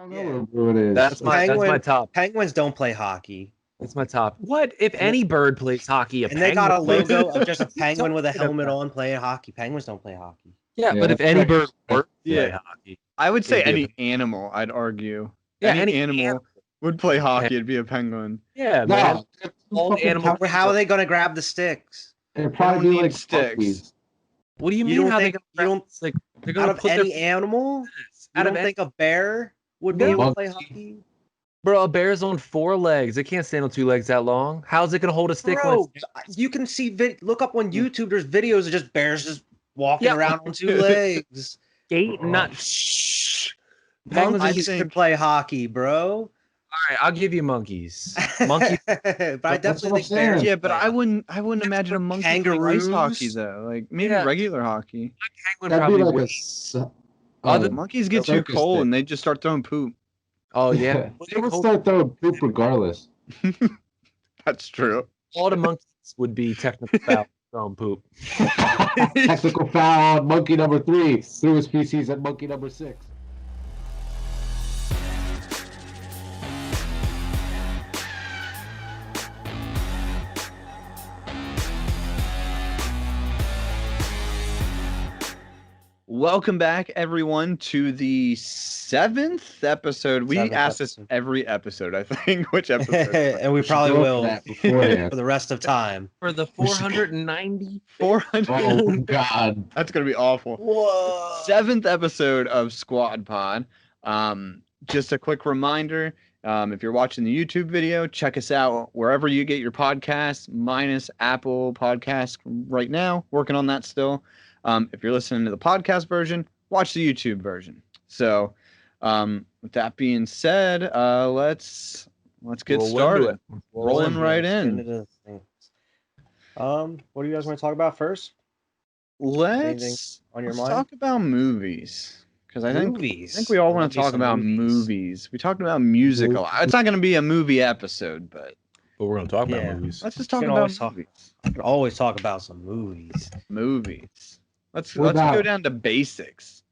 don't know who it is. That's my top. Penguins don't play hockey. That's my top. What if any bird plays hockey? And they got a penguin logo plays- of just a penguin with a helmet about- on playing hockey. Penguins don't play hockey. Yeah, Yeah, but if that's any right. bird were to play Yeah. hockey, I would say It'd be a any animal. I'd argue. Yeah, any any animal would play hockey. It'd be a penguin. yeah, man. No, All the animals. How are they going to grab the sticks? it'd They probably don't be need like sticks. monkeys. What do you You mean? don't How think- they you gonna don't- like? They're Out gonna of put any their animal? You out don't of think a bear would be No. able to play Monkey. hockey? bro. A bear's on 4 legs. It can't stand on 2 legs that long. How's it gonna hold a stick? when Bro, it's- you can see look up on YouTube. There's videos of just bears just walking Yeah. around on 2 legs. Skate, not. Shh. Penguins. Monkeys I could think- play hockey, bro. All right, I'll give you monkeys. Monkeys. but I That's definitely what think I'm bears. saying. Yeah, but play I wouldn't imagine a monkey playing ice Kangaroos? hockey though. Like maybe Yeah. regular hockey. Penguin That'd probably be like would. a. s- Other- Monkeys get they're too circus cold stick. and they just start throwing poop. Oh yeah. They would start throwing poop regardless. That's true. All the monkeys would be technical foul throwing poop. Technical foul on monkey number 3 threw his feces at monkey number 6. Welcome back, everyone, to the 7th episode. We Seventh ask this episode. every episode, I think. Which episode? and we probably will That beforehand. for the rest of time. For the 490. 400. Oh God! That's gonna be awful. Whoa. 7th episode of Squad Pod. Just a quick reminder, if you're watching the YouTube video, check us out wherever you get your podcasts, minus Apple Podcasts right now. Working on that still. If you're listening to the podcast version, watch the YouTube version. So, with that being said, let's get Roll into started. it. Rolling right Let's get in. into the things. What do you guys want to talk about first Let's on your let's mind? talk about movies. Because I think Movies. we all want Love to me talk some about movies. We talked about music a lot. It's not going to be a movie episode, but But we're gonna talk Yeah. about movies. let's just talk can about always talk- movies. We could always talk about some movies. Movies. Let's What go about- down to basics.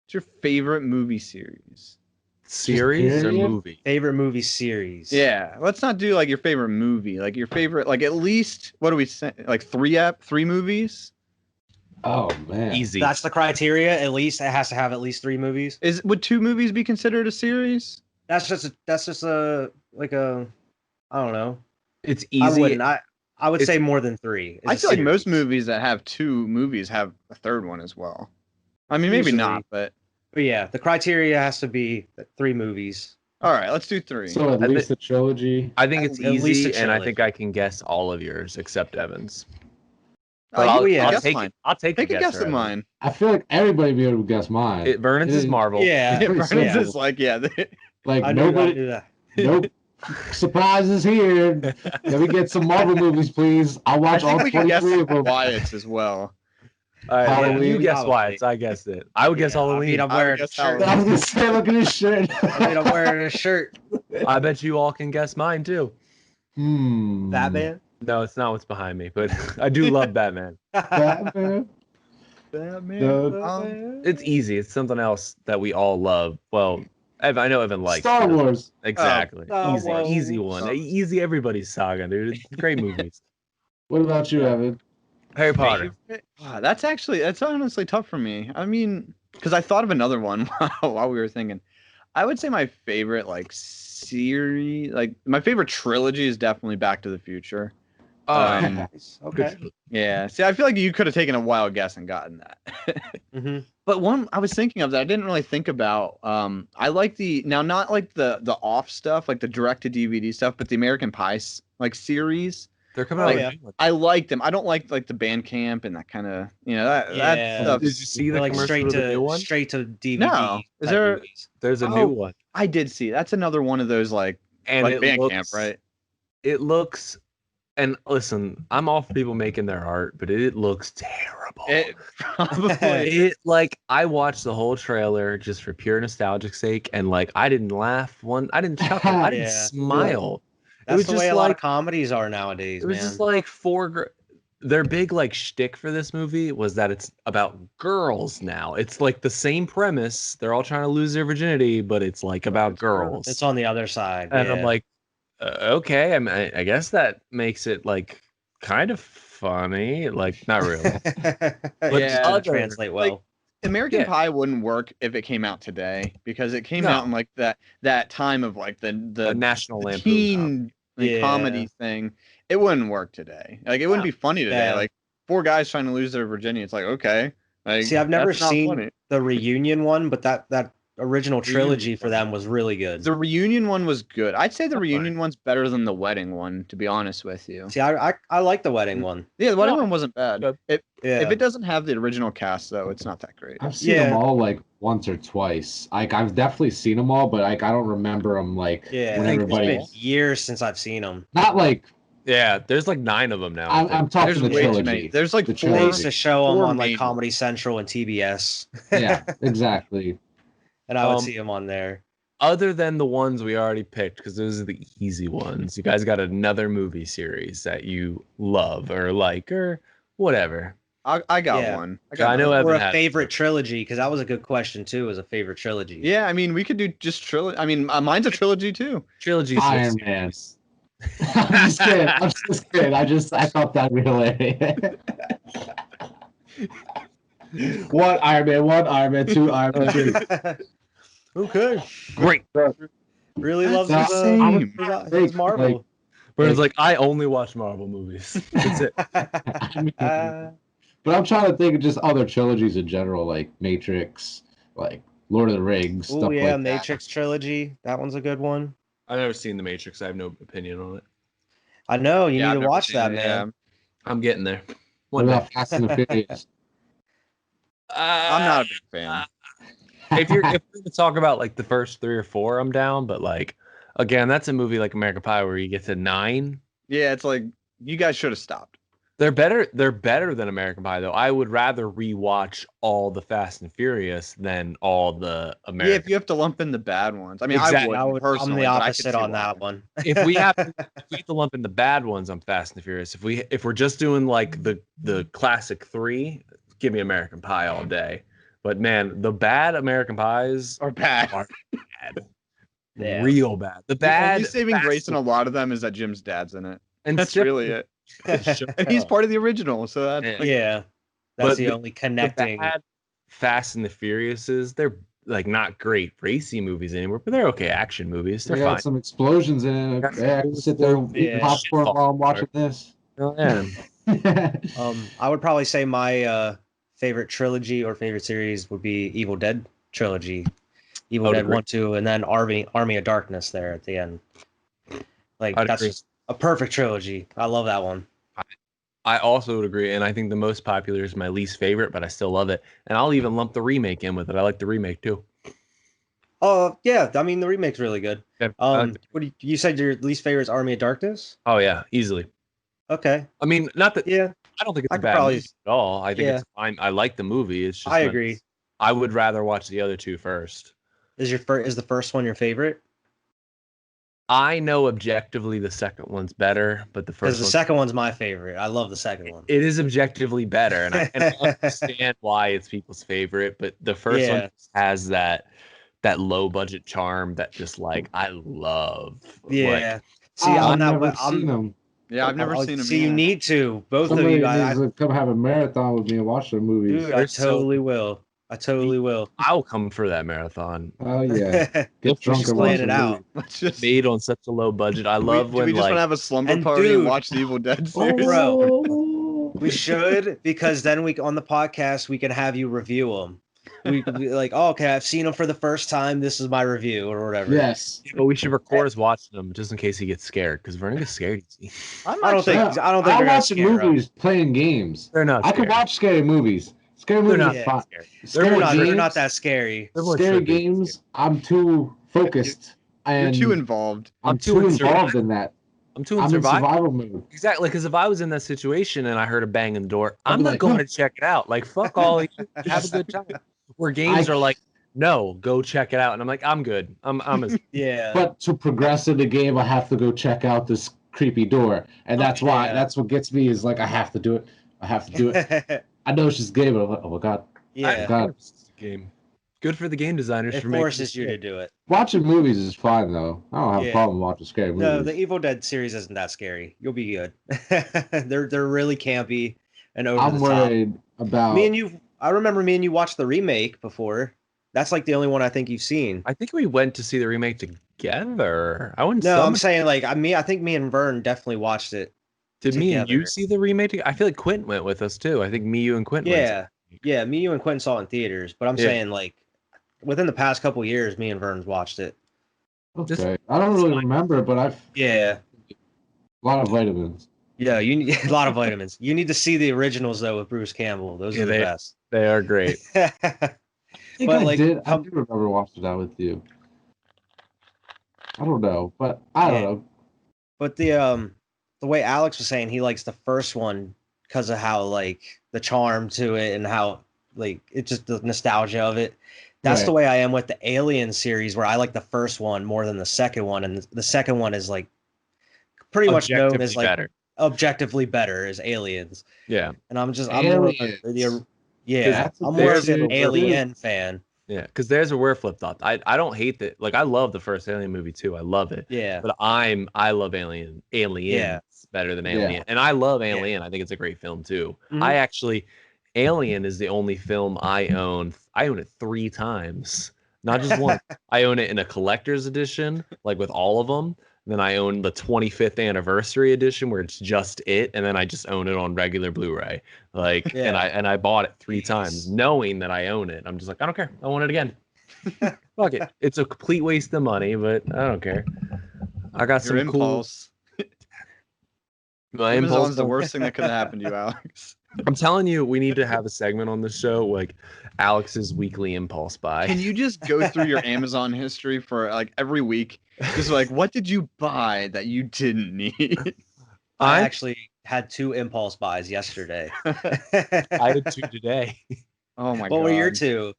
What's your favorite movie series? Series or period? movie? Favorite movie series. Yeah, let's not do like your favorite movie. Like your favorite, like at least what do we say? Like three movies? Oh man! Easy. That's the criteria. At least it has to have at least 3 movies. Would 2 movies be considered a series? That's just a like a I don't know. It's I easy. wouldn't. I would It's- say more than 3. I feel like most movies that have 2 movies have a third one as well. I mean, maybe Usually. not, but But yeah, the criteria has to be 3 movies. all right, let's do 3. So at I least a trilogy. I think it's At least easy, a and I trilogy. think I can guess all of yours except Evan's. Oh, I'll, yeah. I'll guess take mine. it. I'll take Take a guess for of Evan. mine. I feel like everybody would be able to guess mine. Vernon's is Yeah. Marvel. Yeah. Yeah, pretty Vernon's simple. is like, yeah. Like I knew nobody, that. nope. Surprises here. Can we get some Marvel movies, please? I'll I watch think all we can guess 23 of them. Wyatt's as well. All right, Halloween. you guess Probably. why. It's I guessed it. I would guess Yeah, Halloween. I mean, I'm I would wearing a guess shirt. I was gonna say, look at his shirt. I mean, I'm wearing a shirt. I bet you all can guess mine too. Batman. No, it's not what's behind me, but I do love Batman. Batman. Batman. No. It's easy. It's something else that we all love. Well, Evan, I know Evan likes Star it. Wars. Exactly. Oh, easy, well. easy one. Easy everybody's saga, dude. It's great movies. What about you, Evan? Harry Potter. Wow, that's honestly tough for me. I mean, because I thought of another one while we were thinking. I would say my favorite series, my favorite trilogy is definitely Back to the Future. Nice. Okay. Yeah. See, I feel like you could have taken a wild guess and gotten that. hmm But one I was thinking of that I didn't really think about. I like not like the off stuff, like the direct to DVD stuff, but the American Pie series. They're coming Oh, out. yeah. with new ones. I like them. I don't like the Bandcamp and that kind of that Yeah. stuff. Did you see the Like commercial straight for the new one? to DVD. No. Is type there- movies. There's a Oh, new one, I did see. That's another one of those like and it Bandcamp, looks right? It looks. And listen, I'm all for people making their art, but it looks terrible. It probably It I watched the whole trailer just for pure nostalgic sake, and I didn't laugh I didn't chuckle, I didn't Yeah. smile. That's was the just way a lot of like- comedies are nowadays, It was man. just like 4 their big like shtick for this movie was that it's about girls now. It's like the same premise. They're all trying to lose their virginity, but it's like about girls. It's on the other side. And yeah. I'm like, okay. I mean, I guess that makes it like kind of funny. Like, not really. But Yeah. doesn't translate well. Like, American Yeah. Pie wouldn't work if it came out today because it came No. out in like that time of like A the National Lampoon. teen like, Yeah. comedy thing. It wouldn't work today. Like it wouldn't be funny today. Yeah. Like four guys trying to lose their virginity. It's like okay. Like, See, I've never that's not seen funny. the reunion one, but that original trilogy for them was really good. The reunion one was good. I'd say the That's reunion one's better than the wedding one, to be honest with you. See, I like the wedding one. Yeah, the wedding No. one wasn't bad. Good. Yeah. If it doesn't have the original cast though, it's not that great. I've seen Yeah. them all like once or twice. Like I've definitely seen them all, but like I don't remember them like Yeah, when I think everybody. it's been years since I've seen them. Not like Yeah, there's like 9 of them now. I think. I'm talking There's the way too trilogy. many. There's like The They four. used to show them Four on like major. Comedy Central and TBS, Yeah, exactly. and I would Um, see them on there. Other than the ones we already picked, because those are the easy ones. You guys got another movie series that you love or like or whatever. I got Yeah. one. I know Or Evan a had- favorite trilogy, because that was a good question too. As a favorite trilogy. Yeah, I mean, we could do just trilogy. I mean, mine's a trilogy too. Trilogies. Iron Man. I'm just kidding. I'm just kidding. I thought that'd be hilarious. One Iron Man, 2 Iron Man 3. Okay. Great. Really loves That's his, the same. his Marvel. Like, But it's like I only watch Marvel movies. That's it. I mean, but I'm trying to think of just other trilogies in general, like Matrix, like Lord of the Rings, Oh stuff yeah, like Matrix trilogy. That one's a good one. I've never seen The Matrix. I have no opinion on it. I know you Yeah, I've need to never watch seen that, it, man. I'm getting there. that. One What day. about Fast and the Furious? I'm not a big fan. If we're gonna talk about like the first 3 or 4, I'm down. But like again, that's a movie like American Pie where you get to 9. Yeah, it's like you guys should have stopped. They're better than American Pie though. I would rather rewatch all the Fast and Furious than all the Yeah, American. if you have to lump in the bad ones. I mean, Exactly. I would I'm personally. the but I could opposite see on why. that one. If we have to lump in the bad ones, I'm Fast and Furious. If we're just doing like the classic 3, give me American Pie all day. But man, the bad American Pies Or bad. are bad. Yeah. Real bad. The The bad only saving Fast grace in a lot of them is that Jim's dad's in it. and That's Sif- really it. And he's part of the original, so that's Yeah. like, Yeah, that's But the the- only the connecting. bad Fast and the Furiouses, they're like not great racy movies anymore, but they're okay action movies. They They're got fine. some explosions in it. Got some Yeah, I can sit there eating Yeah. popcorn while I'm watching this. Oh, yeah. I would probably say my favorite trilogy or favorite series would be Evil Dead trilogy. Evil I would Dead agree. 1, 2, and then Army of Darkness there at the end. Like I'd that's agree. just a perfect trilogy. I love that one. I also would agree, and I think the most popular is my least favorite, but I still love it. And I'll even lump the remake in with it. I like the remake too. Oh yeah, I mean the remake's really good. Yeah, I like What you said your least favorite is Army of Darkness? Oh yeah, easily. Okay, I mean, not that yeah, I don't think it's I a could bad probably- movie at all. I think yeah. it's fine. I like the movie. It's just I that agree. I would rather watch the other 2 first. Is the first one your favorite? I know objectively the second one's better, but the Because first the one second one's my favorite. I love the second one. it is objectively better, and I understand why it's people's favorite. But the first one Yeah. just has that low budget charm that just like I love. Yeah. Like, See, I've I'm not. never I'm, seen them. yeah, I've never I'll- seen him. See, you need to. Both Somebody of you. needs to come have a marathon with me and watch their movies. Dude, I They're so- totally will. I totally will. I'll come for that marathon. Oh yeah, get Let's drunk just and plan watch it the out. movie. Let's just. Made on such a low budget. I love do when we just want like to have a slumber And party dude- and watch the Evil Dead Oh, series? bro. We should, because then on the podcast we can have you review them. We could be like, oh, okay, I've seen them for the first time. This is my review or whatever. Yes. but we should record us watching them just in case he gets scared because Vernon gets scared easy. I'm I don't actually- think. I don't think I'm they're gonna watching scare him. movies, playing games. They're not. I can scared. watch scary movies. Scary They're movies not are Yeah. fun. scared. Scary They're not. They're games- not that scary. They're more Scary trippy. games. I'm too focused. You're And too involved. I'm I'm too too in involved survival. in that. I'm too in I'm in survival. survival mode. Exactly, because if I was in that situation and I heard a bang in the door, I'd I'm be not like, going "Huh." to check it out. Like, fuck all of you. Have a good time. Where games are like, no, go check it out. And I'm like, I'm good. I'm as Yeah. But to progress in the game, I have to go check out this creepy door, and that's why yeah. that's what gets me is like I have to do it. I have to do it. I know it's just game, but I'm like, oh my god. Yeah. God. Game. Good for the game designers It for making forces this you to game. do it. Watching movies is fine though. I don't have a Yeah. problem watching scary movies. No, the Evil Dead series isn't that scary. You'll be good. They're really campy and over I'm the top. worried about Me and you. I remember me and you watched the remake before. That's like the only one I think you've seen. I think we went to see the remake together. I wouldn't. No, I'm saying like I think me and Vern definitely watched it. Did me and you together. see the remake? I feel like Quentin went with us too. I think me, you, and Quentin. went Yeah, yeah. Me, you, and Quentin saw it in theaters. But I'm Yeah. saying like within the past couple years, me and Vern's watched it. okay. I don't really remember, but I've Yeah, a lot of vitamins. yeah. You need a lot of vitamins. You need to see the originals though with Bruce Campbell. Those Yeah, are the best. They are great. I think But, I like, did. I do remember watching that with you. I don't know, but I don't Yeah. know. But the way Alex was saying, he likes the first one because of how like the charm to it and how like it's just the nostalgia of it. That's the Right. way I am with the Alien series, where I like the first one more than the second one, and the second one is like pretty much known as Objectively like better. objectively better as Aliens. Yeah, And I'm more of Aliens. yeah, That's I'm more of there's an a- Alien fan. yeah. Because there's a word flip flop. I don't hate that. Like I love the first Alien movie too. I love it. Yeah, But I love Aliens Yeah. better than Yeah. Alien, and I love Alien. I think it's a great film too. Mhm. I actually, Alien is the only film I own. I own it 3 times, not just one. I own it in a collector's edition, like with all of them. Then I own the 25th anniversary edition where it's just it, and then I just own it on regular Blu-ray. Like, Yeah. and I bought it 3 times, knowing that I own it. I'm just like, I don't care. I want it again. Fuck it. It's a complete waste of money, but I don't care. I got Your some cool. impulse. My Amazon's impulse. the worst thing that could have happened to you, Alex. I'm telling you, we need to have a segment on the show, like Alex's weekly impulse buy. Can you just go through your Amazon history for like every week? Just like, what did you buy that you didn't need? I I actually had 2 impulse buys yesterday. I had 2 today. Oh my god. What were your 2?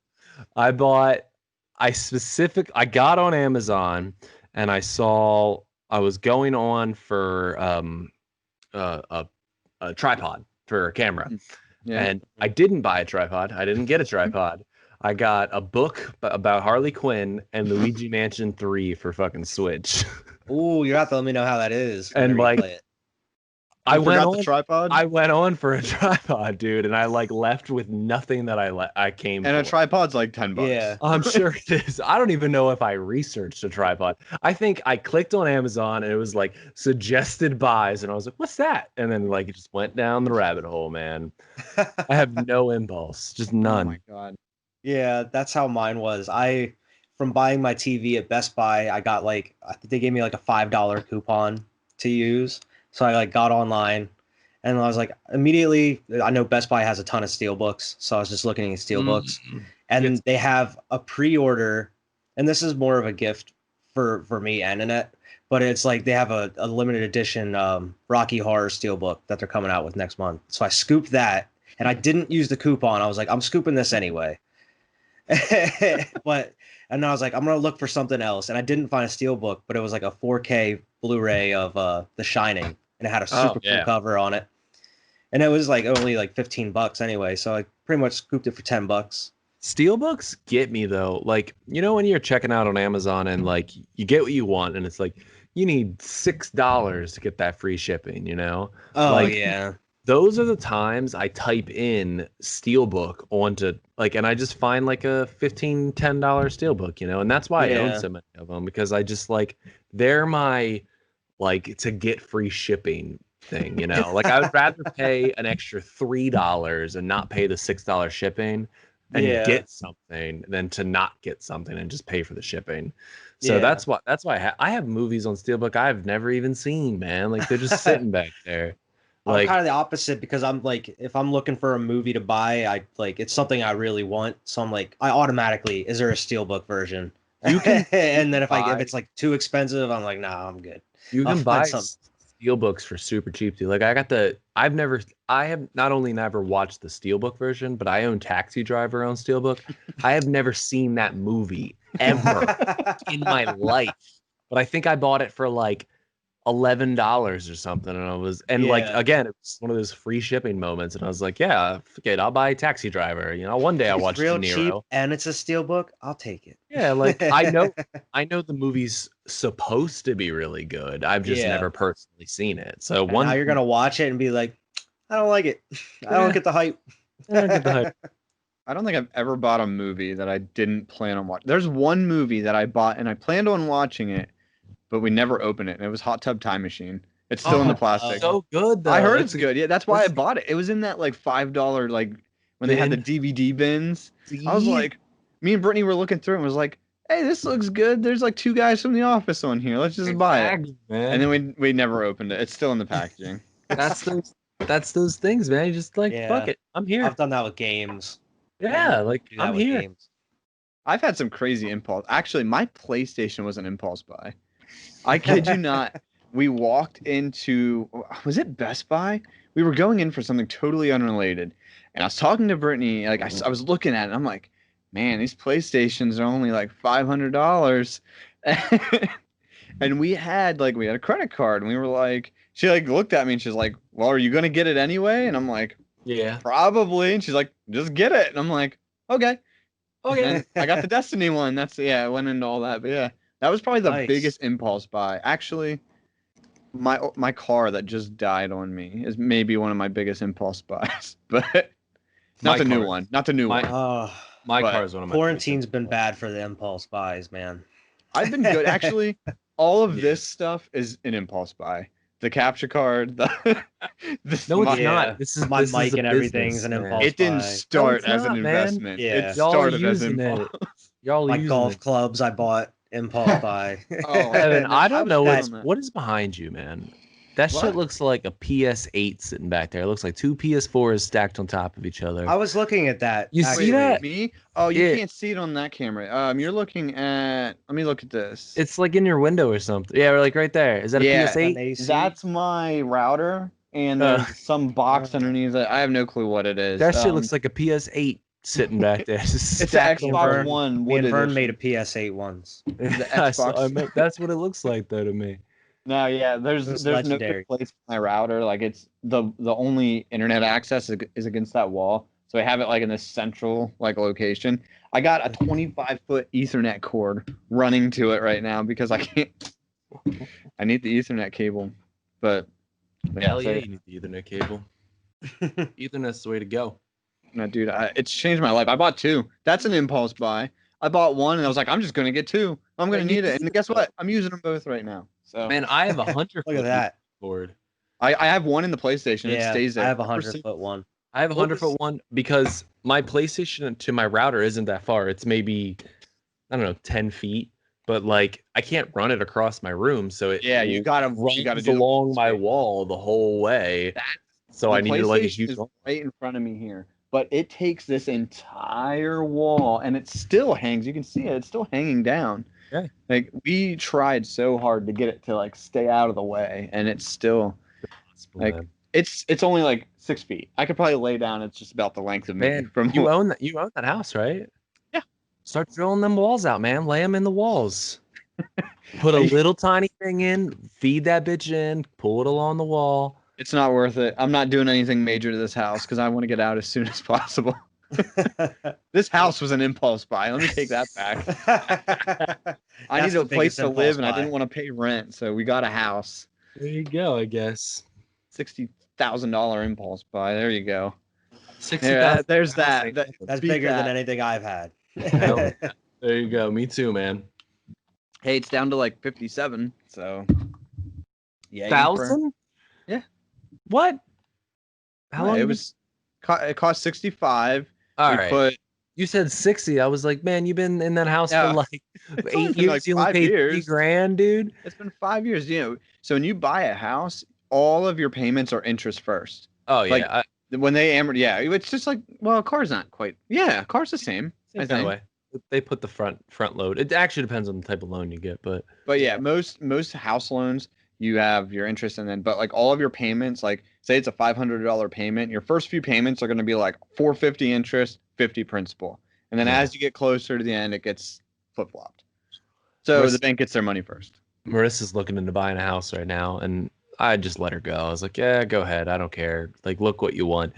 I got on Amazon and I was going on for a tripod for a camera. Yeah. And I didn't buy a tripod. I didn't get a tripod. I got a book about Harley Quinn and Luigi Mansion 3 for fucking Switch. Ooh, you have to let me know how that is. And, whenever you like, play it. I You went forgot on. the tripod I went on for a tripod, dude, and I like left with nothing that I came and a for. tripod's like $10. Yeah. I'm sure it is. I don't even know if I researched a tripod. I think I clicked on Amazon and it was like suggested buys, and I was like, "What's that?" And then like it just went down the rabbit hole, man. I have no impulse, just Oh none. my god. Yeah, that's how mine was. From buying my TV at Best Buy, I got like I think they gave me like a $5 coupon to use. So I like got online and I was like immediately I know Best Buy has a ton of steelbooks, so I was just looking at steelbooks. And Yes. they have a pre-order, and this is more of a gift for me and Annette, but it's like they have a limited edition Rocky Horror steelbook that they're coming out with next month. So I scooped that and I didn't use the coupon. I was like, I'm scooping this anyway. And I was like, I'm gonna look for something else, and I didn't find a steelbook, but it was like a 4K Blu-ray of The Shining, and it had a super yeah. cool cover on it, and it was like only like $15 anyway, so I pretty much scooped it for $10. Steelbooks get me though. Like, you know, when you're checking out on Amazon and like you get what you want, and it's like you need $6 to get that free shipping, you know? Oh Like, yeah, those are the times I type in steelbook onto like, and I just find like a $15, $10 steelbook, you know, and that's why I own Yeah. so many of them, because I just like they're my like to get free shipping thing, you know. Like I would rather pay an extra $3 and not pay the $6 shipping and Yeah. get something than to not get something and just pay for the shipping. So Yeah. that's why I have movies on steelbook I've never even seen, man. Like they're just sitting back there. I'm Like, kind of the opposite because I'm like, if I'm looking for a movie to buy, I like it's something I really want, so I'm like, I automatically, is there a steelbook version? You can and then if buy- it's like too expensive, I'm like, nah, I'm good. you I'll can find buy some. steelbooks for super cheap too. Like I have not only never watched the steelbook version, but I own Taxi Driver on steelbook. I have never seen that movie ever in my life. But I think I bought it for like $11 or something, and I was like Yeah. again, it was one of those free shipping moments, and I was like, yeah, forget it, I'll buy Taxi Driver. You know, one day I'll It's watch real De cheap Niro. and it's a steelbook. I'll take it. Yeah, like I know the movie's supposed to be really good. I've just Yeah. never personally seen it. So And now you're gonna watch it and be like, I don't like it. I don't Yeah. get the hype. I don't get the hype. I don't think I've ever bought a movie that I didn't plan on watching. There's one movie that I bought and I planned on watching it, but we never opened it. And it was Hot Tub Time Machine. It's still in the plastic. So good though. I heard it's good. Yeah, that's why I bought it. It was in that like $5 like when they had the Bin. DVD bins. I was like, me and Brittany were looking through it and was like, hey, this looks good. There's like 2 guys from The Office on here. Let's just buy it. Exactly, man. And then we never opened it. It's still in the packaging. that's those things, man. You just like Yeah. fuck it. I'm here. I've done that with games. Yeah, like Do that I'm with here. games. I've had some crazy impulse. Actually, my PlayStation was an impulse buy. I kid you not. We walked into, was it Best Buy? We were going in for something totally unrelated. And I was talking to Brittany, like I was looking at it, and I'm like, man, these PlayStations are only like $500. And we had a credit card, and we were like, she like looked at me and she's like, well, are you going to get it anyway? And I'm like, Yeah. probably. And she's like, just get it. And I'm like, okay. And I got the Destiny one. I went into all that. But yeah, that was probably the Nice. biggest impulse buy. Actually, my car that just died on me is maybe one of my biggest impulse buys. But not the new one. Not the new one. My But car is one of my Quarantine's been bad for the impulse buys, man. I've been good. Actually, all of this stuff is an impulse buy. The capture card, this No, it's Yeah. not. This is My this is mic a and everything's business, an man. impulse. it didn't buy. start it's as not, an man. investment. Yeah. It Y'all are started as using it. impulse. Y'all My using golf it. clubs I bought impulse buy. Oh, Evan, man, I don't was know good on that. what is behind you, man. That What? shit looks like a PS8 sitting back there. It looks like 2 PS4s stacked on top of each other. I was looking at that. You see actually. that? Me? Oh, you Yeah. can't see it on that camera. You're looking at. Let me look at this. It's like in your window or something. Yeah, like right there. Is that a Yeah. PS8? An AC. That's my router, and Uh. there's some box underneath it. I have no clue what it is. That shit looks like a PS8 sitting back there. Just It's an stacked on Xbox Vern. One. Me and wood Vern edition. made a PS8 once. Xbox. That's what it looks like though to me. No, yeah. There's It's no legendary. good place for my router. Like it's the only internet access is against that wall. So I have it like in this central like location. I got a 25-foot Ethernet cord running to it right now because I can't. I need the Ethernet cable, but Hell so- yeah, you need the Ethernet cable. Ethernet's the way to go. no, dude, it's changed my life. I bought 2. That's an impulse buy. I bought 1 and I was like, I'm just gonna get 2. I'm gonna Yeah, you need it. need And guess what? I'm using them both right now. So Man, I have a 100 Look at that. cord. I have one in the PlayStation. Yeah, It stays there. I have a ever since- 100-foot one. I have a What 100-foot one because my PlayStation to my router isn't that far. It's maybe, I don't know, 10 feet. But like I can't run it across my room, so it Yeah, you gotta runs do the along my space. wall the whole way. So The I needed like a PlayStation huge is right in front of me here, but it takes this entire wall and it still hangs. You can see it; it's still hanging down. Yeah. Like we tried so hard to get it to like stay out of the way, and it's still like Man. it's only like 6 feet. I could probably lay down. It's just about the length of me Man, from you own that house, right? Yeah. Start drilling them walls out, man. Lay them in the walls. Put a little tiny thing in, feed that bitch in, pull it along the wall. It's not worth it. I'm not doing anything major to this house because I want to get out as soon as possible. This house was an impulse buy. Let me take that back. I That's need a the place biggest to live, impulse and I buy. didn't want to pay rent, so we got a house. There you go, I guess. $60,000 impulse buy. There you go. 60,000. There's that. That's beat bigger that. than anything I've had. Hell, there you go. Me too, man. Hey, it's down to like 57. So, yeah, 1,000? Yeah. What? How long? It was. It cost 65. All We right. put You said 60. I was like, man, you've been in that house Yeah. for like It's only 8 been years. like You only 5 paid years. $3,000, dude. It's been 5 years. So when you buy a house, all of your payments are interest first. Oh yeah, Like, When they it's just like, well, a car's not quite. Yeah, a car's the same. I same kind of think. way. They put the front load. It actually depends on the type of loan you get, but But yeah, most house loans you have your interest and then but like all of your payments, like say it's a $500 payment, your first few payments are going to be like $450 interest, $50 principal. And then Yeah. as you get closer to the end it gets flip-flopped. So Where's- the bank gets their money first. Marissa's looking into buying a house right now, and I just let her go. I was like, yeah, go ahead. I don't care. Like, look what you want.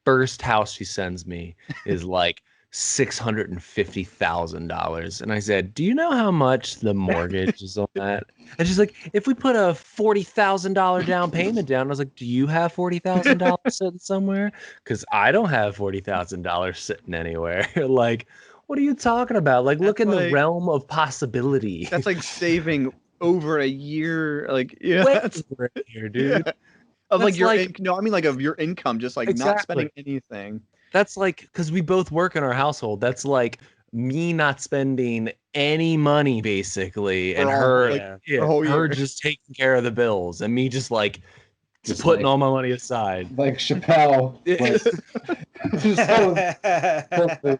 First house she sends me is like $650,000. And I said, do you know how much the mortgage is on that? And she's like, if we put a $40,000 down payment down, I was like, do you have $40,000 sitting somewhere? Because I don't have $40,000 sitting anywhere. Like, what are you talking about? Like, look in the realm of possibility. That's like saving over a year. Like, yeah, Way that's over a year, dude. yeah. Of like That's your like- no, I mean like of your income, just like not Exactly. spending anything. That's like, because we both work in our household. That's like me not spending any money basically, and For all- her, like, yeah, the whole her year. just taking care of the bills, and me just like Just putting like- all my money aside. Like Chappelle. Like, just so-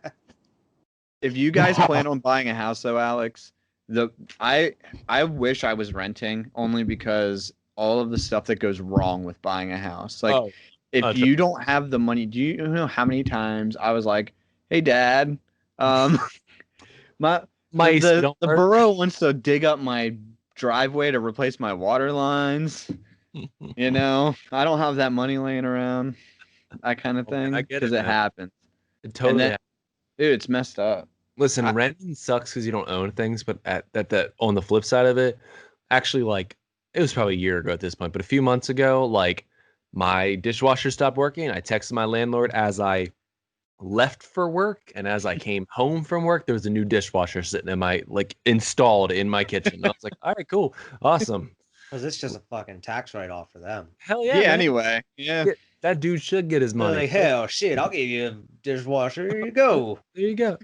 If you guys plan on buying a house though, Alex, I wish I was renting only because all of the stuff that goes wrong with buying a house. Like Oh, if you don't have the money, do you know how many times I was like, "Hey dad, my mice the don't the work. borough wants to dig up my driveway to replace my water lines." You know, I don't have that money laying around. That kind of thing. I get it, Because it man. happens. It totally. then- Dude, it's messed up. Listen, I- renting sucks because you don't own things, but at that on the flip side of it, actually, like it was probably a year ago at this point, but a few months ago, like my dishwasher stopped working. I texted my landlord as I left for work, and as I came home from work, there was a new dishwasher sitting in my installed in my kitchen. I was like, all right, cool, awesome. Because it's just a fucking tax write-off for them. Hell Yeah, yeah, man. anyway. Yeah. Yeah. That dude should get his They're money. like, hell, shit, I'll give you a dishwasher. Here you go. There you go.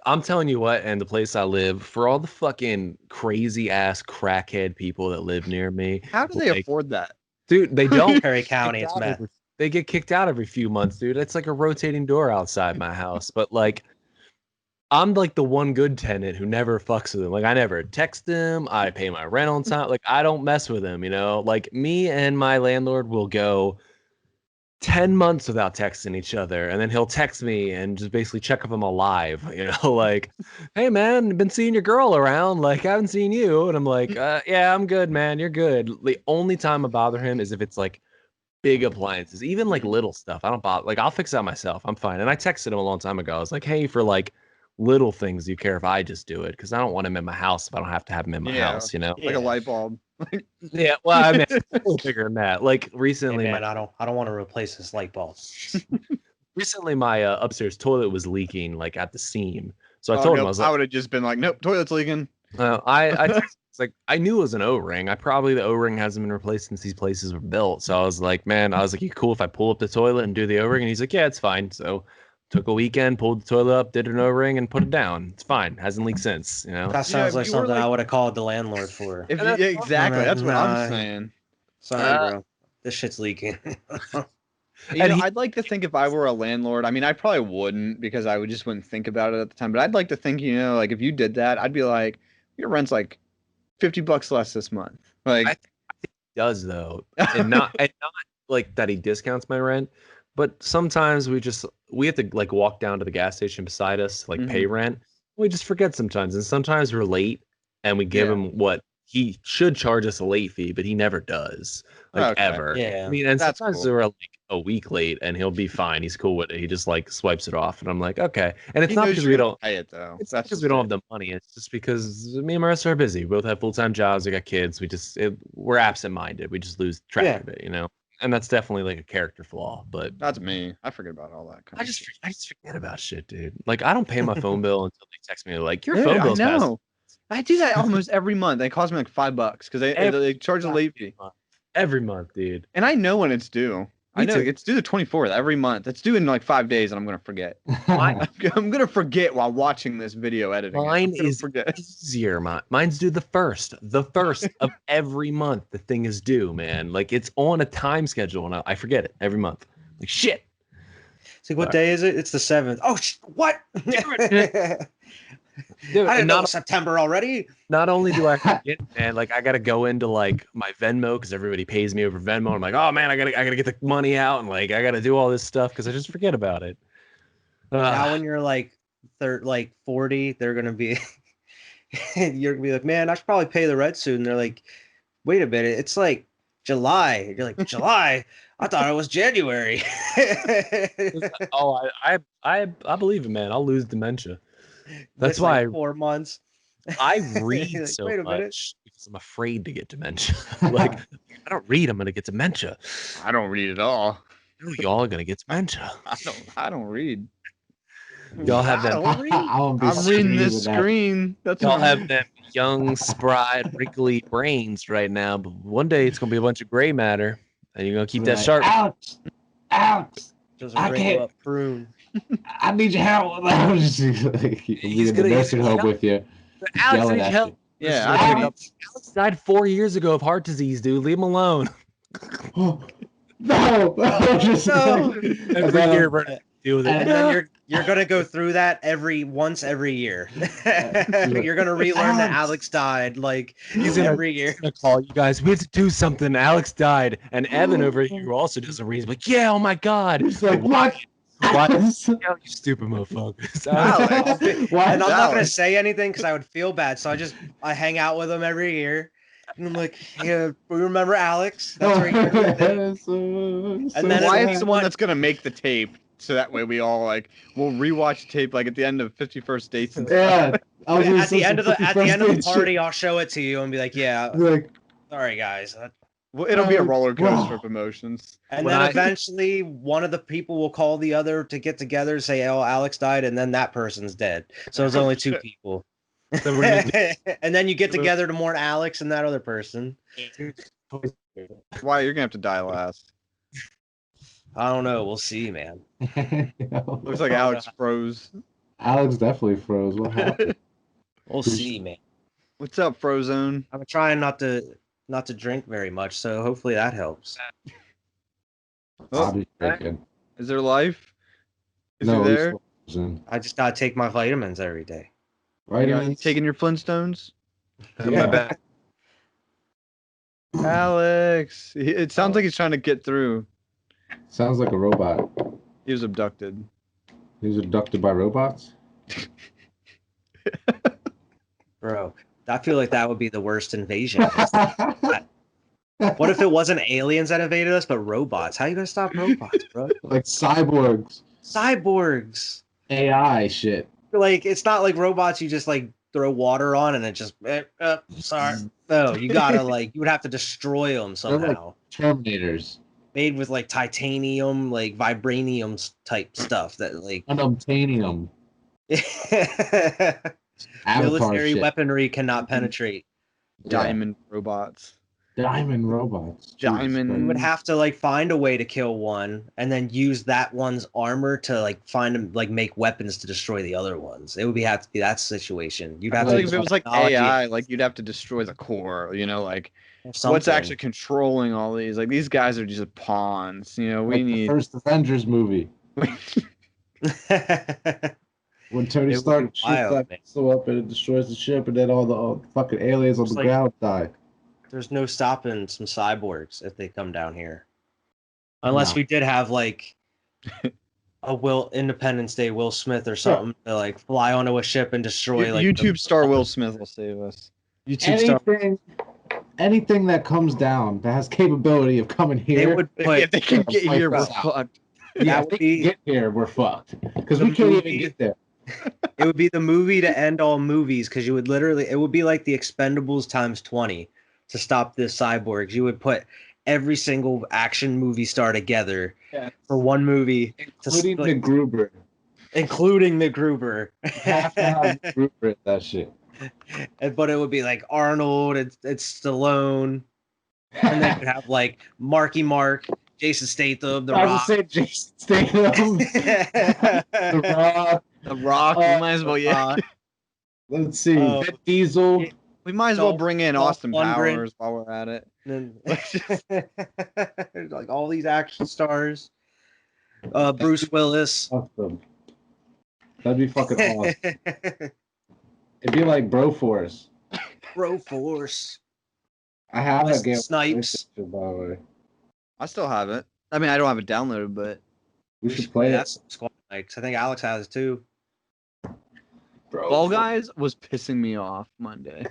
I'm telling you what, and the place I live, for all the fucking crazy ass crackhead people that live near me, How do they like, afford that? dude, they don't. Perry County, kicked it's out meth. they get kicked out every few months, dude. It's like a rotating door outside my house. But like, I'm like the one good tenant who never fucks with them. Like, I never text them. I pay my rent on time. Like, I don't mess with them. You know, like me and my landlord will go 10 months without texting each other, and then he'll text me and just basically check if I'm alive, you know, like, hey man, been seeing your girl around, like I haven't seen you. And I'm like, yeah, I'm good, man, you're good. The only time I bother him is if it's like big appliances, even like little stuff. I don't bother, like I'll fix that myself, I'm fine. And I texted him a long time ago. I was like, hey, for like little things, do you care if I just do it? Because I don't want him in my house if I don't have to have him in my house, you know. Like a light bulb. Yeah, well, I mean, it's a little bigger than that. Like Hey, recently, man, I don't want to replace this light bulb. my upstairs toilet was leaking like at the seam. So I Oh, told him, nope, I was I like, would have just been like, nope, toilet's leaking. it's like, I knew it was an O-ring. The O-ring hasn't been replaced since these places were built. So I was like, you cool if I pull up the toilet and do the O-ring? And he's like, yeah, it's fine. So took a weekend, pulled the toilet up, did an O-ring, and put it down. It's fine. Hasn't leaked since, you know? That Yeah, sounds if like you were, something like- I would have called the landlord for. If And you, yeah, exactly. That's what Nah. I'm saying. Sorry, bro. This shit's leaking. You know, I'd like to think if I were a landlord, I mean, I probably wouldn't because I just wouldn't think about it at the time. But I'd like to think, you know, like if you did that, I'd be like, your rent's like $50 less this month. Like, I think he does though, and not like that he discounts my rent, but sometimes we have to like walk down to the gas station beside us, like pay rent. We just forget sometimes, and sometimes we're late, and we give Yeah. him what he should charge us a late fee, but he never does, like Okay. ever. Yeah. I mean, and That's sometimes cool. we're like a week late, and he'll be fine. He's cool with it. He just like swipes it off, and I'm like, okay. And it's he not knows because you're we gonna don't. pay it though. It's That's because we don't have the money. It's just because me and Marissa are busy. We both have full-time jobs. We got kids. We're absent-minded. We just lose track Yeah. of it, you know. And that's definitely like a character flaw. But That's me. I forget about all that. Kind I of just shit. I just forget about shit, dude. Like I don't pay my phone bill until they text me like your Dude, phone I bill's past know. I do that almost every month. They cost me like $5 because they charge a late fee, every month, dude. and I know when it's due. I Me know too. it's due the 24th every month. It's due in like 5 days, and I'm gonna forget. Mine, I'm gonna forget while watching this video editing. it. I'm mine gonna is forget. easier. Mine's due the first of every month. The thing is due, man. Like it's on a time schedule, and I forget it every month. Like shit. It's like, what day is it? It's the 7th. Oh, what? Dude, I and didn't know it was September already. not only do I forget, man, like I gotta go into like my Venmo because everybody pays me over Venmo. I'm like, oh man, I gotta get the money out, and like I gotta do all this stuff because I just forget about it. Now when you're like 40, they're gonna be you're gonna be like, man, I should probably pay the rent soon. And they're like, wait a minute, it's like July. And you're like, July? I thought it was January. Oh, I believe it, man. I'll lose dementia. That's It's why like 4 months. I read Like, so wait a minute. much because I'm afraid to get dementia. Like, I don't read, I'm gonna get dementia. I don't read at all. Y'all are gonna get dementia. I don't read. Y'all have I them. don't read. I'm reading this screen. That's Y'all what have them young, spry, wrinkly brains right now, but one day it's gonna be a bunch of gray matter, and you're gonna keep that sharp. Alex, Just a I wrinkled can't- up prune. I need your help. He's in the gonna- nursing home with you. Alex, I yelling need at help. you. Yeah, This is I like, Alex. Alex died 4 years ago of heart disease, dude. Leave him alone. No, just No. Every year, we're gonna deal with it. And then you're gonna go through that every year. You're gonna relearn that Alex died like He's gonna- every year. gonna call you guys. We have to do something. Alex died, and Evan over here who also doesn't read. He's like, yeah, oh my god. It's like, what? Why? Alex. You stupid motherfuckers. Alex. Why? And I'm not gonna Alex. say anything because I would feel bad. So I hang out with him every year. And I'm like, yeah, we remember Alex. That's right. And And then Why it's is someone that's gonna make the tape so that way we all like we'll rewatch the tape like at the end of 51st Dates and Yeah. I was gonna At say the end of some the 51st party, I'll show it to you and be like, yeah, shit. Like, sorry guys. well, it'll be a roller coaster Wow. of emotions. And When then I- eventually one of the people will call the other to get together and say, oh, Alex died, and then that person's dead. So it's only two people. So we're gonna And then you get together to mourn Alex and that other person. Why you're gonna have to die last. I don't know. We'll see, man. Looks like Alex froze. Alex definitely froze. What happened? We'll see, man. What's up, Frozone? I'm trying not to drink very much, so hopefully that helps. Oh, I'll be drinking. is there life? Is No, he he's there? still frozen. I just gotta take my vitamins every day. Are you Vitamins? taking your Flintstones? Yeah. Alex, it sounds like he's trying to get through. Sounds like a robot. He was abducted. He was abducted by robots? Bro, I feel like that would be the worst invasion. What if it wasn't aliens that invaded us, but robots? How you gonna stop robots, bro? Like cyborgs. Cyborgs. AI shit. Like, it's not like robots you just like throw water on and it just sorry. No, you gotta like you would have to destroy them They're like- somehow. Terminators. Made with like titanium, like vibranium type stuff that like Unobtainium. Avatar military shit. weaponry cannot penetrate. Yeah. Diamond robots. Diamond robots. Jesus Diamond- Christ. You would have to like find a way to kill one and then use that one's armor to like find like make weapons to destroy the other ones. It would have to be that situation. You'd I have feel to like if it was like technology AI, like you'd have to destroy the core. You know, like or what's something. actually controlling all these? Like these guys are just pawns. You know, we Like the need. first Avengers movie. When Tony It would Stark be shoots wild, that man. missile up and it destroys the ship, and then all the fucking aliens on It's the like- ground die. There's no stopping some cyborgs if they come down here. Unless No. we did have like a Independence Day Will Smith or something to like fly onto a ship and destroy like YouTube star Will Smith will save us. YouTube star. Anything that comes down that has capability of coming They here. would If, put if they can get Like here, we're us out. fucked. Yeah, that if would they can be- get here, we're fucked. Because The we can't movie- even get there. it would be the movie to end all movies because you would literally it would be like the Expendables times 20 to stop the cyborgs. You would put every single action movie star together Yeah. for one movie, Including like- MacGruber. including MacGruber. Have to have MacGruber in that shit. But it would be like Arnold, it's Stallone, and then you'd have like Marky Mark, Jason Statham, The I was Rock. saying Jason Statham. The Rock. The Rock. We might as well, yeah. Let's see. Oh. Vin Diesel. We might as well Dolph- bring in Dolph Austin Lundgren. Powers while we're at it. And then- like all these action stars. Bruce Willis. Awesome. That'd be fucking awesome. It'd be like Broforce. Bro Force. I have Wesley that game. on Snipes. PlayStation, by the way. I still have it. I mean, I don't have it downloaded, but We should play it. That's Squad Nights. I think Alex has it too. Bro, Fall Guys was pissing me off Monday.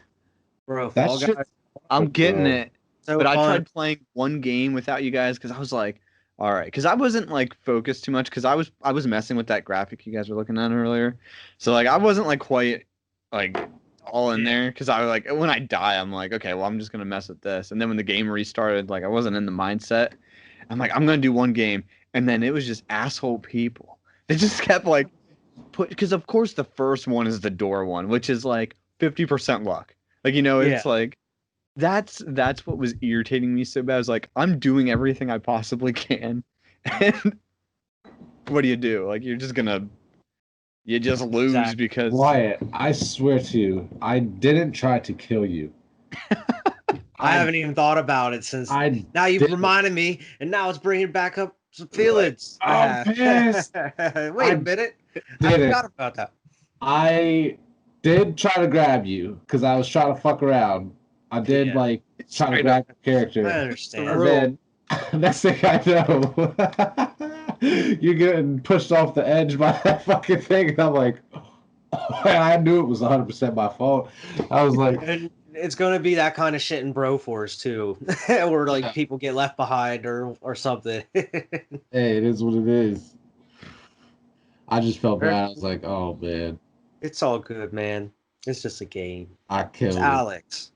Bro, That Fall shit. Guys, I'm getting Bro. it, so but I fun. tried playing one game without you guys because I was like, all right, because I wasn't like focused too much because I was messing with that graphic you guys were looking at earlier, so like I wasn't like quite like all in there because I was like when I die I'm like okay well I'm just gonna mess with this, and then when the game restarted like I wasn't in the mindset. I'm like I'm gonna do one game, and then it was just asshole people. They just kept like because of course the first one is the door one, which is like 50% luck. Like it's like that's what was irritating me so bad. I was like, I'm doing everything I possibly can, and what do? Like you just lose Exactly. because Wyatt, I swear to you, I didn't try to kill you. I haven't even thought about it since. I Now you've didn't. reminded me, and now it's bringing back up some feelings. I'm pissed. Wait I a minute. I didn't. forgot about that. I did try to grab you because I was trying to fuck around. I did Yeah. like try to I grab your I character. understand. And then next thing I know, you're getting pushed off the edge by that fucking thing, and I'm like, I knew it was 100% my fault. I was like, And it's going to be that kind of shit in Broforce too, where like Yeah. people get left behind or something. hey, it is what it is. I just felt bad. I was like, oh man, It's all good, man. It's just a game. I It's killed it. Alex.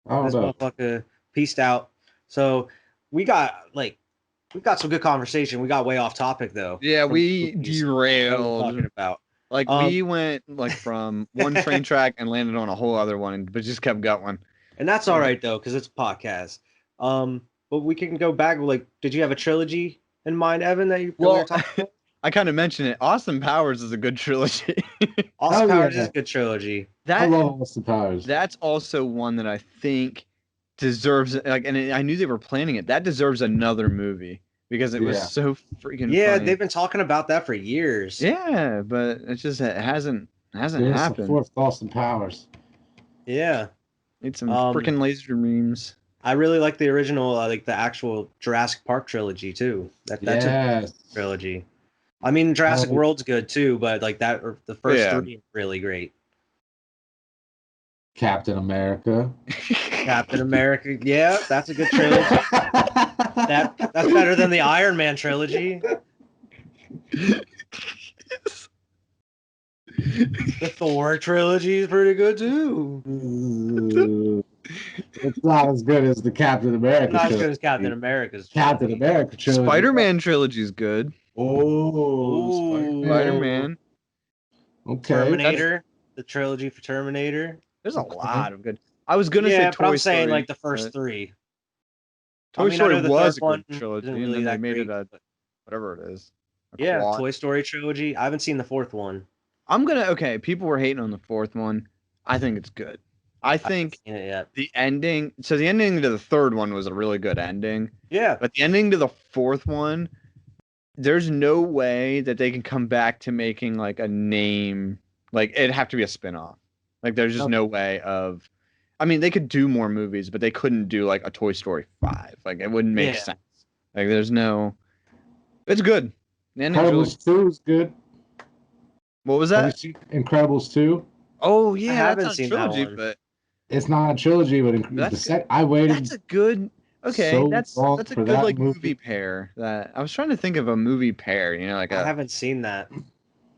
I This don't know. motherfucker pieced out. So we got some good conversation. We got way off topic though. yeah, from we movies that we're derailed. talking about. Like we went like from one train track and landed on a whole other one, but just kept going. And that's all right though, because it's a podcast. But we can go back. Like, did you have a trilogy in mind, Evan? That we were Well, talking about? I kind of mentioned it. Austin Powers is a good trilogy. Austin Oh, Powers yeah. is a good trilogy. I that love Austin Powers. that's also one that I think deserves like, and I knew they were planning it. That deserves another movie because it was Yeah. so freaking Yeah, funny. they've been talking about that for years. Yeah, but it hasn't There's the happened. fourth Austin Powers. Yeah. It's some Um, freaking laser memes. I really like the original, like the actual Jurassic Park trilogy too. That's a Yes. trilogy. I mean, Jurassic World's good too, but like that, or the first Yeah. three are really great. Captain America. Captain America, yeah, that's a good trilogy. That's better than the Iron Man trilogy. The Thor trilogy is pretty good too. It's not as good as the Captain America Not as trilogy. good as Captain America's. Captain trilogy. America trilogy. Spider-Man trilogy is good. Oh, Ooh. Spider-Man. Okay. Terminator, the trilogy for Terminator. There's a Okay. lot of good. I was gonna say Yeah, Toy but I'm Story. saying like the first but three. Toy I mean, I Story know the was third a one good trilogy, isn't and really then they that made it great, a but- whatever it is. a Yeah, quad. Toy Story trilogy. I haven't seen the fourth one. Okay, people were hating on the fourth one. I think it's good. I think I haven't seen it yet. the ending to the third one was a really good ending. Yeah, But the ending to the fourth one, there's no way that they can come back to making like a name. Like it'd have to be a spin-off. Like there's just no way of. I mean, they could do more movies, but they couldn't do like a Toy Story 5. Like it wouldn't make Yeah. sense. Like there's no. It's good. The ending's really. Incredibles 2 is good. What was Have you that? seen Incredibles 2? Oh yeah, haven't that's seen not a that trilogy, one. but It's not a trilogy, but That's I waited. that's a good. Okay, so that's long a for good that like movie. movie pair. That I was trying to think of a movie pair. Like I a. haven't seen that.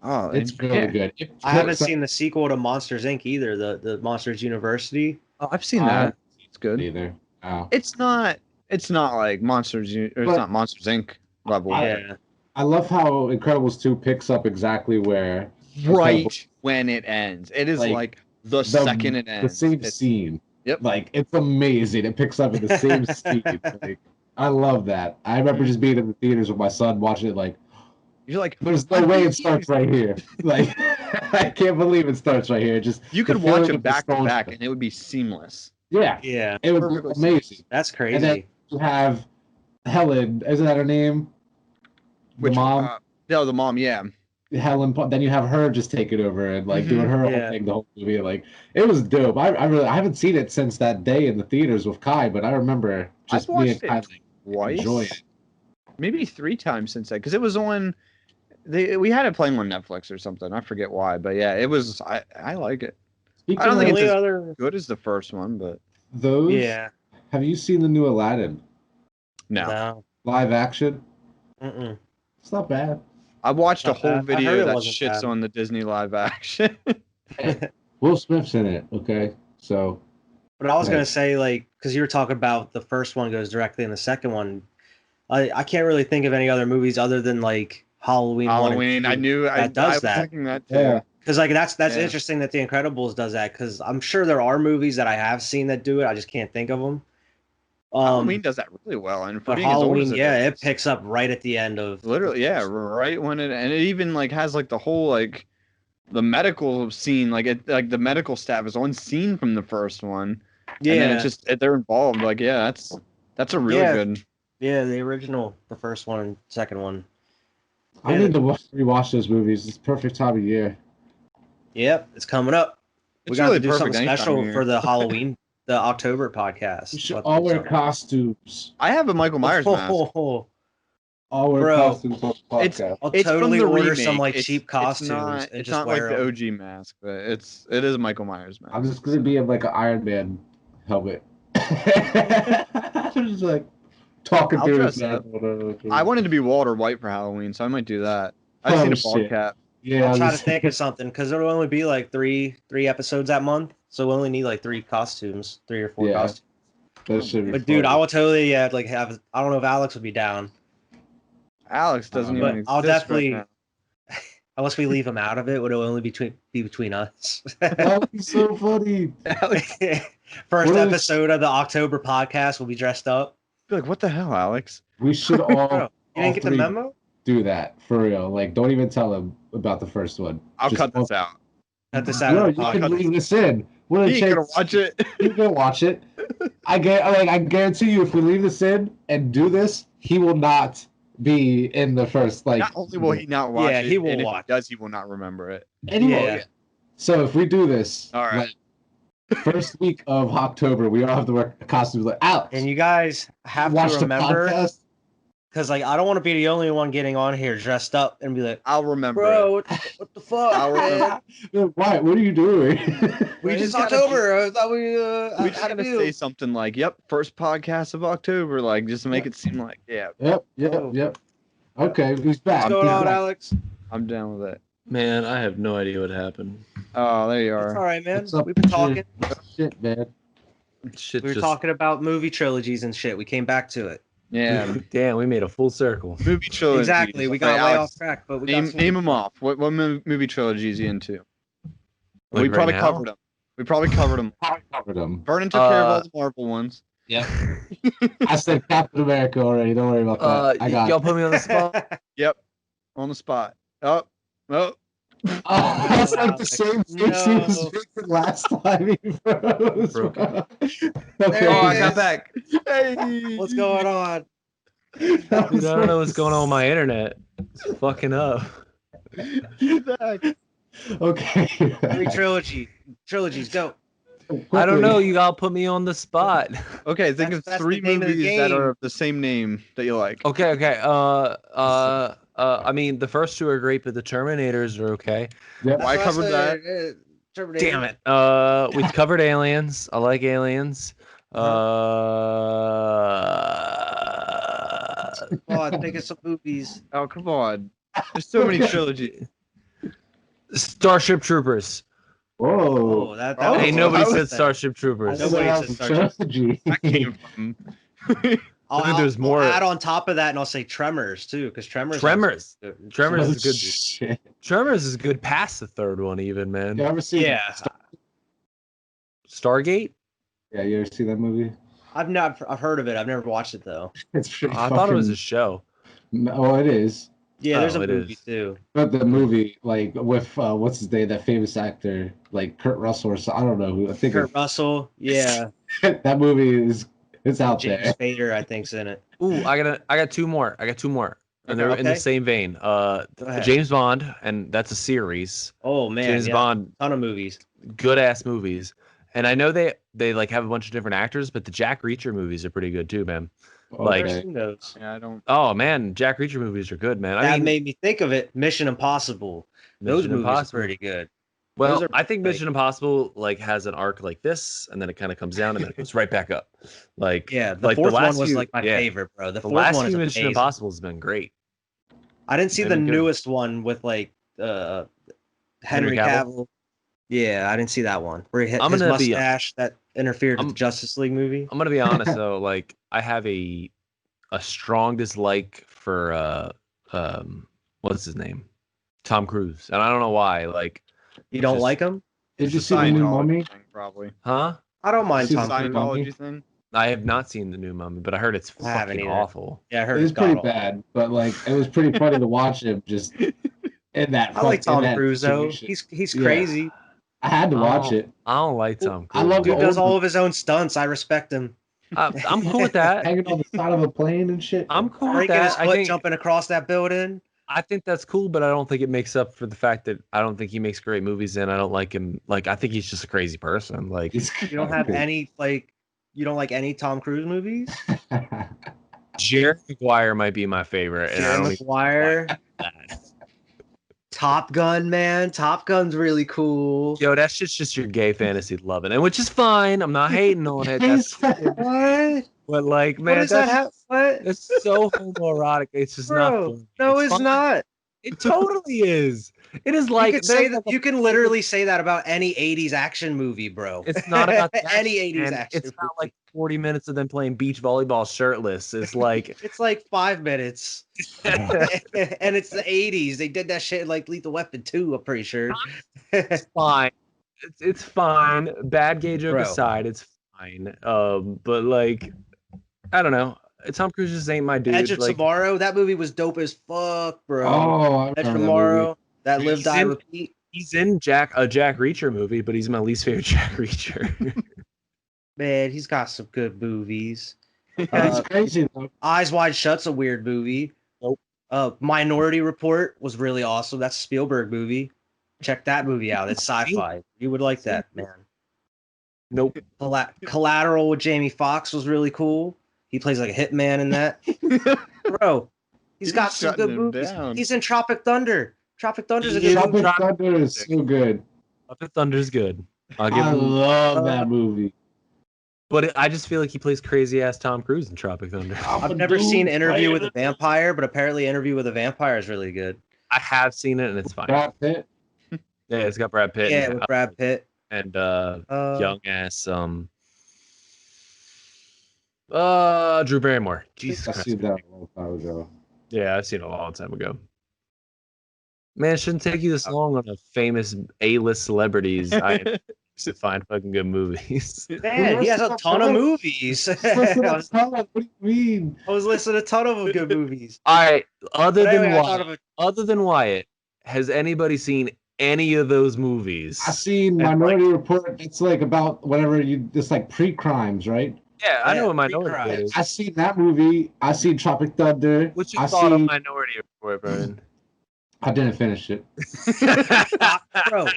Oh, It's really good. I haven't seen the sequel to Monsters Inc. either. The Monsters University. Oh, I've seen I that. haven't It's good. either. Oh. It's not like Monsters. Or it's But- not Monsters Inc. level. Yeah, I love how Incredibles 2 picks up exactly where Right when it ends, it is Like, like the second it ends. the same It's- scene. Yep. Like it's amazing. It picks up in the same scene. Like, I love that. I remember just being in the theaters with my son watching it. Like, You're like, there's no way it starts right here. Like, I can't believe it starts right here. Just you could the watch feeling it of back to nostalgia. back, and it would be seamless. Yeah, yeah, it was Perfectly amazing. that's crazy. And then you have Helen. Isn't that her name? The mom. No, the mom. Yeah. Helen. Then you have her just take it over and like doing her Yeah. whole thing the whole movie. Like it was dope. I haven't seen it since that day in the theaters with Kai, but I remember just I've being watched it kind of twice, enjoying it. maybe 3 times since then, because it was on. we had it playing on Netflix or something. I forget why, but yeah, it was. I like it. Speaking I don't of think it's Only as other. good as the first one, but those, Yeah. have you seen the new Aladdin no. No. live action? Mm-mm. It's not bad. I watched a Not whole bad. I heard video it that wasn't shits bad. on the Disney live action. Will Smith's in it, okay? So But I was Right. gonna say, like, because you were talking about the first one goes directly in the second one. I can't really think of any other movies other than like Halloween. 1 and Halloween. 2 I knew I does was that. thinking that too. Yeah. Because like that's Yeah. interesting that The Incredibles does that. Because I'm sure there are movies that I have seen that do it. I just can't think of them. Halloween does that really well, and for But being as old Halloween, as yeah, is, it picks up right at the end of literally, yeah, right when it, and it even like has like the whole like the medical scene, like it, like the medical staff is on scene from the first one, and then Yeah, it's just they're involved. Like, yeah, that's a really Yeah. good. yeah, the original, the first one and second one. I Yeah. need to rewatch those movies. It's the perfect time of year. Yep, it's coming up. We It's got really to do perfect something any time special of year. for the Halloween, the October podcast. We should We'll have to all do wear something. costumes. I have a Michael Myers mask. All wear Bro, costumes on the it's- podcast. I'll It's totally from the order remake. some like It's- cheap costumes and It's just not like wear the 'em. OG mask, but it is a Michael Myers mask. I'm just gonna be in like an Iron Man helmet. I'm just like talking I'll through dress his up. head. I wanted to be Walter White for Halloween, so I might do that. I Oh, just need a shit. bald cap. Yeah, I'll I try was to think of something because it'll only be like three episodes that month, so we only need like 3 costumes, 3 or 4 Yeah. costumes. that should be But dude, funny. I will totally like have. I don't know if Alex would be down, Alex doesn't But even exist I'll definitely- right unless we leave him out of it. Would it only be between us? That would be so funny. now. Alex First What is- episode of the October podcast will be dressed up. be like, what the hell, Alex? We should all, You all didn't get the three memo? do that for real. Like, don't even tell him about the first one. I'll Just cut this out. Cut this out No, of the you can podcast. leave this in. What a He ain't gonna chance. watch it. He can watch it. I guarantee you, if we leave this in and do this, he will not be in the first like. Not only will he not watch Yeah, it, he will and if watch. he does, he will not remember it. Anyway, Yeah. So if we do this, All right. like, first week of October, we all have to wear costumes. Like, Alex, And you guys have watch to the remember, podcast. because like I don't want to be the only one getting on here dressed up and be like, I'll remember bro, it. what the fuck, I'll man? Why? What are you doing? We We just just gotta October. I thought we We just gotta say something like, "Yep, first podcast of October," like just to make it seem like, yeah, Yep. Okay, he's back. What's going He's on, back. Alex? I'm down with it. Man, I have no idea what happened. Oh, there you It's all are. right, man. What's up, We've been talking. Shit, man. Shit We were just talking about movie trilogies and shit. We came back to it. Yeah, damn, we made a full circle. movie trilogy. Exactly. We got way off track, but we got some- Name them off. What movie trilogy is he into? Like we right probably now? covered them. We probably covered them. I covered him. Vernon took care of all the Marvel ones. Yep. I said Captain America already. Don't worry about that. I got y'all it. put me on the spot. Yep, on the spot. Oh. Oh, that's like the same face he was No. making last time he froze. Broke bro. There Oh, I he got is. back. Hey. What's going on? Dude, I don't know what's going on with my internet. It's fucking up. You're back. Okay. Trilogies, go. I don't know. You all put me on the spot. Okay, think of That's 3 the name of the movies that game. are of the same name that you like. Okay. I mean, the first 2 are great, but the Terminators are okay. Yep. Why covered that? Damn it. We've covered Aliens. I like Aliens. Come on, think of some movies. Oh, come on. There's so many trilogies. Starship Troopers. Whoa. Oh, that Oh, was Ain't nobody that said was- Starship Troopers. Nobody That said was Starship. trilogy. That came from. I'll, There's I'll more. add on top of that, and I'll say Tremors too, because Tremors. Tremors. Tremors Oh, is good. shit. Tremors is good past the 3rd one, even, man. You ever see? Yeah, Stargate? Yeah, you ever see that movie? I've heard of it. I've never watched it though. It's pretty. I thought it was a fucking- show. No, it is. Yeah, there's Oh, a it movie is. too. But the movie, like with what's his name, that famous actor, like Kurt Russell or so, I don't know who. I think Kurt Russell, yeah, that movie is it's out James there. Spader, I think's in it. Ooh, I got 2 more. And they're in the Okay. same vein. Go ahead. James Bond, and that's a series. Oh man, James yeah, Bond, ton of movies. good ass movies. and I know they like have a bunch of different actors, but the Jack Reacher movies are pretty good too, man. Like, Okay. Who knows? Yeah, I don't. oh man, Jack Reacher movies are good, man. I That mean, made me think of it. Mission Impossible. Those Mission movies Impossible. are pretty good. Well, those are I think like- Mission Impossible like has an arc like this, and then it kind of comes down, and then it goes right back up. Like, Yeah, the like fourth one last was few- like my yeah, favorite, bro. The The fourth last one is few Mission amazing. Impossible has been great. I didn't see They've the been good. newest one with like Henry Cavill? Cavill. Yeah, I didn't see that one. Where he hit I'm his gonna be- mustache that interfered with I'm- the Justice League movie. I'm gonna be honest though, like I have a strong dislike for what's his name, Tom Cruise, and I don't know why. Like, You don't just- like him? Did you It's a see the new Scientology Mummy? thing, probably. huh? I don't mind See the Tom Cruise. Scientology? Scientology thing. I have not seen the new Mummy, but I heard it's I haven't fucking either. awful. Yeah, I heard It was it's pretty god-awful. bad, but like it was pretty funny to watch him just in that. I like in Tom that Cruise though. situation. He's Yeah. crazy. I had to watch Oh. it. I don't like Tom I Cruise. love the Dude does old- all of his own stunts. I respect him. I'm cool with that. Hanging on the side of a plane and shit. I'm cool with Breaking his that. foot, jumping across that building. I think that's cool, but I don't think it makes up for the fact that I don't think he makes great movies, and I don't like him. Like, I think he's just a crazy person. Like, He's You don't have any like. You don't like any Tom Cruise movies? Jerry Maguire might be my favorite, and I Jerry don't even Maguire, like that. Top Gun, man. Top Gun's really cool. Yo, that's just your gay fantasy loving, and which is fine. I'm not hating on it. That's, What? but like, man, What does that have? What? That's so homoerotic. It's just not. Bro, funny. no, it's fine. not. It totally is. It is like You could say there's that. like a- You can literally say that about any '80s action movie, bro. It's not about the any action, '80s man. action. It's not like 40 minutes of them playing beach volleyball shirtless. It's like It's like 5 minutes, and it's the '80s. They did that shit in, like Lethal Weapon 2. I'm pretty sure. fine. It's fine. Bad gay joke Bro. aside, it's fine. But like, I don't know. Tom Cruise just ain't my dude. Edge of Like, Tomorrow. That movie was dope as fuck, bro. Oh, I Edge of remember that Tomorrow. movie. That Live He's Die in- Repeat. he's in a Jack Reacher movie, but he's my least favorite Jack Reacher. Man, he's got some good movies. That's crazy though. Eyes Wide Shut's a weird movie. Nope. Minority Report was really awesome. That's a Spielberg movie. Check that movie out. It's sci-fi. You would like that, man. Nope. Collateral with Jamie Foxx was really cool. He plays like a hitman in that. Bro, he's got some shutting good him movies. down. He's in Tropic Thunder. Tropic Thunder's a He good is movie. Tropic Thunder is so good. Up the Thunder's good. I'll give I him, love that movie. but I just feel like he plays crazy ass Tom Cruise in Tropic Thunder. I've never seen Interview with a Vampire, but apparently Interview with a Vampire is really good. I have seen it and it's fine. Brad Pitt. Yeah, it's got Brad Pitt Yeah, with Brad Pitt. and Young. young ass Drew Barrymore. Jesus I Christ. seen that a long time ago. Yeah, I've seen it a long time ago. Man, it shouldn't take you this long on a famous A-list celebrities to find fucking good movies. Man, he has a ton of movies. What do you mean? I was listening to a ton of good movies. All right, other But than anyway, I thought Wyatt, of a other than Wyatt, has anybody seen any of those movies? I seen And, Minority Report. It's like about whatever you. It's like pre-crimes, right? Yeah, I know Yeah, what Minority Pre-Crime. Report is. I seen that movie. I seen Tropic Thunder. What's your I thought on seen. Minority Report, Brian? I didn't finish it. Bro,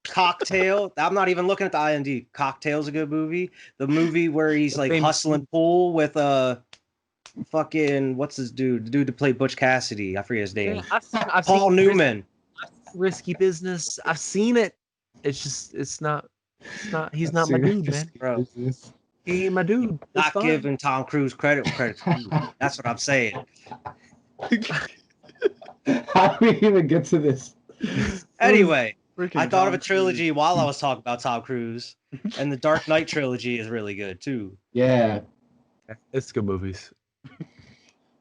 Cocktail. I'm not even looking at the IMDb. Cocktail's a good movie. The movie where he's like Famous- hustling pool with fucking what's his dude? The dude to play Butch Cassidy. I forget his name. I've Paul seen Newman. Risky Business. I've seen it. It's not. He's not my dude, man. Bro. He ain't my dude. It's Not fine. giving Tom Cruise credit's due. That's what I'm saying. How do we even get to this? Anyway, Freaking I thought of Tom a trilogy while I was talking about Tom Cruise, and the Dark Knight trilogy is really good too. Yeah. It's good movies.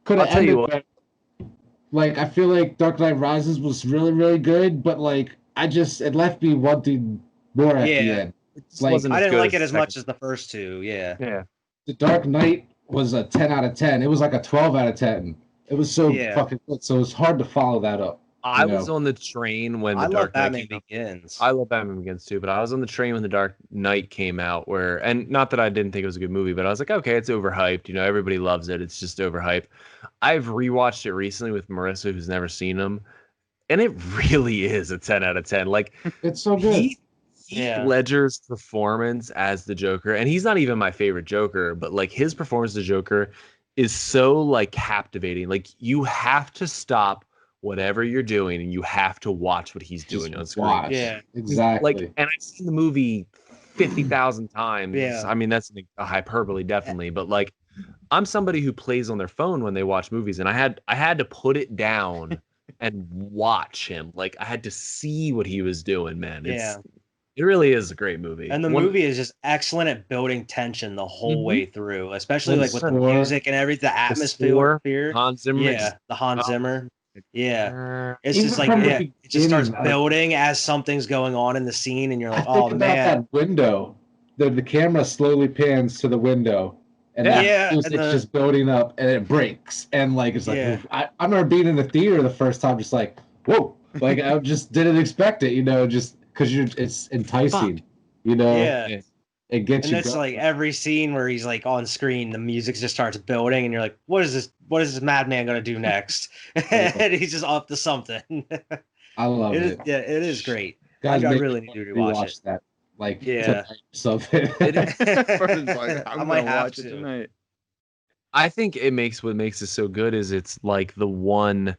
Could I'll have tell you ended what. better. Like, I feel like Dark Knight Rises was really, really good, but like, it left me wanting more at the Yeah. end. It just Like, wasn't I as didn't good like it the as much second- as the first two. Yeah. Yeah. The Dark Knight was a 10 out of 10. It was like a 12 out of 10. It was so Yeah. fucking good. So it's hard to follow that up. I You was know. on the train when I the love Dark Knight Batman came out. Begins. I love Batman Begins too, but I was on the train when the Dark Knight came out, and not that I didn't think it was a good movie, but I was like, okay, it's overhyped. You know, everybody loves it. It's just overhyped. I've rewatched it recently with Marissa, who's never seen them, and it really is a 10 out of 10. Like It's so good. Heath Ledger's performance as the Joker, and he's not even my favorite Joker, but like his performance as the Joker is so like captivating. Like you have to stop whatever you're doing and you have to watch what he's doing on screen. Watch. Yeah. Exactly. Like, and I've seen the movie 50,000 times. Yeah. I mean, that's a hyperbole, definitely, but like I'm somebody who plays on their phone when they watch movies, and I had to put it down and watch him. Like I had to see what he was doing, man. It really is a great movie. And the movie is just excellent at building tension the whole way through, especially like with the music and everything, the atmosphere. Hans Zimmer. Yeah, the Hans Zimmer. Yeah. It's Even just like, from the it just starts beginning, building as something's going on in the scene, and you're like, I think oh, about man. that window. The camera slowly pans to the window. And it's just building up, and it breaks, and like it's like I remember being in the theater the first time, just like whoa, like I just didn't expect it, just because it's enticing, Yeah. It gets And you. it's going. like every scene where he's like on screen, the music just starts building, and you're like, what is this madman gonna do next? And he's just up to something. I love it. Yeah, it is great. Guys, I really need to rewatch it. that. Like Yeah. something. Person's like, I I'm might gonna have watch it to. tonight. I think what makes it so good is it's like the one,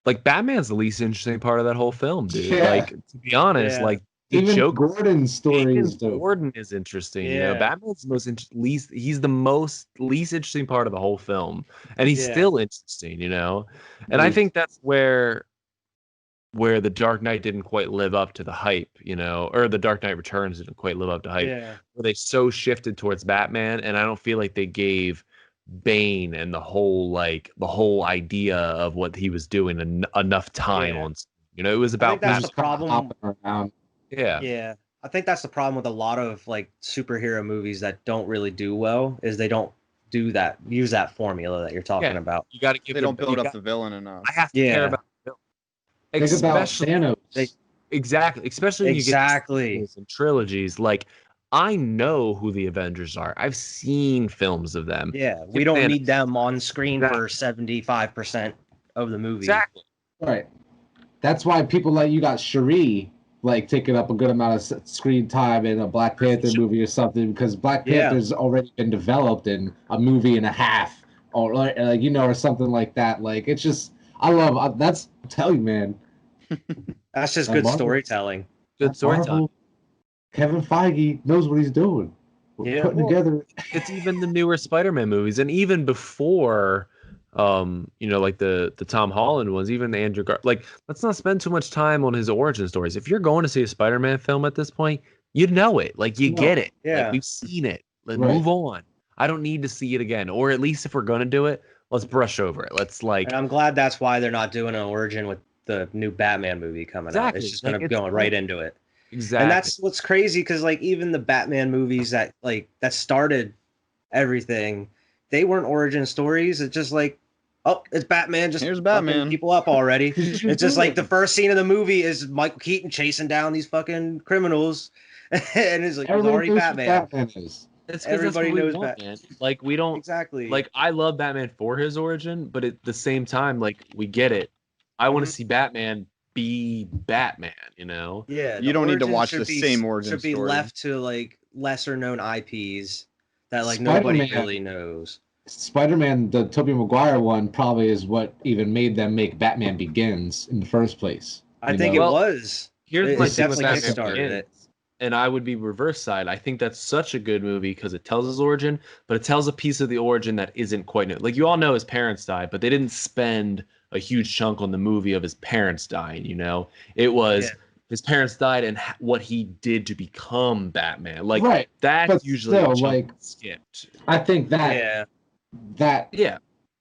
like Batman's the least interesting part of that whole film, dude. Yeah. Like to be honest, Yeah. like the Even Joker, Gordon's story even is dope. Gordon is interesting. Yeah. Batman's the he's the most least interesting part of the whole film, and he's still interesting. And I think that's where the Dark Knight didn't quite live up to the hype, or the Dark Knight Returns didn't quite live up to hype. Yeah. Where they so shifted towards Batman, and I don't feel like they gave Bane and the whole idea of what he was doing enough time on. It was about that's the problem. Yeah. I think that's the problem with a lot of like superhero movies that don't really do well, is they don't use that formula that you're talking about. You got to give. They don't build up the villain enough. I have to care about the villain. Think about Especially Thanos. exactly, especially when you get in trilogies. Like I know who the Avengers are. I've seen films of them. Yeah, we don't need them on screen for 75% of the movie. Exactly. Right. That's why people like you got Cherie like taking up a good amount of screen time in a Black Panther movie or something, because Black Panther's already been developed in a movie and a half, or or something like that. Like it's just that's I'm telling you, man. That's just good storytelling. Good storytelling. Kevin Feige knows what he's doing. We're putting together. It's even the newer Spider-Man movies, and even before, like the Tom Holland ones, even the Andrew like, let's not spend too much time on his origin stories. If you're going to see a Spider-Man film at this point, you know it. Like you get it. Yeah. Like, we've seen it. Let's move on. I don't need to see it again. Or at least if we're gonna do it, let's brush over it. Let's And I'm glad that's why they're not doing an origin with the new Batman movie coming out. It's just gonna go right into it. Exactly. And that's what's crazy, because like even the Batman movies that started everything, they weren't origin stories. It's just like, oh, it's Batman, just here's Batman, people up already. It's just like the first scene of the movie is Michael Keaton chasing down these fucking criminals, and it's like he's already Batman. It's because Everybody knows Batman. Like we don't exactly. Like I love Batman for his origin, but at the same time, like we get it. I want to see Batman be Batman. Yeah, you don't need to watch the same origin story. Should be story. left to like lesser known IPs that like nobody really knows. Spider-Man, the Tobey Maguire one, probably is what even made them make Batman Begins in the first place. I think it was. Here's my thing with definitely Batman kickstarted it. And I would be reverse side. I think that's such a good movie because it tells his origin, but it tells a piece of the origin that isn't quite new. Like you all know his parents died, but they didn't spend a huge chunk on the movie of his parents dying. It was his parents died and what he did to become Batman. Like that's usually still, a chunk like, skipped. I think that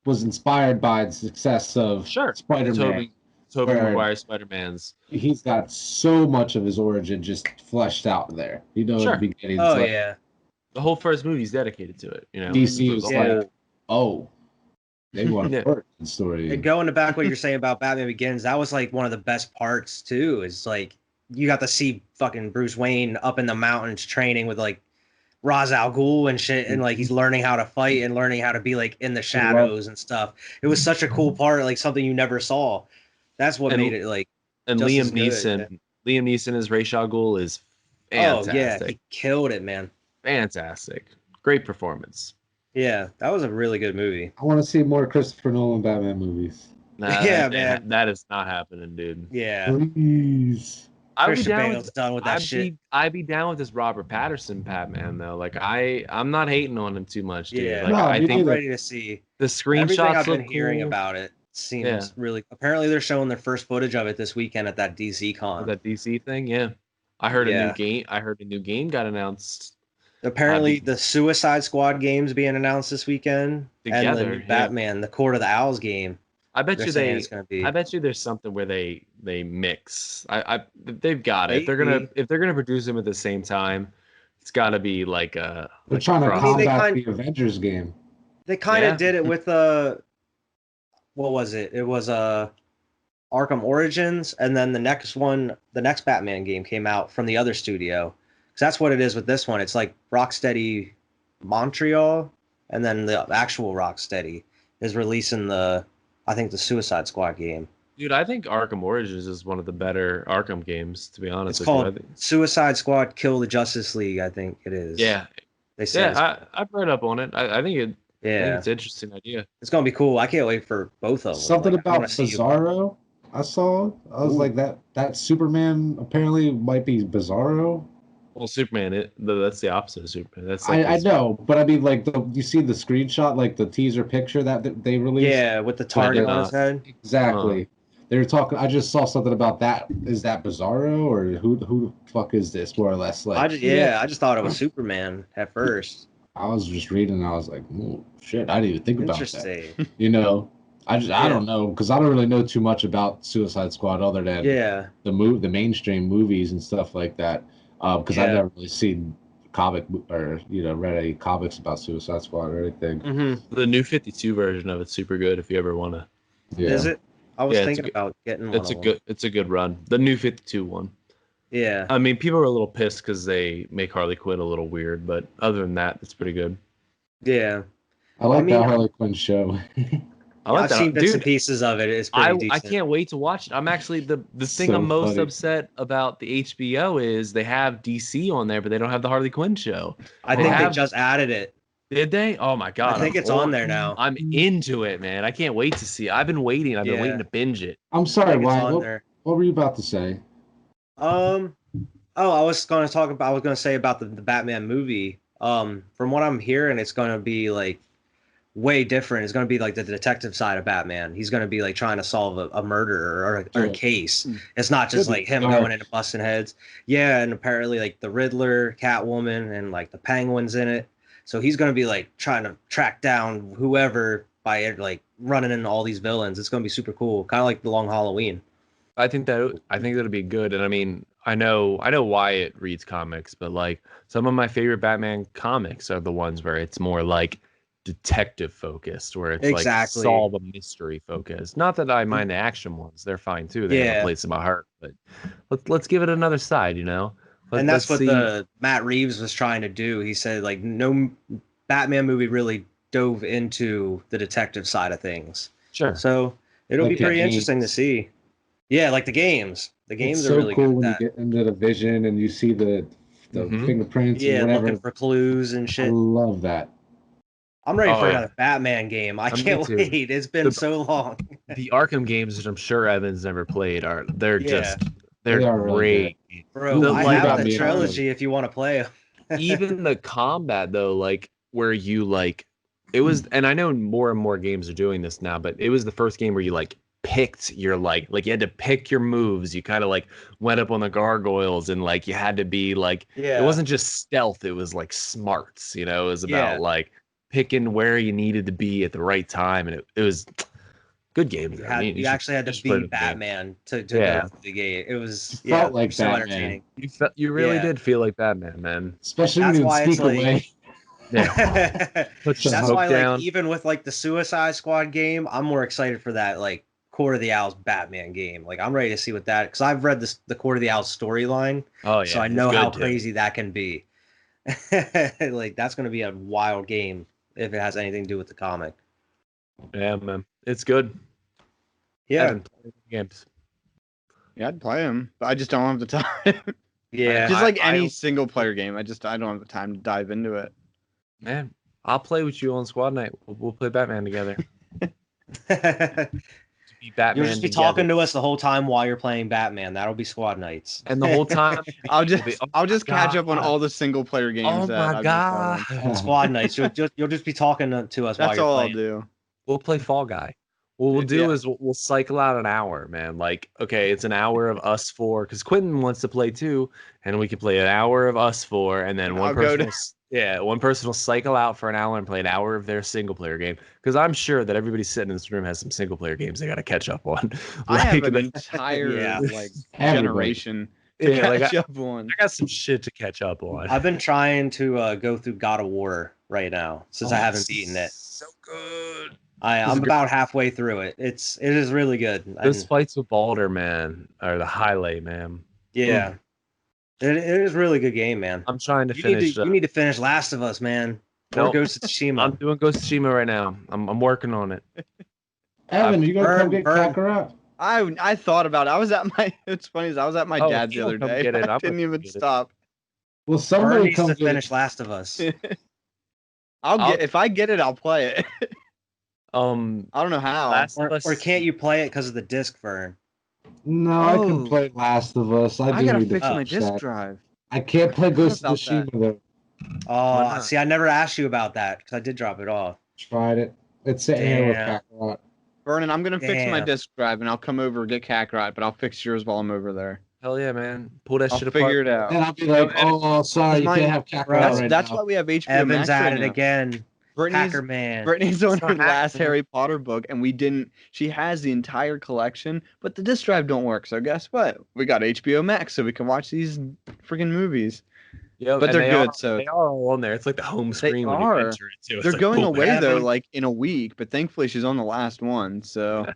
was inspired by the success of Spider-Man. Tobey Maguire Spider-Man's. He's got so much of his origin just fleshed out there. At the beginning. The whole first movie is dedicated to it. DC was like, they want a origin story. And going back what you're saying about Batman Begins, that was like one of the best parts too. Is like you got to see fucking Bruce Wayne up in the mountains training with like Ra's al Ghul and shit, and like he's learning how to fight and learning how to be like in the shadows and stuff. It was such a cool part, like something you never saw. That's what made it like. And Liam Neeson as Ra's al Ghul is Fantastic. Oh yeah, he killed it, man. Fantastic. Great performance. Yeah, that was a really good movie. I want to see more Christopher Nolan Batman movies. Nah, Yeah, that, man. that is not happening, dude. Yeah, Please. I would be Christian down Bale's with done with that shit. I'd be down with this Robert Patterson Batman though. Like I'm not hating on him too much, dude. Yeah, Like No, I me think I'm neither. ready to see the everything screenshots I've been look hearing cool. about it. Seems Yeah. really. Apparently, they're showing their first footage of it this weekend at that DC With con. that DC thing, yeah. I heard a new Yeah. game. I heard a new game got announced Apparently, the Suicide Squad game's being announced this weekend, and the Together, new yeah. Batman, the Court of the Owls game. I bet They're you saying they. it's gonna be. I bet you there's something where they mix. They've got it. Maybe. If they're gonna produce them at the same time, it's got to be like a. They're like trying to cross- I mean, they combat kind- the Avengers game. They kind of Yeah. did it with what was it? It was Arkham Origins, and then the next Batman game came out from the other studio. Because that's what it is with this one. It's like Rocksteady Montreal, and then the actual Rocksteady is releasing I think the Suicide Squad game. Dude, I think Arkham Origins is one of the better Arkham games. To be honest It's with you, I called think. Suicide Squad Kill the Justice League, I think it is. Yeah, They said I've read up on it. I think it. I think yeah, it's an interesting idea. it's gonna be cool. I can't wait for both of them. Something Like, I about wanna see- Bizarro. I saw. I was Ooh. like that Superman apparently might be Bizarro. Well, Superman, that's the opposite of Superman. That's I know, but I mean, like you see the screenshot, like the teaser picture that they released. Yeah, with the target on his head. Exactly. They were talking. I just saw something about that. Is that Bizarro or who the fuck is this? More or less, like I just thought it was Superman at first. I was just reading, and I was like, oh, shit, I didn't even think about that. Interesting. You know, I Yeah. don't know because I don't really know too much about Suicide Squad other than Yeah. the mainstream movies and stuff like that. Because I've Yeah. never really seen comic or read any comics about Suicide Squad or anything. Mm-hmm. The new 52 version of it's super good. If you ever want to, Yeah. Is it? I was Yeah, it's thinking good. about getting one. it's a good. It's a good run. The new 52 one. Yeah. I mean, people are a little pissed because they make Harley Quinn a little weird, but other than that, it's pretty good. Yeah. I like I mean, that Harley Quinn show. I like I've that, seen bits and dude. pieces of it. It's pretty I decent. can't wait to watch it. I'm actually the thing So I'm most funny. upset about the HBO is they have DC on there, but they don't have the Harley Quinn show. I They think they have- just added it. Did they? Oh my god! I think I'm it's on all- there now. I'm into it, man. I can't wait to see it. I've been waiting. I've been Yeah. waiting to binge it. I'm I sorry, think it's Ryan. on there. What were you about to say? Oh, I was going to say about the Batman movie. From what I'm hearing, it's going to be like way different. It's going to be like the detective side of Batman. He's going to be like trying to solve a murder or a Oh. case. It's not just Could be like him dark. going in and busting heads. Yeah, and apparently like the Riddler, Catwoman, and like the Penguin's in it. So he's going to be like trying to track down whoever by like running into all these villains. It's going to be super cool, kind of like the Long Halloween. I think that'll be good. And I mean, I know Wyatt reads comics, but like some of my favorite Batman comics are the ones where it's more like detective focused, where it's Exactly. like solve a mystery focused. Not that I mind the action ones; they're fine too. They have Yeah. a place in my heart. But let's give it another side, you know. And that's let's what see- the Matt Reeves was trying to do. He said like no Batman movie really dove into the detective side of things. sure. So it'll Like be the pretty interesting to games. see. Yeah, like the games. The games It's are so really cool good when at you that. get into the vision and you see the Mhm. fingerprints Yeah, and whatever. looking for clues and I shit. love that. I'm ready Oh, for yeah. another Batman game. I Me can't too. wait. It's been The- so long. The Arkham games, which I'm sure Evan's never played, they're Yeah. they're They are really great. Bro, The I like have about the me, trilogy if you want to play 'em. Even the combat though, like where you like it was, and I know more and more games are doing this now, but it was the first game where you like picked your like you had to pick your moves. You kind of like went up on the gargoyles and like you had to be like Yeah. it wasn't just stealth, it was like smarts, you know. It was about Yeah. like picking where you needed to be at the right time, and it was good games. You actually had to be Batman to Yeah. go through the game. It was You felt yeah, like so Batman. entertaining. You really Yeah. did feel like Batman, man. Especially That's when you why would it's sneak like- away. Yeah. Put That's smoke why, down. like, even with like the Suicide Squad game, I'm more excited for that like Court of the Owls Batman game. Like, I'm ready to see what that because I've read the Court of the Owls storyline, Oh yeah. so I it's know good, how too. crazy that can be. Like, that's gonna be a wild game if it has anything to do with the comic. Yeah, man. It's good. Yeah, Haven't played the games. Yeah, I'd play them, but I just don't have the time. Yeah. Just like any I- single player game. I don't have the time to dive into it. Man, I'll play with you on squad night. We'll play Batman together. Be Batman You'll just be together. talking to us the whole time while you're playing Batman. That'll be squad nights. And the whole time, I'll we'll be, just "Oh I'll my just catch up on God. all the single player games Oh that my I've missed out god! on. Squad nights. You'll just be talking to us while That's you're all I'll playing. do. We'll play Fall Guy. What we'll do Yeah. is we'll cycle out an hour, man. Like, okay, it's an hour of us four because Quentin wants to play too, and we can play an hour of us four, and then one I'll go person, to- one person will cycle out for an hour and play an hour of their single player game. Because I'm sure that everybody sitting in this room has some single player games they got to catch up on. I have an they- entire Yeah. like Everybody. generation to yeah, like catch up on. I got some shit to catch up on. I've been trying to go through God of War right now since I Oh, haven't beaten it. So good. I'm about halfway through it. It is really good. Those fights with Balder, man, are the highlight, man. Yeah, it is a really good game, man. I'm trying to You finish. need to finish Last of Us, man. Or Nope. Ghost of Tsushima. I'm doing Ghost of Tsushima right now. I'm working on it. Evan, you gonna come get Burn. Kakarot? I thought about it. I was at my. It's funny as I was at my Oh, dad's the you other don't come day. get it, I I'm didn't gonna even get it. stop. Well, Burn somebody needs come to get finish Last of Us. I'll get if I get it, I'll play it. I don't know how. Last of Us. Or can't you play it because of the disc, Vern? No, I Oh. can play Last of Us. I do gotta need to fix my fix disk that. drive. I can't play Ghost of about Tsushima though. Oh, not? see, I never asked you about that because I did drop it off. Tried it. It's sitting here with Damn. Kakarot. Vernon, I'm gonna fix my Damn. disk drive and I'll come over and get Kakarot, but I'll fix yours while I'm over there. Hell yeah, man. Pull that I'll shit apart. figure it out. And I'll be like, oh, sorry, you Mine- can't have Kakarot That's- right That's now. why we have HBO Evans Max at right it now. again. Brittany's Hacker man. Brittany's on It's her not last happening. Harry Potter book, and we didn't. She has the entire collection, but the disc drive don't work. So guess what? We got HBO Max, so we can watch these freaking movies. Yeah, But and they're they good, are, so- they are all on there. It's like the home screen when are. you enter it too. It's They're like, going boom, away bam. though, like in a week. But thankfully, she's on the last one. So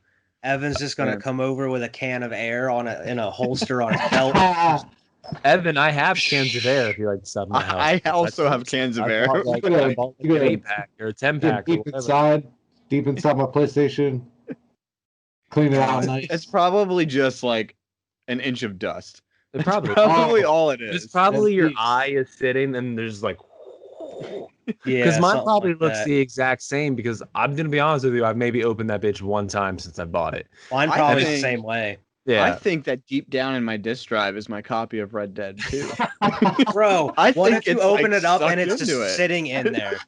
Evan's just gonna Yeah. come over with a can of air in a holster on his belt. Evan, I have cans of air if you like to sub my house. I also have cans of I air. bought, like, You gotta- I bought like you an gotta 8-pack or a 10 Get pack or deep whatever. deep inside my PlayStation. Clean it out nice. It's probably just like an inch of dust. It probably Probably Oh. all it it's is. probably your deep. eye is sitting and there's like Yeah, because mine something probably like looks that. the exact same because I'm gonna be honest with you, I've maybe opened that bitch one time since I bought it. Mine I probably the think- same way. I Yeah. think that deep down in my disk drive is my copy of Red Dead 2. Bro, I what think if you it's, open like, it up and sucked it's just into it. sitting in there?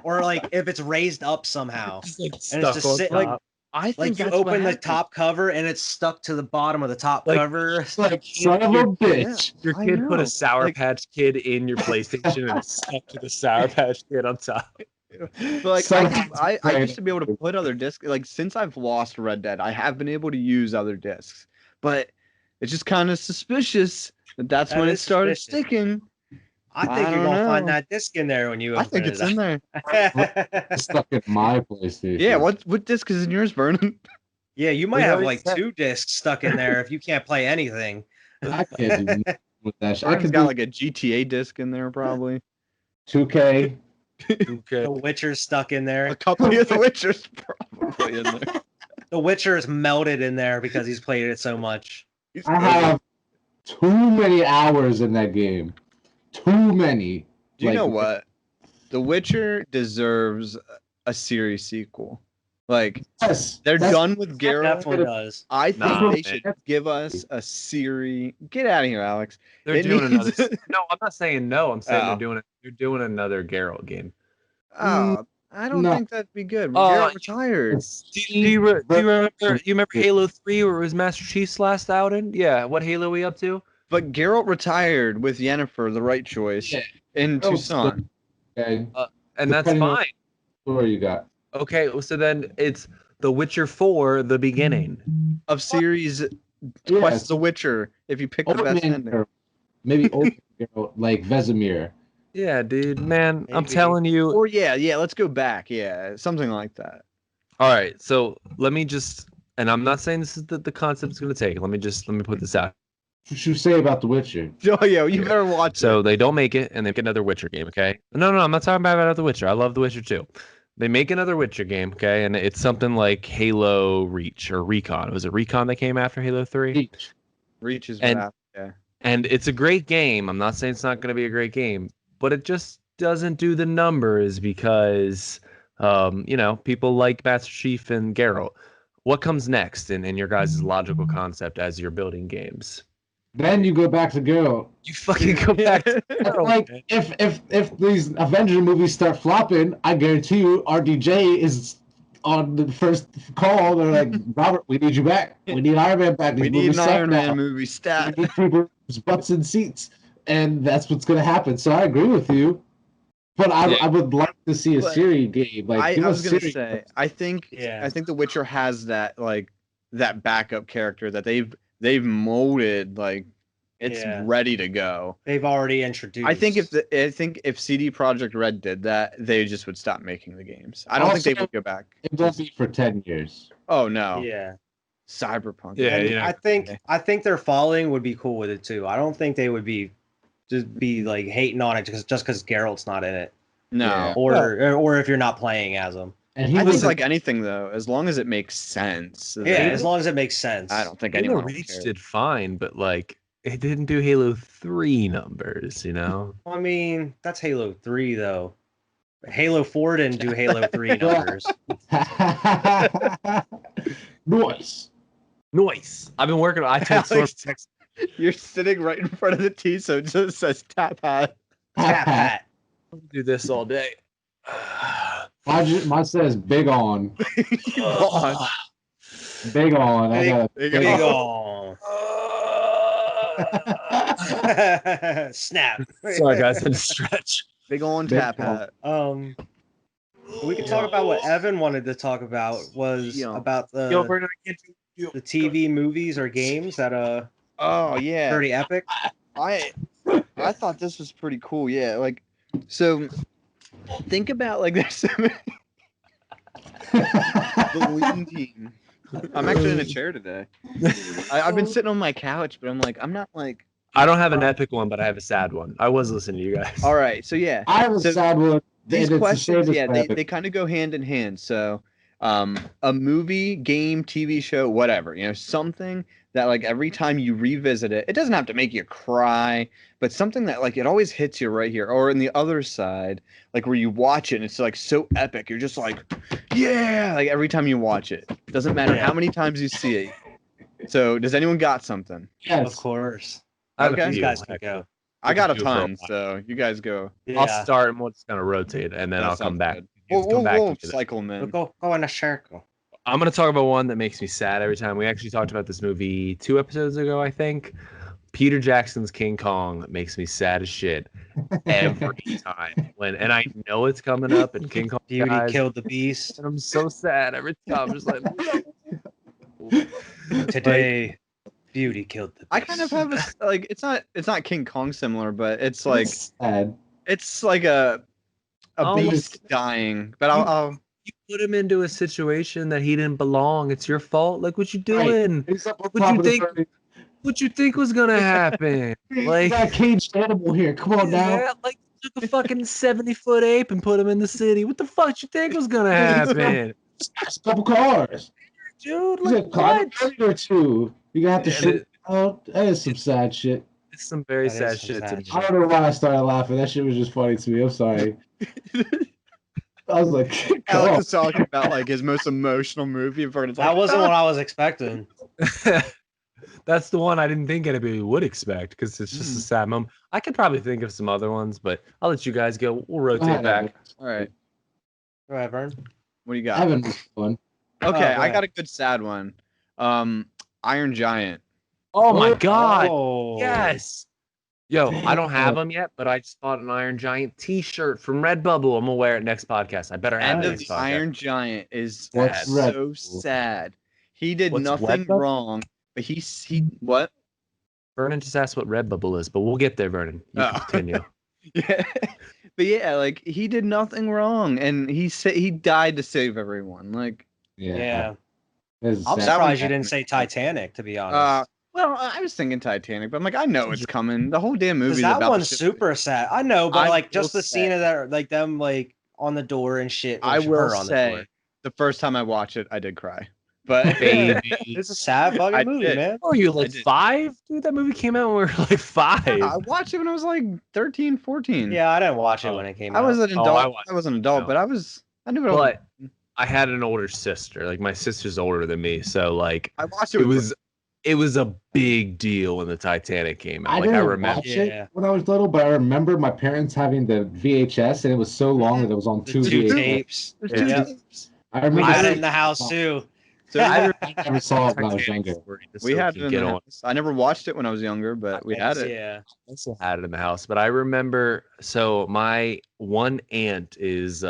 Or like if it's raised up somehow. Just, like, And it's stuck just on sitting top. like I think like you that's what open the happened. top cover and it's stuck to the bottom of the top Like- cover. Like, son of a bitch. Your I kid put know. a Sour Like- Patch Kid in your PlayStation and it's stuck to the Sour Patch Kid on top. But like Son I of a used to be able to put other discs. Like since I've lost Red Dead, I have been able to use other discs, but it's just kind of suspicious that's That when it is started suspicious. sticking. I think I you're don't gonna find know. that disc in there when you open I think it's it in there. It's stuck in my PlayStation. Yeah, what disc is in yours, Vernon? Yeah, you might We have already like said- 2 discs stuck in there if you can't play anything. I can't do nothing with that shit. I Vernon's can got do like a GTA disc in there, probably. 2K. Okay. The Witcher's stuck in A there. couple of the Witchers probably in there. The Witcher is melted in there because he's played it so much. I have too many hours in that game. Too many. Do you like- know what? The Witcher deserves a series sequel. Like Yes, they're that's- done with Geralt. Definitely does. I think Nah, they man. should give us a series. Get out of here, Alex. They're It doing needs- another. No, I'm not saying no. I'm saying Oh. they're doing it. They're doing another Geralt game. Oh, I don't no. think that'd be good. Oh, Geralt retired. It's Do you remember? You remember Halo 3 where it was Master Chief's last outing? Yeah. What Halo we up to? But Geralt retired with Yennefer, the right choice, Yeah. in That was Tucson. okay. And that's Depending on- fine. What you got? Okay. So then it's The Witcher 4, the beginning. Of series Yes. Quest of the Witcher, if you pick the Old best man ending. Geralt. Maybe old girl like Vesemir. Yeah, dude, man. I'm Maybe. telling you. Or yeah, let's go back. Yeah, something like that. All right. So let me just. And I'm not saying this is the concept it's going to take. Let me put this out. What you say about The Witcher? Oh yeah, you better watch So it. they don't make it, and they make another Witcher game. Okay? No, I'm not talking about The Witcher. I love The Witcher too. They make another Witcher game. Okay, and it's something like Halo Reach or Recon. Was it Recon that came after Halo 3? Reach. Reach is and- what happened. Yeah. And it's a great game. I'm not saying it's not going to be a great game, but it just doesn't do the numbers because, people like Master Chief and Geralt. What comes next in your guys' logical concept as you're building games? Then you go back to Geralt. You fucking go back to Geralt. Like if these Avenger movies start flopping, I guarantee you RDJ is on the first call. They're like, Robert, we need you back. We need Iron Man back. These We need movies an suck Iron Man now. movie stat. We need people's butts in seats, and that's what's gonna happen. So I agree with you, but I would like to see a But Siri game. Like I was gonna Siri. say, I think The Witcher has that that backup character that they've molded, like it's ready to go. They've already introduced. I think if CD Projekt Red did that, they just would stop making the games. I don't think they would go back. It won't be for 10 years. Oh no. Yeah. Cyberpunk. Yeah, And I think their following would be cool with it too. I don't think they would be like hating on it just because Geralt's not in it. No. Yeah. Or if you're not playing as him. And he I was think like anything though, as long as it makes sense. Yeah, as long as it makes sense. I don't think Halo anyone would Reach care. did fine, but like it didn't do Halo 3 numbers, you know? I mean, that's Halo 3 though. Halo 4 didn't do Halo 3 numbers. Noise. Noise. I've been working on I told Alex, Source You're sitting right in front of the T, so it just says tap hat. Tap hat. to do this all day. Mine says big on. on. Big on. I got Big Big on. on. Snap. Sorry guys, I had to stretch. Big on Big tap on. hat. We could talk about what Evan wanted to talk about was Yeah. about the TV movies or games that Oh yeah. pretty epic. I thought this was pretty cool. Yeah, like so. Think about like there's so many. The Lean Team. I'm actually in a chair today. I've been sitting on my couch, but I'm like, I'm not like. I don't have an epic one, but I have a sad one. I was listening to you guys. All right, so yeah. I have a So sad one. These and it's a questions, shame yeah, it's they epic. kind of go hand in hand. So, a movie, game, TV show, whatever, something that like every time you revisit it, it doesn't have to make you cry, but something that like it always hits you right here. Or in the other side, like where you watch it and it's like so epic, you're just like, yeah, like every time you watch it. Doesn't matter how many times you see it. So, does anyone got something? Yes. Of course. I have Okay. a You few, guys can actually. go. I got a do it for a ton, while. so you guys go. Yeah. I'll start and we'll just kind of rotate, and then That I'll come sounds back. good. You We'll, come back we'll and do that. cycle them in. Go in a circle. I'm gonna talk about one that makes me sad every time. We actually talked about this movie 2 episodes ago, I think. Peter Jackson's King Kong makes me sad as shit every time. And I know it's coming up, and King Kong Beauty dies, killed the beast. and I'm so sad every time. I'm just like, Today, Beauty killed the beast. I kind of have a like it's not King Kong similar, but it's like sad. it's like a Oh, beast dying. But I'll you put him into a situation that he didn't belong. It's your fault. Like, what you Right. doing? He's up on What'd top you of the think? building. What you think was gonna happen? You Like, got a caged animal here. Come on now. yeah, like took a fucking 70-foot ape and put him in the city. What the fuck you think was gonna happen, Smash a couple cars. dude? He's Like, a car what? or two. You gotta have to Yeah, shoot. Oh, that is some sad shit. It's some very That is sad some shit to sad me. shit. I don't know why I started laughing. That shit was just funny to me. I'm sorry. I was like, come Alex on. is talking about like his most emotional movie. If we're gonna talk That wasn't about. what I was expecting. That's the one I didn't think anybody would expect because it's just a sad moment. I could probably think of some other ones, but I'll let you guys go. We'll rotate back. All right, Go ahead, Vern. what do you got? Evan was fun. Okay, go I ahead. got a good sad one. Iron Giant. Oh my god! Oh. Yes. Yo, I don't have them yet, but I just bought an Iron Giant T-shirt from Redbubble. I'm gonna wear it next podcast. I better have End it of next the podcast. Iron Giant is What's so Red? sad. He did What's nothing Redbubble? wrong, but he what? Vernon just asked what Redbubble is, but we'll get there, Vernon. You Oh. can continue. Yeah, but yeah, like he did nothing wrong, and he died to save everyone. Like, Yeah. This is I'm sad. surprised you didn't say Titanic, to be honest. well, I was thinking Titanic, but I'm like, I know it's coming. The whole damn movie. Because that one's super sad. I know, but I like will just the say- scene of that, like them like on the door and shit. I with will her on the say, door. the first time I watched it, I did cry. but Baby. It's a sad I fucking movie, did. man. Oh, you I like did. 5? Dude, that movie came out when we were like 5. I watched it when I was like 13, 14. Yeah, I didn't watch it Oh. when it came I was out. an Oh, adult. I watched I was an it, adult, no. but I knew what I was. But I had an older sister. Like my sister's older than me, so like I watched it. it was a big deal when the Titanic came out. I Like I didn't remember. watch Yeah. it when I was little, but I remember my parents having the VHS, and it was so long that it was on The two two VHS. tapes. There's Yeah. two Yep. tapes. I We remember got I- it in the house too. So I I never saw it when I was Titanic younger. story, just we so had can it in get the on. house. I never watched it when I was younger, but we had it. Yeah. I also had it in the house, but I remember. So my one aunt is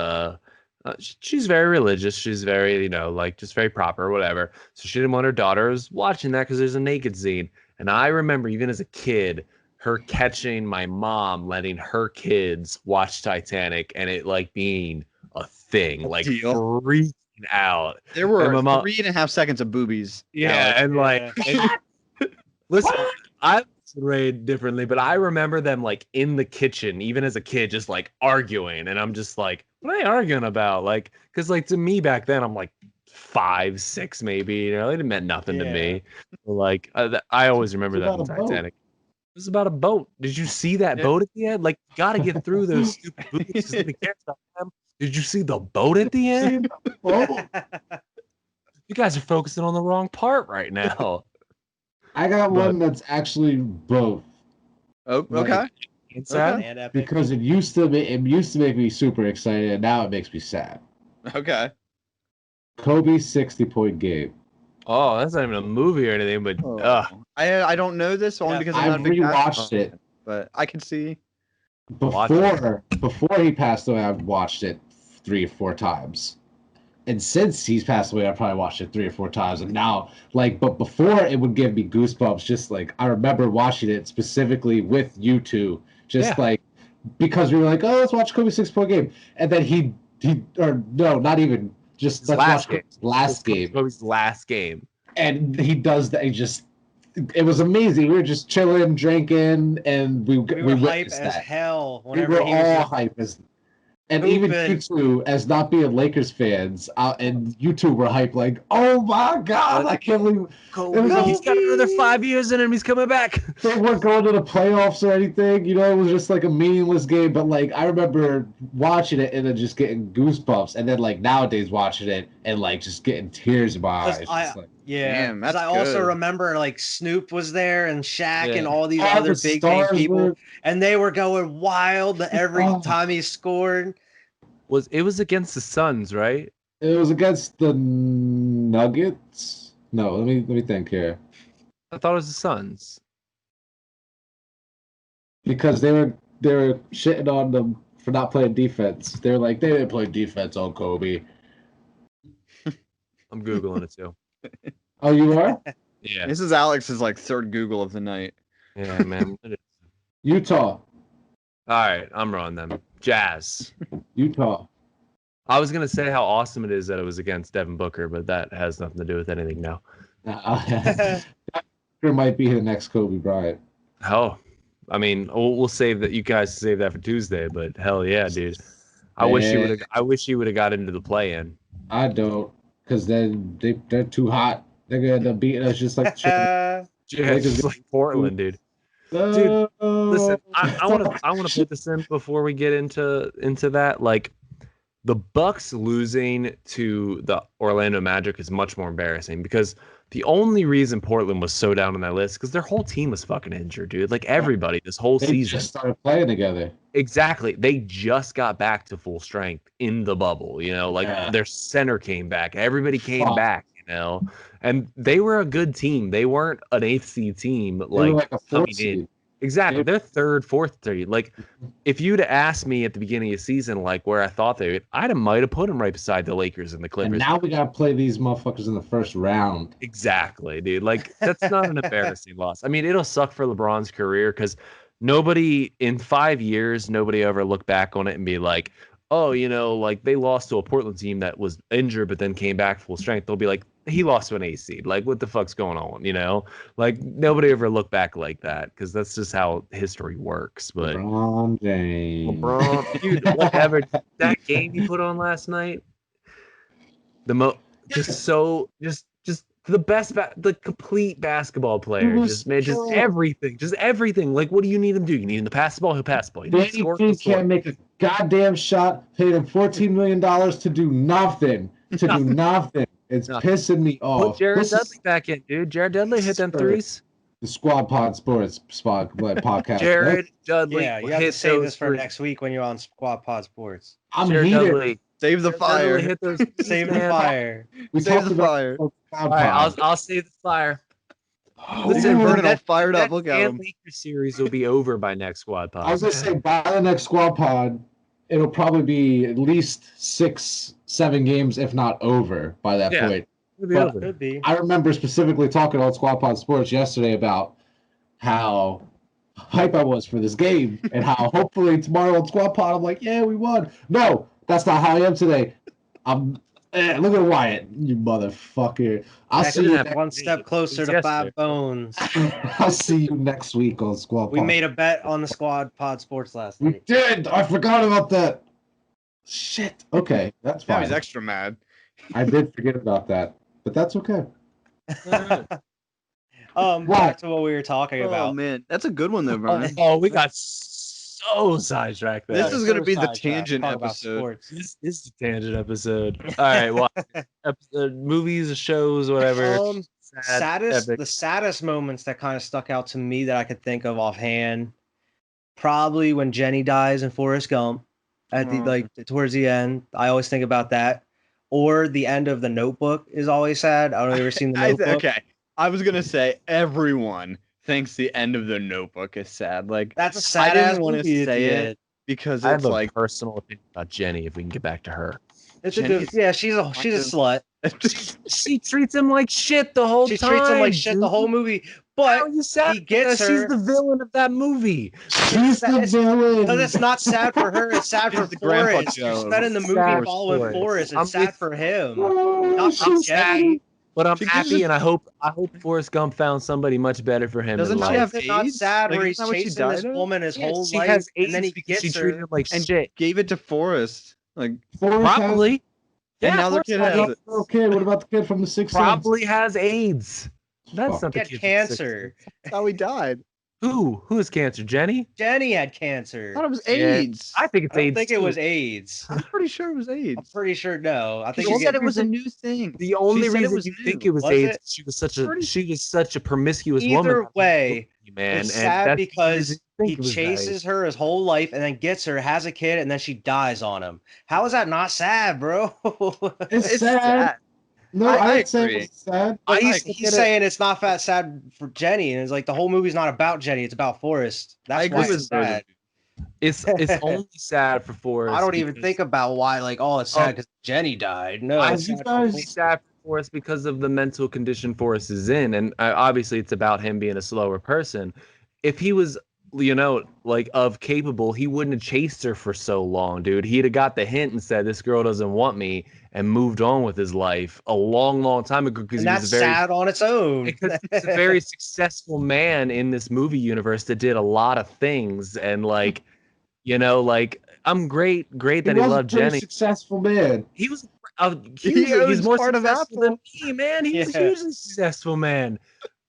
she's very religious. She's very, like just very proper, whatever. So she didn't want her daughters watching that because there's a naked scene. And I remember even as a kid, her catching my mom letting her kids watch Titanic and it like being a thing, A like deal. freaking out. There were And my mom- 3.5 seconds of boobies. Yeah, Alex. and like listen, I was raised differently, but I remember them like in the kitchen, even as a kid, just like arguing, and I'm just like, what are they arguing about? Like, because like to me back then, I'm like 5, 6, maybe. It meant nothing to me. Like, I always remember It's that in about a boat. Titanic. It was about a boat. Did you see that Yeah. boat at the end? Like, you gotta get through those stupid movies because nobody cares about them. Did you see the boat at the end? Oh, You guys are focusing on the wrong part right now. I got But- one that's actually both. Oh, Like, okay. It's sad. And epic. Because it used to make me super excited, and now it makes me sad. Okay. Kobe's 60-point game. Oh, that's not even a movie or anything, but I don't know this only Yeah, because I'm I not a big basketball rewatched it fan, but I can see. Watch it. Before he passed away. I've watched it 3 or 4 times, and since he's passed away, I probably watched it 3 or 4 times. And now, but before it would give me goosebumps. Just like I remember watching it specifically with you two, just Yeah. like because we were like, oh, let's watch Kobe's 60-point game, and then he or no, not even just His let's last watch game. Kobe's last game. Kobe's last game. And he does that. It was amazing. We were just chilling, drinking, and we We were hype witnessed as that. hell We whenever were he was. all hype as, and even you Hooping. two, as not being Lakers fans, and you two were hype like, oh my god, I can't believe Kobe, was he's got another 5 years in him. He's coming back. they weren't going to the playoffs or anything. It was just like a meaningless game. But like I remember watching it and then just getting goosebumps, and then like nowadays watching it and like just getting tears in my 'Cause eyes. Just like, Yeah, Damn, 'cause that's I also good. remember like Snoop was there and Shaq Yeah. and all these all other the big name stars people, were- and they were going wild every Oh. time he scored. It was against the Suns, right? It was against the Nuggets. No, let me think here. I thought it was the Suns. Because they were shitting on them for not playing defense. They were like, they didn't play defense on Kobe. I'm googling it too. Oh, you are? Yeah, This is Alex's like third Google of the night. yeah, man. All Utah. right, I'm wrong then. Jazz. Utah. I was gonna say how awesome it is that it was against Devin Booker, but that has nothing to do with anything now. Booker might be the next Kobe Bryant. Hell, I mean, we'll save that. You guys save that for Tuesday, but hell yeah, dude. I wish he would have got into the play-in. I don't, because then they're too hot. They're gonna end up beating us just like Yeah, it's just like Portland, dude. Dude, Listen, I want to put this in before we get into that. Like, the Bucks losing to the Orlando Magic is much more embarrassing because the only reason Portland was so down on that list because their whole team was fucking injured, dude. Like everybody this whole they season. just started playing together. Exactly. They just got back to full strength in the bubble, like Yeah. their center came back. Everybody came Fuck. back, and they were a good team. They weren't an 8th seed team They were like a coming fourth in. seed. Exactly. They- They're third, fourth seed. Like, if you'd have asked me at the beginning of the season, like where I thought they would, might have put them right beside the Lakers and the And Clippers. now we gotta play these motherfuckers in the first round. Exactly, dude. Like, that's not an embarrassing loss. I mean, it'll suck for LeBron's career because nobody in 5 years, nobody ever look back on it and be like, oh, like they lost to a Portland team that was injured but then came back full strength. They'll be like, he lost to an 8 seed. Like, what the fuck's going on? Like, nobody ever look back like that because that's just how history works. But LeBron James. LeBron, dude, whatever. That game he put on last night, just the complete basketball player. was Just man, just so- everything. Like, what do you need him to do? You need him to pass the ball. He'll pass the ball. You need him to Danny score. Green He'll score. can't make a goddamn shot. Paid him $14 million to do nothing. To do nothing. It's Nothing. pissing me Put off. Jared This is Dudley back in, dude. Jared Dudley hit them threes. the Squad Pod Sports podcast. Jared Dudley Yeah, you have to hit save those this for threes. next week when you're on Squad Pod Sports. I'm Jared heated. Dudley. Save the Jared Dudley fire. hit those threes, Save the man. fire. We Save talked the about fire. Squad All right, Pod. I'll save the fire. Oh, Listen, Burning all that- fired up. That Look at him. Lakers series will be over by next Squad Pod. I was gonna say by the next Squad Pod, it'll probably be at least 6-7 games, if not over, by that Yeah. point. It'll be but- over. Could be. I remember specifically talking on Squad Pod Sports yesterday about how hype I was for this game and how hopefully tomorrow on Squad Pod I'm like, yeah, we won. No, that's not how I am today. Look at Wyatt, you motherfucker. I'll Heck, see you. that- one step closer to Yes, 5 sir. bones. I'll see you next week on Squad Pod. We made a bet on the Squad Pod Sports last We night. did. I forgot about that. Shit. Okay, that's Now fine. he's extra mad. I did forget about that, but that's okay. Back What? to what we were talking Oh about. man, that's a good one though, Vernon. Oh, we got so sidetracked there. This is gonna be the Sidetracked, tangent talk about episode. sports. This is a tangent episode. All right, well, movies, shows, whatever. Saddest, epic. the saddest moments that kind of stuck out to me that I could think of offhand, probably when Jenny dies in Forrest Gump at the Oh. towards the end. I always think about that. Or the end of The Notebook is always sad. I don't know if you've ever seen The Notebook. Okay, I was gonna say everyone thinks the end of the Notebook is sad. Like That's a I sad didn't ass wanna movie at say the it end. because I it's have a like personal opinion about Jenny. If we can get back to her, It's a Jenny good, is yeah. She's a slut. she treats him like shit the whole She time. treats him like shit the dude. whole movie. How But are you sad? he gets She's her- the villain of that movie. She's the Because villain. it's not sad for her. It's sad for She's the Grandpa Forrest. You're Joe. spending the movie Sad following Forrest. Forrest. It's I'm sad with- for him. Oh, Not she's Jenny. But I'm She happy, just- and I hope Forrest Gump found somebody much better for him. Doesn't in she life. have Is it not AIDS? sad Like, where isn't he's that what she chasing this died of? woman his Yeah, whole she life, has and then he AIDS because she gets treated her? him like and shit. gave it to Forrest. Like Forrest has- Probably. And now the Forrest kid has has AIDS. it. little kid. What about the kid from the Sixth Probably has AIDS. That's Fuck. not He the had kid from cancer. that's how he died. Who has cancer? Jenny? Jenny had I cancer. thought it was Yeah. AIDS. I think it's I don't AIDS. think it too. was AIDS. I'm pretty sure it was I'm AIDS. pretty sure no. I think She you're said getting- it was a new thing. The only said it reason was you new. think it was Was AIDS, it? she was such a Pretty- promiscuous Either woman. way, man, it's and sad that's the because reason you think he it was chases her his whole life and then gets her, has a kid, and then she dies on him. How is that not sad, bro? It's, It's sad. sad. No, I I'd say agree. it's sad. But I he's look he's at it- saying it's not that sad for Jenny, and it's like the whole movie's not about Jenny; it's about Forrest. That's I agree why with it's sad. It's only sad for Forrest. I don't even because- think about why, like, oh, it's sad because Jenny died. No, I it's you sad guys- for It's sad for Forrest because of the mental condition Forrest is in, and obviously it's about him being a slower person. If he was, like of capable, he wouldn't have chased her for so long, dude. He'd have got the hint and said, "This girl doesn't want me," and moved on with his life a long, long time ago. Because and he that's was very, sad on its own. because he's a very successful man in this movie universe that did a lot of things, and like, I'm great that he was a loved pretty Jenny. successful man. He was was he's more part of successful than me, man. He's a Yeah. hugely successful man.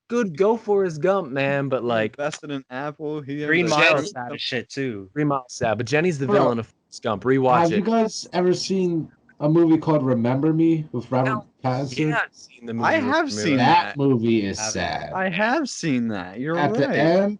Good go for his Gump, man. But like invested in Apple. He Green owns Mile a- is sad as shit too. 3 Miles Sad, but Jenny's the Bro, villain of Forrest Gump. Rewatch Have you it. guys ever seen a movie called Remember Me with Robert Hell, Pattinson? Yeah, I've seen the movie. I with have Camila. seen That movie is Haven't. sad. I have seen that. You're At right.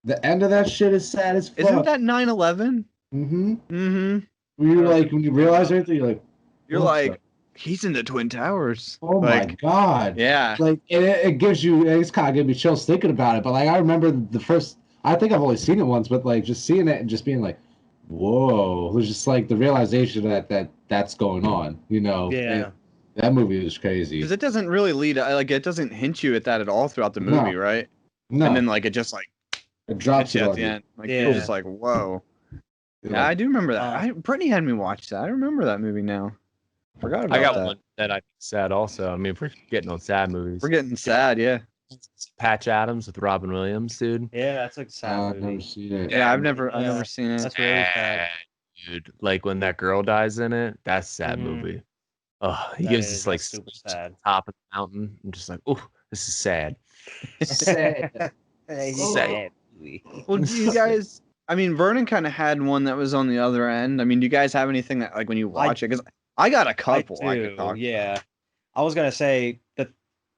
the end of that shit is sad as fuck. Isn't that 9/11? Mm-hmm. Mm-hmm. When you realize everything, you're like, You're what like, the- he's in the Twin Towers. oh my like, god. yeah. Like it gives you, it's kind of giving me chills thinking about it. But like I remember the first, I think I've only seen it once, but like just seeing it and just being like, whoa, it was just like the realization that's going on. Yeah. And that movie was crazy. Because it doesn't really it doesn't hint you at that at all throughout the No. movie, right? No, And then like it just like it drops hits you it at on the you. end. Like Yeah. you're just like, whoa. You're Yeah, I like, do remember that. Uh, Brittany had me watch that. I remember that movie now. Forgot about I got that. one that I think is sad also. I mean, if we're getting on sad movies. We're getting sad, yeah. Patch Adams with Robin Williams, dude. Yeah, that's like a sad I've never movie. seen it. Yeah, I've never Yeah. seen it. That's really sad. Dude, like when that girl dies in it, that's a sad Mhm. movie. Oh, he That gives is- this like that's super speech at sad. the top of the mountain. I'm just like, oh, this is sad. Sad. Sad. Well, do you guys? I mean, Vernon kind of had one that was on the other end. I mean, do you guys have anything that like when you watch it? Because I got a couple I could talk. Yeah. I was gonna say that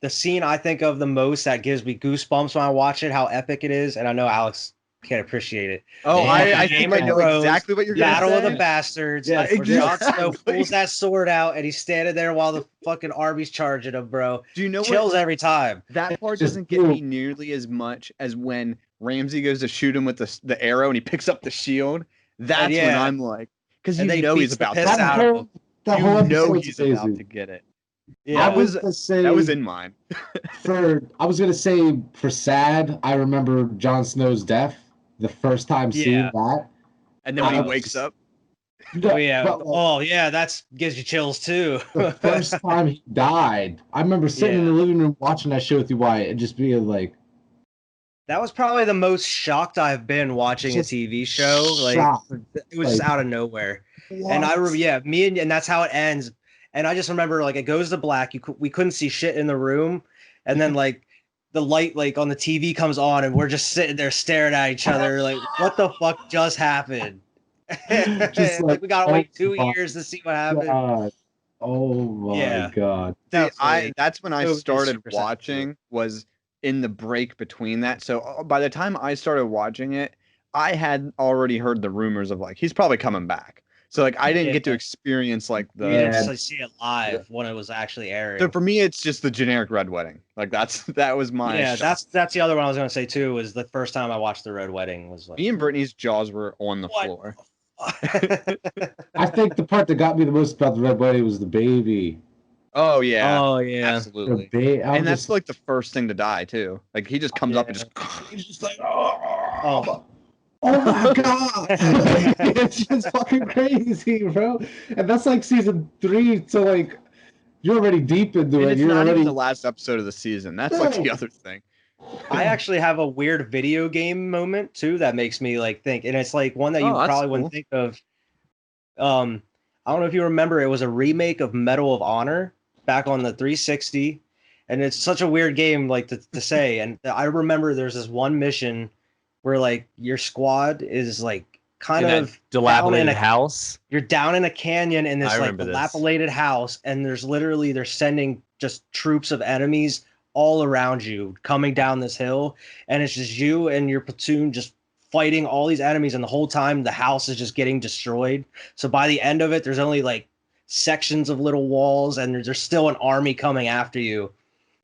the scene I think of the most that gives me goosebumps when I watch it, how epic it is, and I know Alex can't appreciate it. Oh, Yeah. I Game think I of know Thrones, exactly what you're gonna Battle of say. the Bastards. Yeah, Where Jon Snow exactly. pulls that sword out and he's standing there while the fucking army's charging him, bro. Do you know Chills what? every time. That part Just doesn't get me nearly as much as when Ramsey goes to shoot him with the arrow and he picks up the shield. That's when yeah. I'm like, because And you then know he he's beats the about to. piss That out of him. whole, that You whole know episode's he's about amazing. to get it. Yeah. I was gonna say That was in mine. I was gonna say for sad, I remember Jon Snow's death. The first time seeing Yeah. that. And then when he I was- wakes up, Oh yeah. But, like, Oh yeah, that's gives you chills too. the first time he died, I remember sitting in the living room watching that show with you, Wyatt, and just being like, That was probably the most shocked I've been watching a Just TV show. Like shocked. it was just Like, out of nowhere. And I remember, yeah, and that's how it ends. And I just remember, like, it goes to black. We couldn't see shit in the room, and then like the light, like on the TV, comes on, and we're just sitting there staring at each other, like, what the fuck just happened? Just Like we gotta wait 2 my years to see what happened. God. Oh my Yeah. God. that's when I It was started super sad, too. watching, was in the break between that. So by the time I started watching it, I had already heard the rumors of like he's probably coming back. So like I didn't get to Yeah. experience like You didn't Yeah. see it live when it was actually airing. So for me, it's just the generic Red Wedding. Like that was my Yeah, shock. that's the other one I was gonna say too. Was the first time I watched the Red Wedding was like Me and Brittany's jaws were on the What? floor. I think the part that got me the most about the Red Wedding was the baby. Oh yeah, Oh yeah. The absolutely. baby. And that's like the first thing to die too. Like he just comes up and just he's just like, oh Oh. my God. It's just fucking crazy, bro. And that's like season 3, so like you're already deep into and it. it's You're not already even the last episode of the season. That's like the No. other thing. I actually have a weird video game moment too that makes me like think, and it's like one that you Oh, that's probably cool. wouldn't think of. I don't know if you remember, it was a remake of Medal of Honor back on the 360, and it's such a weird game like to say. And I remember there's this one mission where like your squad is like kind In that of dilapidated down in a, house. you're down in a canyon in this I like remember this. dilapidated house, and there's literally they're sending just troops of enemies all around you coming down this hill, and it's just you and your platoon just fighting all these enemies, and the whole time the house is just getting destroyed. So by the end of it, there's only like sections of little walls, and there's still an army coming after you,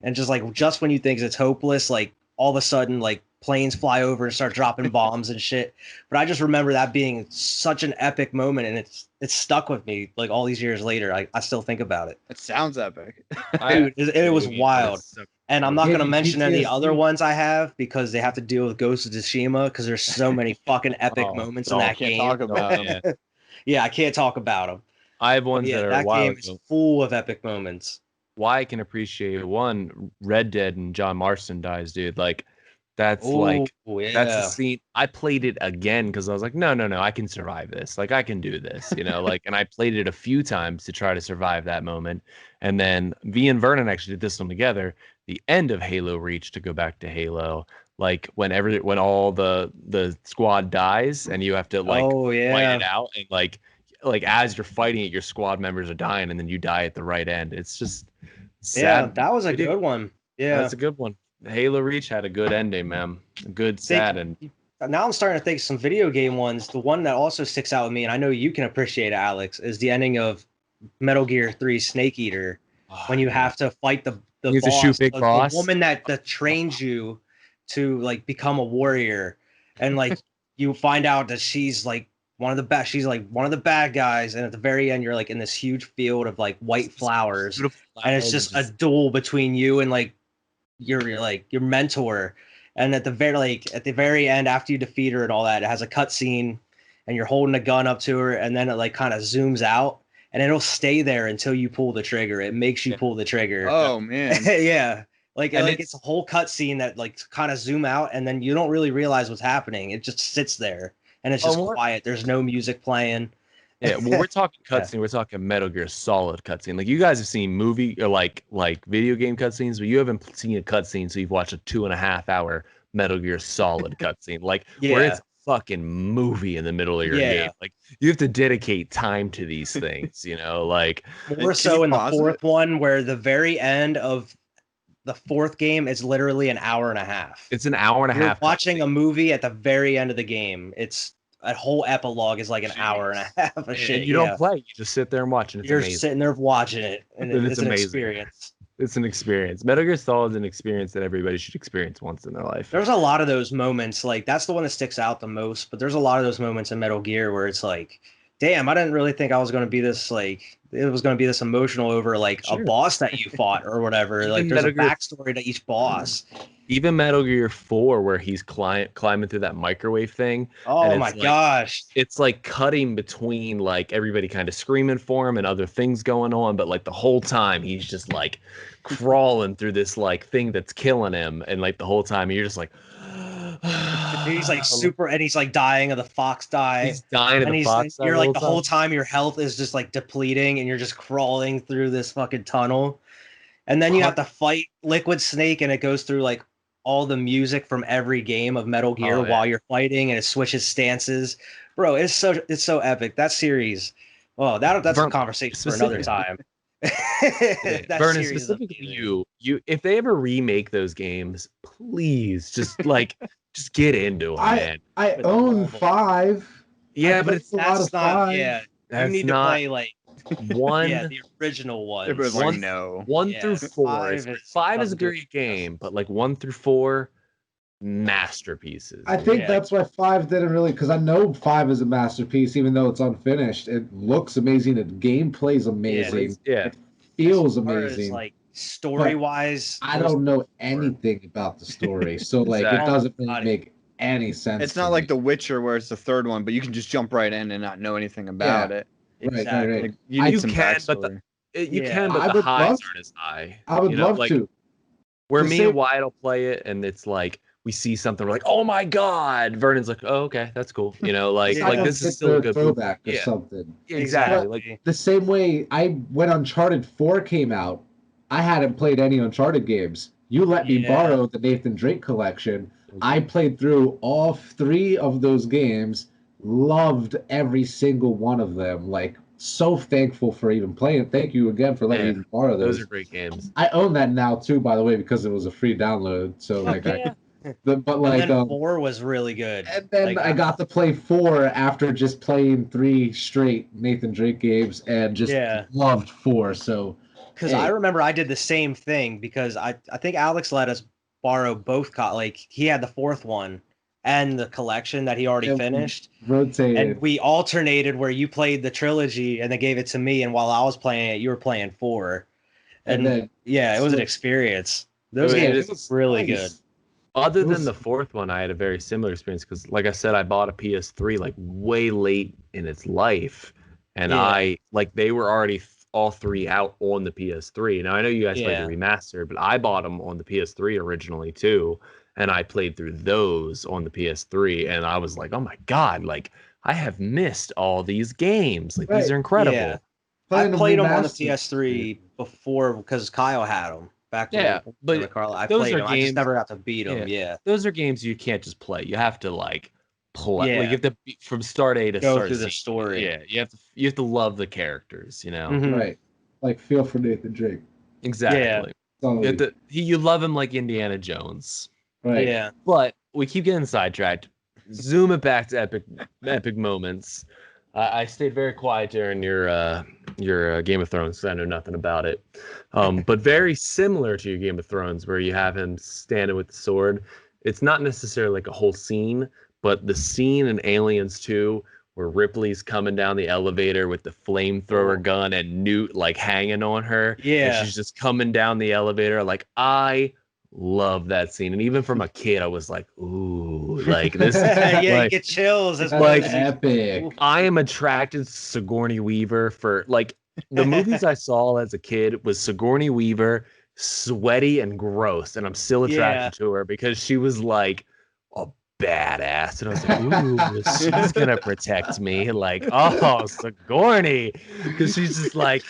and just when you think it's hopeless, like all of a sudden like planes fly over and start dropping bombs and shit. But I just remember that being such an epic moment, and it's stuck with me like all these years later. I still think about it. It sounds epic. Dude, it was wild. And I'm not Gave going to you mention any PTSD. other ones I have because they have to deal with Ghost of Tsushima because there's so many fucking epic moments in no, that Can't game. talk about Yeah. them. Yeah, I can't talk about them. I have ones Yeah, that are that wild. game is full of epic moments. Why I can appreciate one, Red Dead and John Marston dies, dude. Like that's like Ooh, yeah. that's the scene. I played it again because I was like, no, I can survive this. Like I can do this, like, and I played it a few times to try to survive that moment. And then V and Vernon actually did this one together. The end of Halo Reach, to go back to Halo, like when all the squad dies and you have to like oh fight yeah. it out, and like as you're fighting it, your squad members are dying, and then you die at the right end. It's just sad. Yeah, that was a Video- good one. Yeah. That's a good one. Halo Reach had a good ending, man. Good, sad, and Now I'm starting to think some video game ones. The one that also sticks out with me, and I know you can appreciate it, Alex, is the ending of Metal Gear 3 Snake Eater, when you have to fight the You have to boss, shoot Big the Boss. woman that trains you to like become a warrior, and like you find out that she's like one of the best. She's like one of the bad guys, and at the very end, you're like in this huge field of like white flowers, beautiful and it's just a duel between you and like your mentor. And at the very end, after you defeat her and all that, it has a cutscene, and you're holding a gun up to her, and then it like kind of zooms out, and it'll stay there until you pull the trigger. It makes you pull the trigger. Oh man. Yeah. Like And it's a whole cutscene that like kind of zoom out, and then you don't really realize what's happening. It just sits there, and it's just Oh, what? quiet. There's no music playing, Yeah, well, we're talking Yeah. cutscene. We're talking Metal Gear Solid cutscene. Like you guys have seen movie or like video game cutscenes, but you haven't seen a cutscene, so you've watched a 2.5 hour Metal Gear Solid cutscene, like where Yeah. it's a fucking movie in the middle of your Yeah. game. Like you have to dedicate time to these things, you know. Like More Can so you in the pause fourth it? one, where the very end of the fourth game is literally an hour and a half. it's an hour and a You're half. watching cutscene. a movie at the very end of the game. It's a whole epilogue is like an hour and a half of and shit. you don't play. You just sit there and watch, and it's You're amazing. sitting there watching it, and And it's it's an amazing. experience. It's an experience. Metal Gear Solid is an experience that everybody should experience once in their life. There's a lot of those moments, like that's the one that sticks out the most. But there's a lot of those moments in Metal Gear where it's like, damn, I didn't really think I was going to be this like it was going to be this emotional over like a Sure. boss that you fought or whatever. Even Like there's a Metal Gear- backstory to each boss. Even Metal Gear 4, where he's climbing through that microwave thing. Oh And my it's like- gosh. It's like cutting between like everybody kind of screaming for him and other things going on, but like the whole time he's just like crawling through this like thing that's killing him, and like the whole time you're just like He's like super, and he's like dying of the fox die. he's dying of And the he's fox. you're like the whole time your health is just like depleting, and you're just crawling through this fucking tunnel. And then you have to fight Liquid Snake, and it goes through like all the music from every game of Metal Gear Oh, yeah. while you're fighting, and it switches stances. Bro, it's so epic. That series. Oh, that's a Vern, conversation for another time. That Vernon, series is specifically amazing. you, if they ever remake those games, please just like just get into them, man. I own 5. Yeah, I but it's played a lot That's of not. 5. Yeah, you that's need to not play like one. yeah the original ones. Everybody's One- like, no. 1 Yeah, through 4 is 5 is a doesn't do it great game, but like 1 through 4 masterpieces. I think Yeah. that's why 5 didn't really, because I know 5 is a masterpiece, even though it's unfinished. It looks amazing. The gameplay's amazing. yeah. It feels As far as, amazing. like story wise, I don't know anything about the story, so like it Exactly. doesn't really make any sense. It's to not me. like The Witcher where it's the third one, but you can just jump right in and not know anything about it. Right. Like, you I- need You some can, but backstory. You Yeah. can, but I the would highs love- aren't as high. I would you know, love like, to. Where The me same- and Wyatt will play it, and it's like we see something, we're like, "Oh my god!" Vernon's like, "Oh, okay, that's cool." You know, like Yeah. like I this don't is still a get good the throwback or Yeah. something. Exactly. Like The same way when Uncharted 4 came out, I hadn't played any Uncharted games. You let me Yeah. borrow the Nathan Drake collection. I played through all 3 of those games, loved every single one of them. Like, so thankful for even playing it. Thank you again for letting Yeah. me borrow those those. are great games. I own that now too, by the way, because it was a free download. So Fuck like, yeah. but like, and then 4 was really good. and then Like, I got to play 4 after just playing 3 straight Nathan Drake games, and just Yeah. loved 4. So because hey. I remember I did the same thing because I think Alex let us borrow both like he had the 4th one and the collection that he already Yeah, we finished, rotated. and we alternated where you played the trilogy and they gave it to me, and while I was playing it, you were playing 4. And then yeah, it was an so- experience. Those It games is was really nice. good. Other It was- than the 4th one, I had a very similar experience because, like I said, I bought a PS3 like way late in its life, and Yeah. I like they were already all 3 out on the PS3. Now I know you guys played Yeah. the remaster, but I bought them on the PS3 originally too, and I played through those on the PS3, and I was like, oh my god, like I have missed all these games. Like these Right. are incredible. Yeah. playing I them played them on the remastered. PS3 before because Kyle had them back when Yeah, we were but in the car. I those played are them. I just games- never got to beat them. Yeah. Those are games you can't just play. You have to like play. Yeah. Like you have to be, from start A to Go start through the Z. story. Yeah, you have to love the characters. You know, Mhm. Right. Like feel for Nathan Drake. exactly. Solid. You, have to, you love him like Indiana Jones. Right. Yeah. But we keep getting sidetracked. Zoom it back to epic moments. I stayed very quiet during your Game of Thrones because I know nothing about it. But very similar to your Game of Thrones, where you have him standing with the sword. It's not necessarily like a whole scene, but the scene in Aliens 2 where Ripley's coming down the elevator with the flamethrower gun and Newt like hanging on her. Yeah. And she's just coming down the elevator. Like I love that scene. And even from a kid, I was like, ooh, like this. Yeah, you like, get chills. It's That's like- epic. I am attracted to Sigourney Weaver for like the movies I saw as a kid was Sigourney Weaver, sweaty and gross, and I'm still attracted to her because she was like a badass. And I was like, ooh, she's gonna protect me. Like, oh, Sigourney. Because she's just like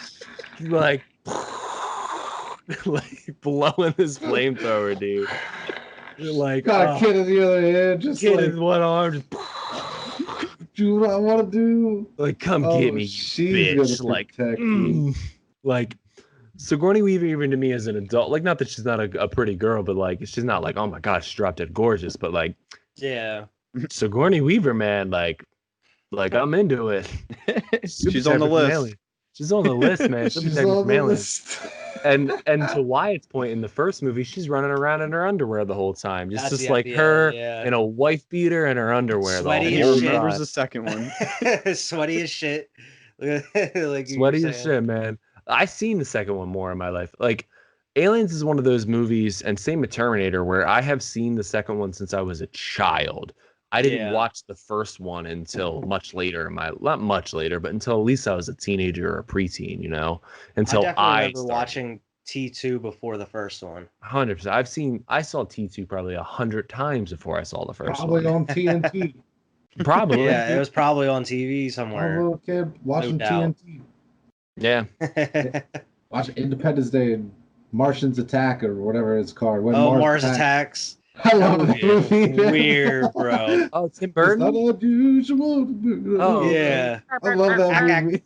like blowing this flamethrower, dude. Like, Got a kid in the other hand, just kid like, in one arm, just do what I want to do. like, come Oh, get me, you she's bitch. gonna Like, protect you. like Sigourney Weaver, even to me as an adult, like, not that she's not a pretty girl, but like, she's not like, oh my gosh, she's drop dead gorgeous, but like, Yeah. Sigourney Weaver, man, like I'm into it. She's on the list. She's on the list, man. She's on the list. And to Wyatt's point, in the first movie, she's running around in her underwear the whole time, just That's like the her yeah. in a wife beater and her underwear. Sweaty the as whole shit. Remembers time. the second one. Sweaty as shit. Like Sweaty as shit, man. I've seen the second one more in my life. Like, Aliens is one of those movies, and same with Terminator, where I have seen the second one since I was a child. I didn't watch the first one until much later in my, not much later, but until at least I was a teenager or a preteen, you know, until I I remember watching T2 before the first one. 100%. I saw T2 probably 100 times before I saw the first Probably one. on TNT. Probably. Yeah, it was probably on TV I'm a somewhere. little kid watching doubt. TNT. Yeah. Watching Independence Day and Martians Attack or whatever it's called. When Mars Attacks. I love that movie. Weird, bro. Oh, Tim It's not Burton. unusual. Oh, Yeah. I love that movie.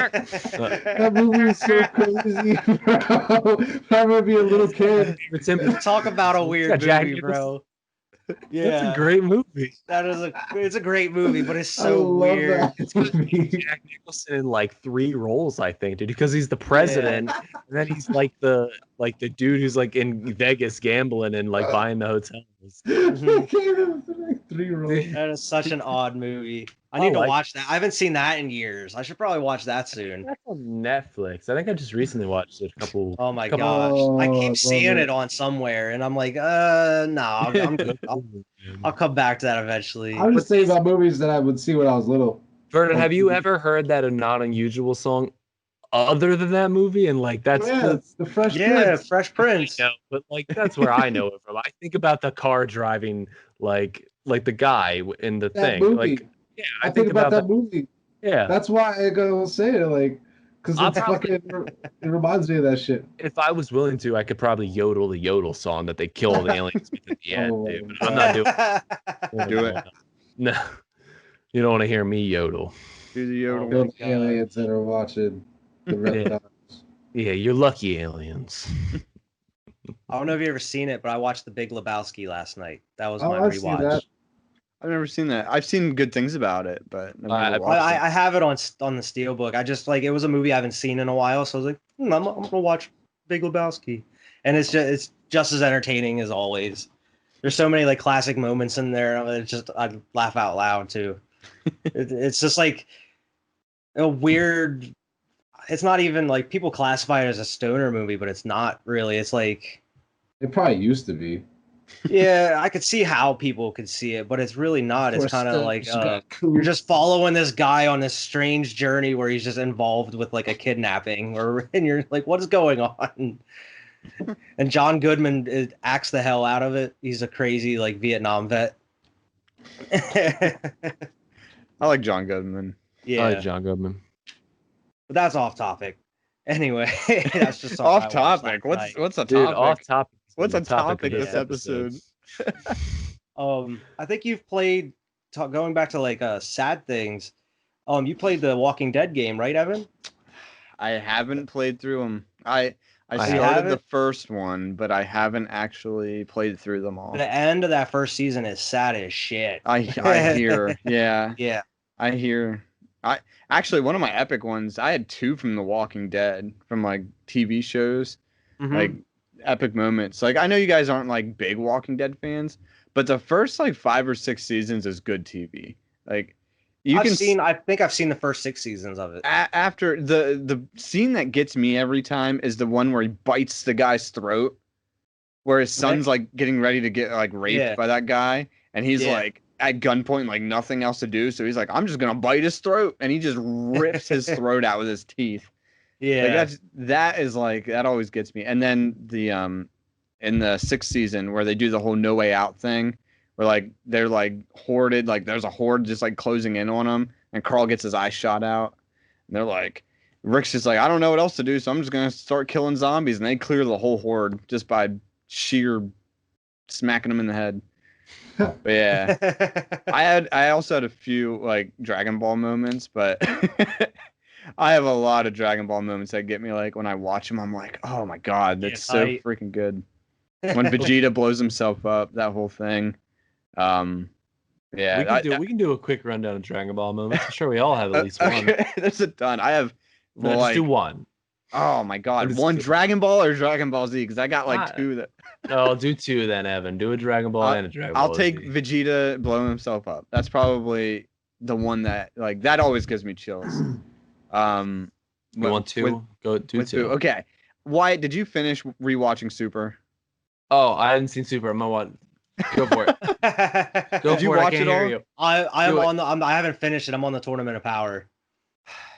That movie is so crazy, bro. I remember being a little kid. Talk about a weird Jack movie, bro. That's Yeah, a great movie. it's a great movie, but it's I so love weird. that movie. Jack Nicholson in like 3 roles, I think, dude, because he's the president, and then he's like the dude who's like in Vegas gambling and like buying the hotels. I can't remember like 3-year-old. That is such an odd movie. I I need to like- watch that. I haven't seen that in years. I should probably watch that soon. That's on Netflix. I think I just recently watched it a couple. Oh my couple- gosh. I Oh, I keep love seeing it. it on somewhere and I'm like, no, I'm good. I'll come back to that eventually. I was just saying about movies that I would see when I was little. Vernon, have you ever heard that a not unusual song other than that movie? And like that's Yeah, it's the Fresh Yeah, Prince. Fresh Prince. No, but like that's where I know it from. I think about the car driving, like the guy in the That thing. movie. Like, yeah, I think about that movie. Yeah, That's why I go say it, like, because I'll it's probably- fucking. It reminds me of that shit. if I was willing to, I could probably yodel the yodel song that they kill the aliens with at the end, Oh, dude. But I'm not doing. Do it. No, you don't want to hear me yodel. Do the yodel. Oh. Those God. aliens that are watching the Red Yeah. Dots. Yeah, you're lucky, aliens. I don't know if you ever seen it, but I watched The Big Lebowski last night. That was Oh, my I've seen rewatch. that. I've never seen that. I've seen good things about it, but I've never I- watched it. I have it on the Steelbook. I just like it was a movie I haven't seen in a while, so I was like, I'm gonna watch Big Lebowski, and it's just as entertaining as always. There's so many like classic moments in there. It's just I laugh out loud too. It's just like a weird. It's not even like people classify it as a stoner movie, but it's not really. It's like It probably used to be. yeah, I could see how people could see it, but it's really not. It's kind of like you're just following this guy on this strange journey where he's just involved with like a kidnapping, and you're like, what is going on? And John Goodman acts the hell out of it. He's a crazy like Vietnam vet. I like John Goodman. Yeah, John Goodman. but that's off topic. Anyway, that's just something I Off watched topic. last night. What's a Dude, topic? off topic. What's The a topic of this episode? I think you've played going back to like sad things. You played the Walking Dead game, right, Evan? I haven't played through them. I I started haven't. the first one, but I haven't actually played through them all. The end of that first season is sad as shit. I hear, yeah, Yeah. I hear. I actually one of my epic ones. I had 2 from The Walking Dead from like TV shows, Mhm. like epic moments. Like I know you guys aren't like big Walking Dead fans, but the first like 5 or 6 seasons is good TV. Like you can I think I've seen the first 6 seasons of it. after the scene that gets me every time is the one where he bites the guy's throat, where his son's like getting ready to get like raped Yeah. by that guy, and he's Yeah. like at gunpoint, like nothing else to do, so he's like, I'm just gonna bite his throat, and he just rips his throat out with his teeth. Yeah. Like that is like that always gets me. And then the in the 6th season where they do the whole no way out thing, where like they're like hoarded, like there's a horde just like closing in on them, and Carl gets his eye shot out, and they're like, Rick's just like, I don't know what else to do, so I'm just gonna start killing zombies, and they clear the whole horde just by sheer smacking them in the head. But yeah, I also had a few like Dragon Ball moments, but I have a lot of Dragon Ball moments that get me like when I watch them, I'm like, oh my god, that's so freaking good. When Vegeta blows himself up, that whole thing. Yeah, we can do a quick rundown of Dragon Ball moments. I'm sure we all have at least one. There's a ton. I have. Well, let's do one. Oh my god, one Dragon Ball or Dragon Ball Z? Because I got like two that. No, do two then, Evan. Do a Dragon Ball and a Dragon Ball. I'll take Z. Vegeta blowing himself up. That's probably the one that like that always gives me chills. You want two? Go do two. Okay. Wyatt, did you finish rewatching Super? Oh, I hadn't seen Super. I'm gonna watch. Go for it. Go Did you watch it all? I haven't finished it. I'm on the Tournament of Power.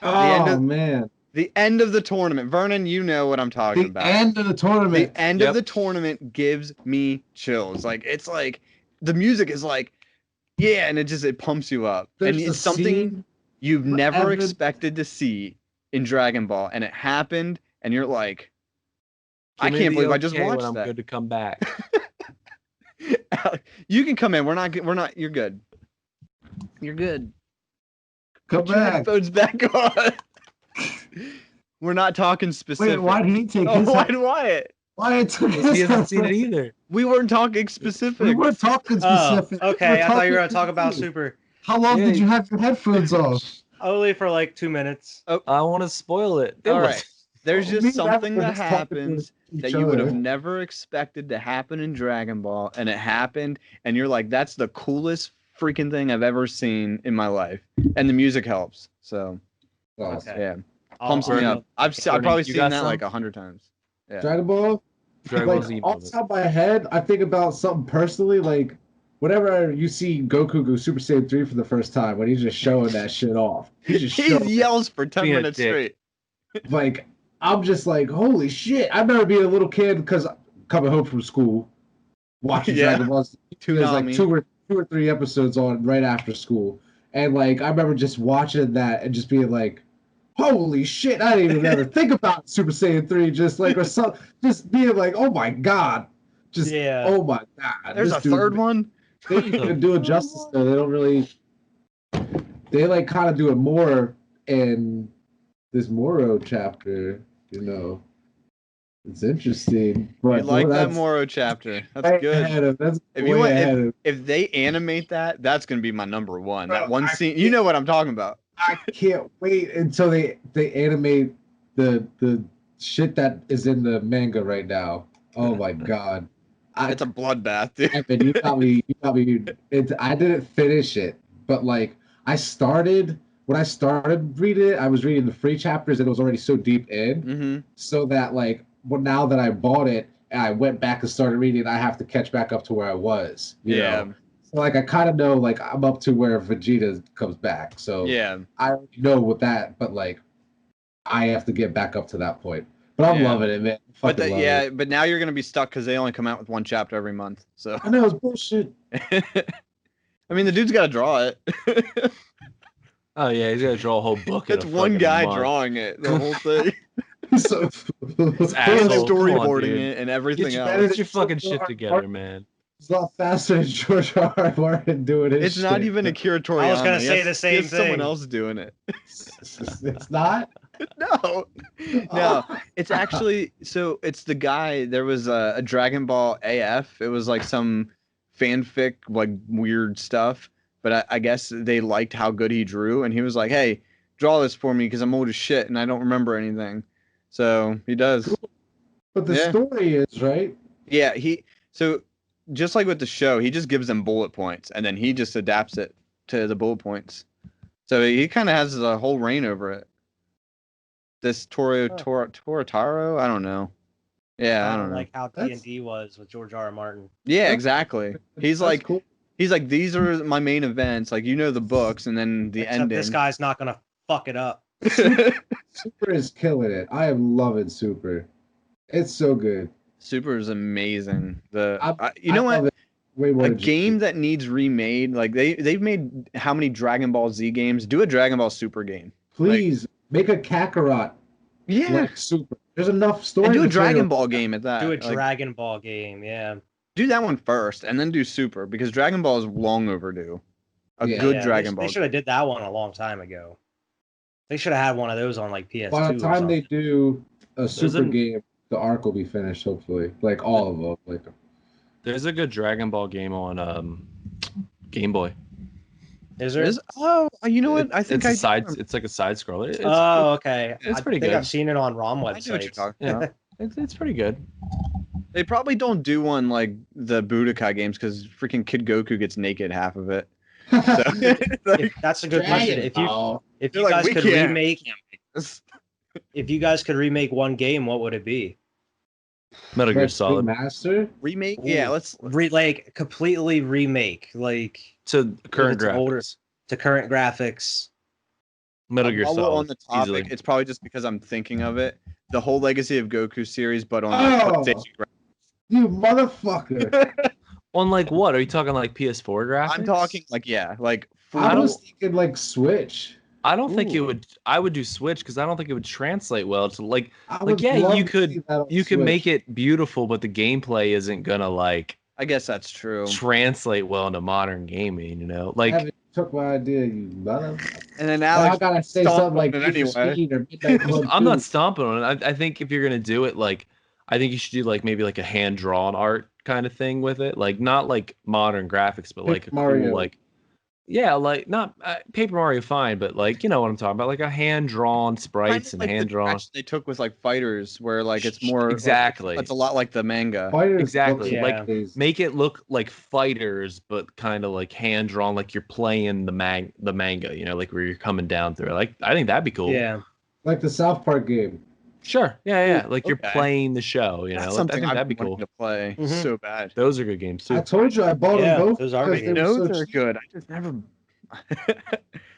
Man. The end of the tournament. Vernon, you know what I'm talking about. The end of the tournament. The end of the tournament gives me chills. Like, it's like, the music is like, yeah, and it pumps you up. There's and it's something you've never expected to see in Dragon Ball. And it happened, and you're like, I can't believe I just watched I'm that. good to come back. You can come in. We're not, you're good. You're good. Come back. Headphones back on. We're not talking specific. Wait, why did he take his why did Wyatt? Wyatt took his He hasn't seen it either. We weren't talking specific. We weren't talking specific. Okay, I thought you were going to talk about Super. How long did you have your headphones off? Only for like 2 minutes. Oh, I want to spoil it. All right. There's just something that happens that you would have never expected to happen in Dragon Ball, and it happened, and you're like, that's the coolest freaking thing I've ever seen in my life. And the music helps. So, yeah. Pumps me up. I've probably seen that like 100 times. Yeah. Dragon Ball? Z off the top of my head, I think about something personally, like whenever you see Goku go Super Saiyan 3 for the first time, when he's just showing that shit off. He yells for 10 minutes straight. Like, I'm just like, holy shit. I remember being a little kid because coming home from school, watching Dragon Ball. There's like two or three episodes on right after school. And like, I remember just watching that and just being like, holy shit, I didn't even ever think about Super Saiyan 3, just like, or some, just being like, oh my god. Just, oh my god. There's a third one? They didn't even do it justice, though. They don't really, they like kind of do it more in this Moro chapter, you know. It's interesting. But you like that Moro chapter. That's good. If they animate that, that's going to be my number one. That one scene, you know what I'm talking about. I can't wait until they animate the shit that is in the manga right now. Oh my god. It's a bloodbath, dude. Evan, you got me. I didn't finish it, but like when I started reading it, I was reading the free chapters and it was already so deep in, so that like, well, now that I bought it and I went back and started reading, I have to catch back up to where I was. You know? So like I kind of know like I'm up to where Vegeta comes back. So I already know with that, but like I have to get back up to that point. But I'm loving it, man. But now you're gonna be stuck because they only come out with one chapter every month. So I know it's bullshit. I mean, the dude's got to draw it. Oh yeah, he's got to draw a whole book. It's one guy drawing it, the whole thing. So storyboarding it and everything else. Get your fucking shit together, man. It's not faster than George R.R. Martin doing it. It's not even Akira Toriyama. I was gonna say the same thing. Someone else doing it. It's not. No. It's actually it's the guy. There was a Dragon Ball AF. It was like some fanfic, like weird stuff. But I guess they liked how good he drew, and he was like, "Hey, draw this for me because I'm old as shit and I don't remember anything." So he does. Cool. But the story is right. Yeah, so just like with the show, he just gives them bullet points and then he just adapts it to the bullet points. So he kind of has a whole reign over it. This Toritaro, I don't know. Yeah, I don't know. Like how D&D was with George R.R. Martin. Yeah, exactly. He's like, cool. He's like, these are my main events. Like, you know the books, and then the ending. This guy's not gonna fuck it up. Super is killing it. I am loving Super. It's so good. Super is amazing. You I know love what? it way more A than GT. game that needs remade, like they've made how many Dragon Ball Z games? Do a Dragon Ball Super game. Please make a Kakarot Yeah, like Super. There's enough story. and do a material. Dragon Ball game at that. Do a Like, Dragon Ball game, yeah. do that one first, and then do Super because Dragon Ball is long overdue. A Yeah. good Yeah, Dragon they Ball. should have did that one a long time ago. They should have had one of those on like PS2 By the or time they something. do a Super an- game, the arc will be finished. Hopefully, like all of them. Like There's a good Dragon Ball game on Game Boy. Is there? You know what? I think it's it's like a side scroller. Oh, okay. it's I pretty think good. I've seen it on ROM I know what you're websites. talking Yeah. about. It's pretty good. They probably don't do one like the Budokai games because freaking Kid Goku gets naked half of it. So, like, That's a good question. If you if They're you like, guys "We could can't remake if you guys could remake one game, what would it be? Metal Gear like Solid Remaster. remake, yeah, Ooh. let's. Like completely remake, like to current it's older. graphics. to current graphics. Metal Gear While we're Solid on the topic, easily. it's probably just because I'm thinking of it. The whole Legacy of Goku series, but on Oh! PlayStation graphics. You motherfucker! On like what? Are you talking like PS4 graphics? I'm talking like full. I was thinking like Switch. I don't think it Ooh. would. I would do Switch because I don't think it would translate well to like. I would yeah, love you to could- see that on You can Switch. make it beautiful, but the gameplay isn't gonna like I guess that's true. translate well into modern gaming. You know, like Evan took my idea, you mother. And then Now I Alex, gotta say stomped something like on it Need for anyway. Speed or Midnight Club I'm 2. not stomping on it. I think if you're gonna do it, like, I think you should do like maybe like a hand drawn art kind of thing with it, like not like modern graphics, but like a Mario. cool like. Yeah, like not Paper Mario, fine, but like you know what I'm talking about, like a hand drawn sprites and like hand the drawn. direction they took with like fighters, where like it's more exactly. It's a lot like the manga. Fighters Exactly, look like, these- Make it look like fighters, but kind of like hand drawn, like you're playing the manga, you know, like where you're coming down through it. Like I think that'd be cool. Yeah. like the South Park game. Sure. Yeah. Like you're Okay. playing the show, you know. That's Like, I something think I've that'd be been cool. wanting to play Mhm. so bad. Those are good games too. I told you I bought Yeah, them both. those are because good they were Those so are cheap. good. I just never. The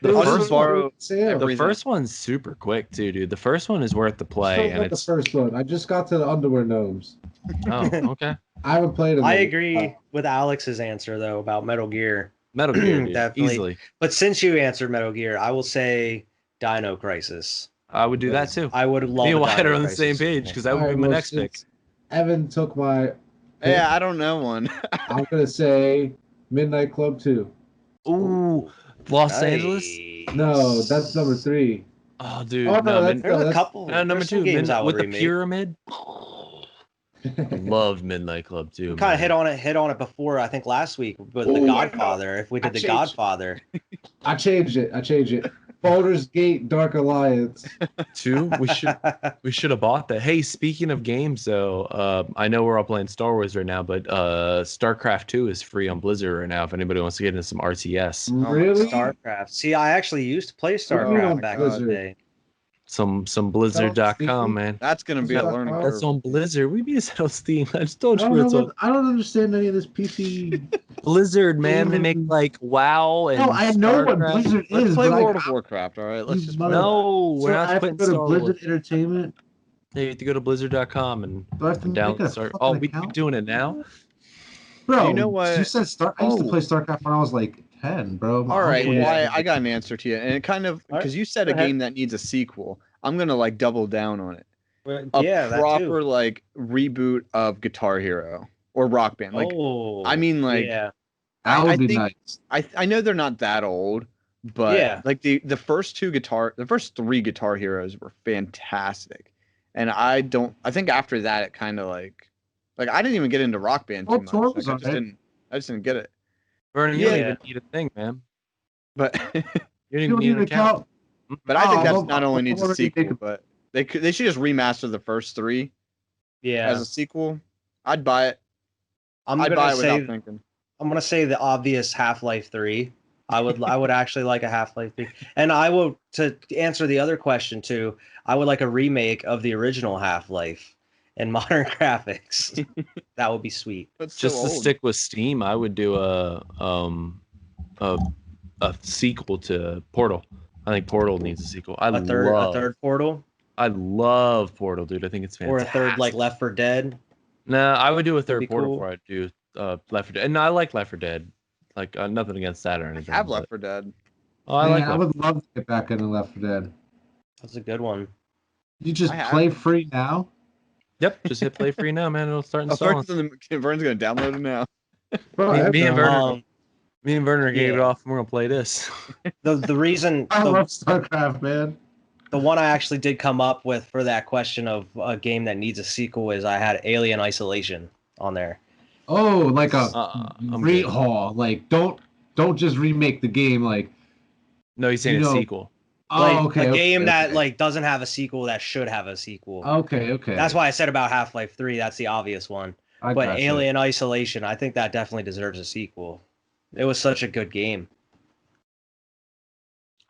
They were first so borrow on sale. The everything. first one's super quick too, dude. The first one is worth the play, Still and got the it's first one. I just got to the Underwear Gnomes. oh okay. I haven't played them. I yet. agree with Alex's answer though about Metal Gear. Metal Gear, dude, Definitely. easily. But since you answered Metal Gear, I will say Dino Crisis. I would do that too. I would love. Me and a Wyatt Dino are on the Crisis. same page because that would Alright, be my well, next pick. since Evan took my. Yeah, I don't know one. I'm gonna say Midnight Club 2. Ooh, Los Angeles. No, that's number 3. Oh, dude. Oh, no, no, that's- There's a that's- couple. number there's some 2, games I would with the remake. pyramid. Loved Midnight Club too. Kind of man. hit on it before. I think last week with Ooh, the I Godfather. If we I did the changed- Godfather, I changed it. Baldur's Gate Dark Alliance. 2. We should have bought that. Hey, speaking of games, though, I know we're all playing Star Wars right now, but StarCraft 2 is free on Blizzard right now. If anybody wants to get into some RTS, Really? StarCraft. See, I actually used to play Oh, StarCraft back in the Blizzard. day. some Blizzard.com, man. That's gonna be a learning curve. That's on Blizzard. We mean it's on Steam. I just don't I know don't, it's know on what, I don't understand any of this PC. Blizzard, man. They make Mm. like WoW and No, I know what StarCraft. Blizzard Let's is, play but World like, of Warcraft. All right, let's You just. mother- No, so we're I not have to putting go to Star Blizzard Wars. Entertainment. Yeah, you have to go to Blizzard.com and Do I have to make download a start. fucking Oh, we account? doing it now? Bro, You know what? You said I used to Oh. play StarCraft when I was like 10, bro. My All right, uncle Yeah. used to- I got an answer to you, and it kind of All right, because you said a go ahead. game that needs a sequel. I'm gonna like double down on it. But A yeah, that proper too. like reboot of Guitar Hero or Rock Band. Like Oh, I mean, like yeah, That would I be think- nice. I know they're not that old, but Yeah. like the first 3 Guitar Heroes were fantastic, and I think after that it kind of like I didn't even get into Rock Band too Oh, much. Tor Like, was I on just it. didn't get it. Vernon, you don't Yeah. even need a thing, man. But You don't You even don't need need an an account. account. but I think Oh, that's well, not only well, needs a already they sequel, could- but they should just remaster the first 3 yeah. as a sequel. I'd buy it. I'm I'd buy gonna it say without thinking. I'm gonna say the obvious Half-Life 3. I would actually like a Half-Life 3. And I will to answer the other question too, I would like a remake of the original Half-Life and modern graphics. That would be sweet. But so Just to old. stick with Steam, I would do a sequel to Portal. I think Portal needs a sequel. I A third Portal love Portal, dude. I think it's or a fantastic. third like Left 4 Dead. Nah, I would do a That'd be third portal cool. before I do Left 4 Dead. And I like Left 4 Dead. Like nothing against that or I anything. have but- Left 4 Dead. Oh, I like Man, I Left. would love to get back into Left 4 Dead. That's a good one. You just I have. play free now? Yep, just hit play free now, man. It'll start installing. Vern's gonna download it now. Bro, I Me and know. Werner, me and Werner gave it yeah. off, and we're gonna play this. The reason I the, love StarCraft, man. the one I actually did come up with for that question of a game that needs a sequel is I had Alien Isolation on there. Oh, like a I'm good. rehaul. Like, don't just remake the game. Like, No, he's saying You a know- sequel. oh, okay, a game that okay. like doesn't have a sequel that should have a sequel. Okay. That's why I said about Half-Life 3. That's the obvious one. I But gotcha. Alien Isolation, I think that definitely deserves a sequel. It was such a good game.